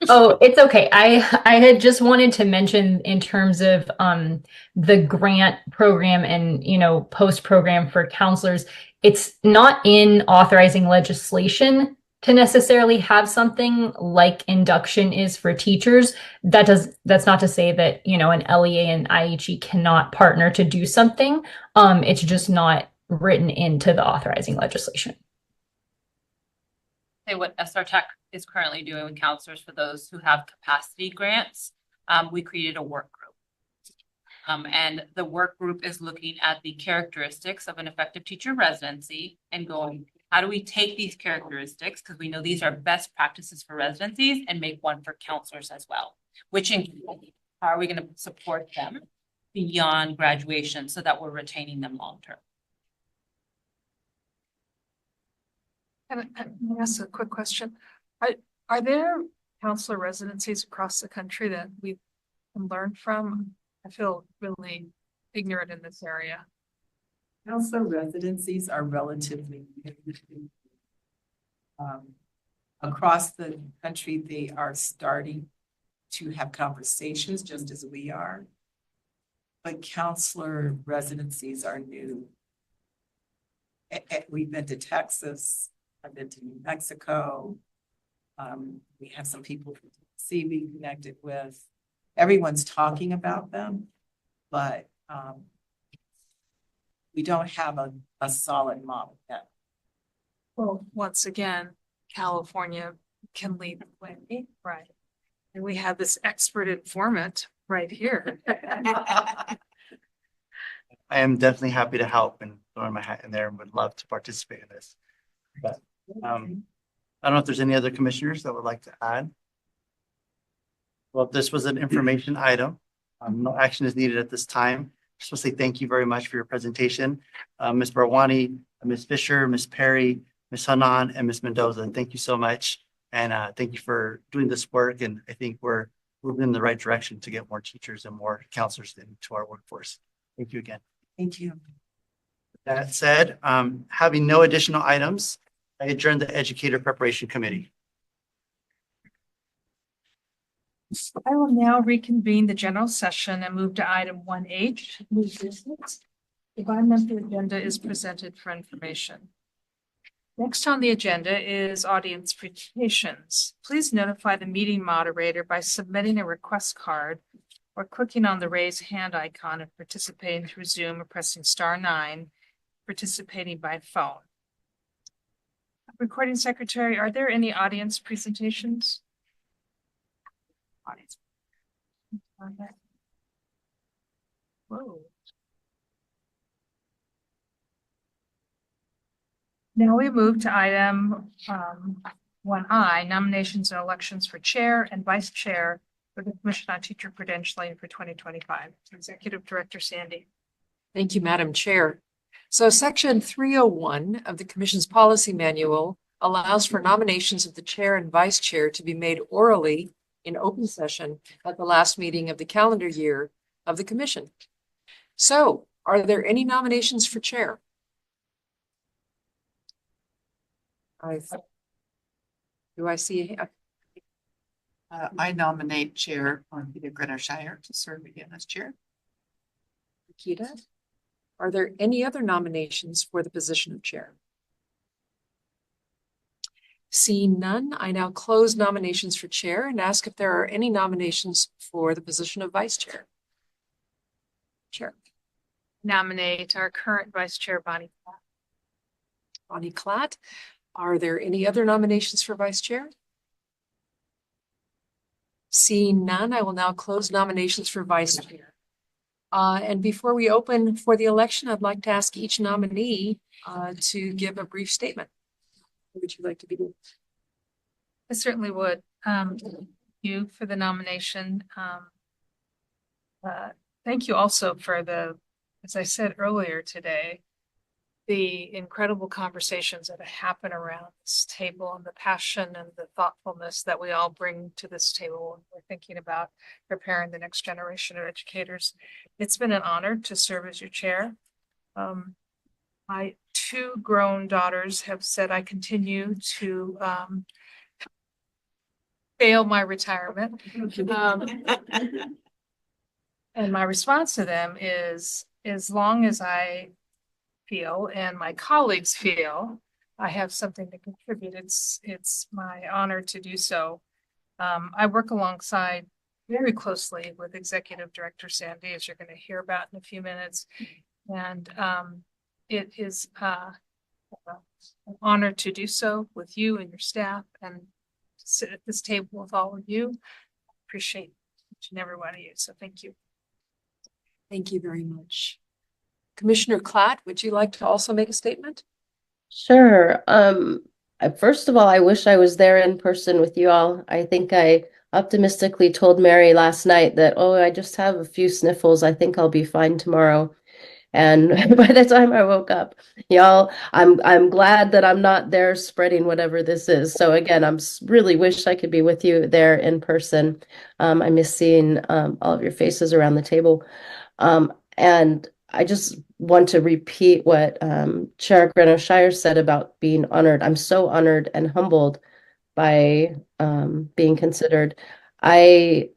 Oh, it's okay. I had just wanted to mention in terms of the grant program and, you know, post program for counselors, it's not in authorizing legislation to necessarily have something like induction is for teachers. That's not to say that, you know, an LEA and IHE cannot partner to do something. It's just not written into the authorizing legislation. Say what SR Tech is currently doing with counselors for those who have capacity grants. We created a work group. And the work group is looking at the characteristics of an effective teacher residency and going, how do we take these characteristics, because we know these are best practices for residencies, and make one for counselors as well, which includes how are we going to support them beyond graduation so that we're retaining them long term. And let me ask a quick question. Are there counselor residencies across the country that we can learn from? I feel really ignorant in this area. Counselor residencies are relatively new. Across the country, they are starting to have conversations just as we are. But counselor residencies are new. We've been to Texas, I've been to New Mexico. We have some people from Tennessee we connected with. Everyone's talking about them, but we don't have a solid model yet. Well, once again, California can lead the way, right? And we have this expert informant right here. I am definitely happy to help and throw my hat in there and would love to participate in this. But I don't know if there's any other commissioners that would like to add. Well, this was an information item. No action is needed at this time. Just want to say thank you very much for your presentation. Ms. Barwani, Ms. Fisher, Ms. Perry, Ms. Hanan, and Ms. Mendoza. Thank you so much. And thank you for doing this work. And I think we're moving in the right direction to get more teachers and more counselors into our workforce. Thank you again. Thank you. That said, having no additional items, I adjourn the Educator Preparation Committee. I will now reconvene the general session and move to item 1H, new business. The bi-monthly agenda is presented for information. Next on the agenda is audience presentations. Please notify the meeting moderator by submitting a request card or clicking on the raise hand icon if participating through Zoom or pressing *9, participating by phone. Recording secretary, are there any audience presentations? Audience. Whoa. Now we move to item 1I, nominations and elections for chair and vice chair for the Commission on Teacher Credentialing for 2025. Executive Director Sandy. Thank you, Madam Chair. So Section 301 of the Commission's policy manual allows for nominations of the chair and vice chair to be made orally in open session at the last meeting of the calendar year of the Commission. So, are there any nominations for chair? Do I see? I nominate Chair Marquita Grenishire to serve again as chair. Marquita? Are there any other nominations for the position of chair? Seeing none, I now close nominations for chair and ask if there are any nominations for the position of vice chair. Chair. Nominate our current vice chair, Bonnie Klatt. Bonnie Klatt. Are there any other nominations for vice chair? Seeing none, I will now close nominations for vice chair. And before we open for the election, I'd like to ask each nominee to give a brief statement. What would you like to begin? I certainly would. Thank you for the nomination. Thank you also for as I said earlier today, the incredible conversations that happen around this table and the passion and the thoughtfulness that we all bring to this table when we're thinking about preparing the next generation of educators. It's been an honor to serve as your chair. My two grown daughters have said I continue to fail my retirement. And my response to them is, as long as I feel and my colleagues feel I have something to contribute, it's my honor to do so. I work alongside very closely with Executive Director Sandy, as you're going to hear about in a few minutes. And it is an honor to do so with you and your staff and to sit at this table with all of you. Appreciate each and every one of you. So thank you. Thank you very much. Commissioner Klatt, would you like to also make a statement? Sure. First of all, I wish I was there in person with you all. I think I optimistically told Mary last night that, oh, I just have a few sniffles. I think I'll be fine tomorrow. And by the time I woke up, y'all, I'm glad that I'm not there spreading whatever this is. So again, I'm really wish I could be with you there in person. I miss seeing all of your faces around the table. And I just want to repeat what Chair Grenishire said about being honored. I'm so honored and humbled by being considered. I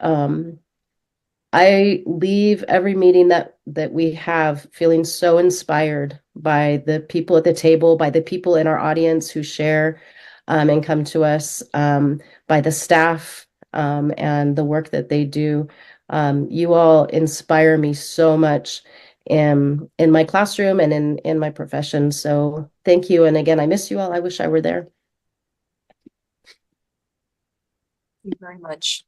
leave every meeting that we have feeling so inspired by the people at the table, by the people in our audience who share and come to us, by the staff and the work that they do. You all inspire me so much in my classroom and in my profession. So thank you. And again, I miss you all. I wish I were there. Thank you very much.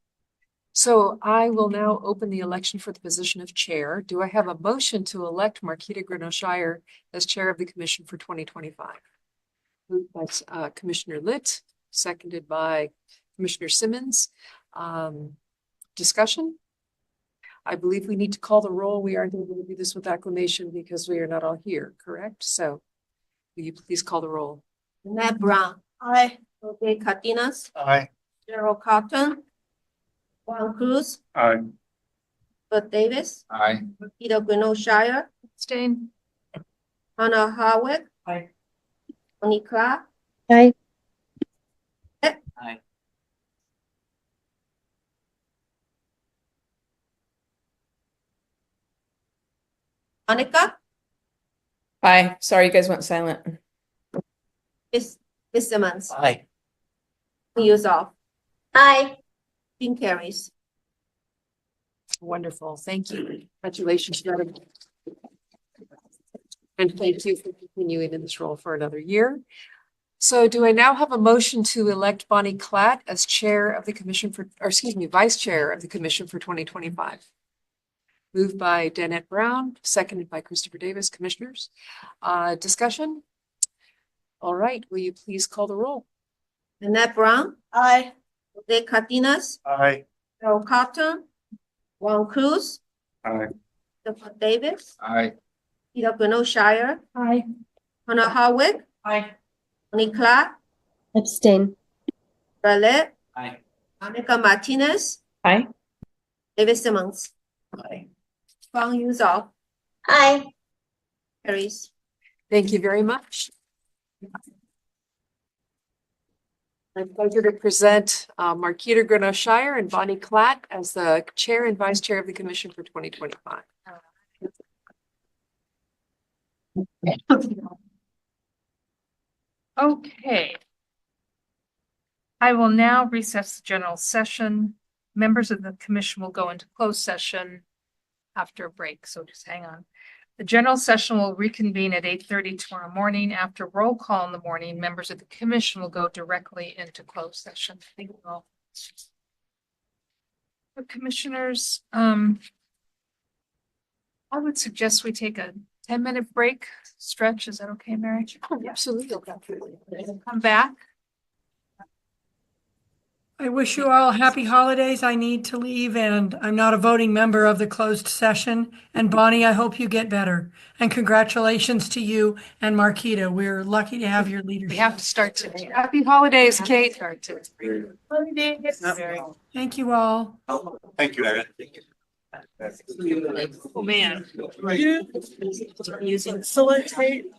So I will now open the election for the position of chair. Do I have a motion to elect Marquita Grenishire as chair of the commission for 2025? Moved by Commissioner Litt, seconded by Commissioner Simmons. Discussion? I believe we need to call the roll. We aren't able to do this with acclamation because we are not all here, correct? So will you please call the roll? Annette Brown. Aye. Jose Cardenas. Aye. Gerald Cotton. Juan Cruz. Aye. Bud Davis. Aye. Marquita Grenishire. Abstain. Hannah Howard. Aye. Bonnie Klatt. Aye. Aye. Monica, Aye. Sorry, you guys went silent. Ms. Simmons. Aye. Usoff. Aye. Motion carries. Wonderful. Thank you. Congratulations, Madam. And thank you for continuing in this role for another year. So do I now have a motion to elect Bonnie Klatt as chair of the commission for, or excuse me, vice chair of the commission for 2025? Moved by Danette Brown, seconded by Christopher Davis, commissioners. Discussion? All right, will you please call the roll? Annette Brown. Aye. Jose Cardenas. Aye. Carol Carlton. Juan Cruz. Aye. Christopher Davis. Aye. Peter Gano Shire. Aye. Hannah Harwick. Aye. Bonnie Clark. Abstain. Bartlett. Aye. Monica Martinez. Aye. David Simmons. Aye. Fang Yusoff. Aye. Carries. Thank you very much. My pleasure to present Marquita Grano Shire and Bonnie Klatt as the chair and vice chair of the commission for 2025. Okay. I will now recess the general session. Members of the commission will go into closed session after a break, so just hang on. The general session will reconvene at 8:30 tomorrow morning. After roll call in the morning, members of the commission will go directly into closed session. Thank you all. The commissioners, I would suggest we take a 10-minute break stretch. Is that okay, Mary? Absolutely. Come back. I wish you all happy holidays. I need to leave and I'm not a voting member of the closed session. And Bonnie, I hope you get better. And congratulations to you and Marquita. We're lucky to have your leadership. We have to start today. Happy holidays, Kate. Holidays. Thank you all. Thank you, Erin. Oh, man. Using select tape.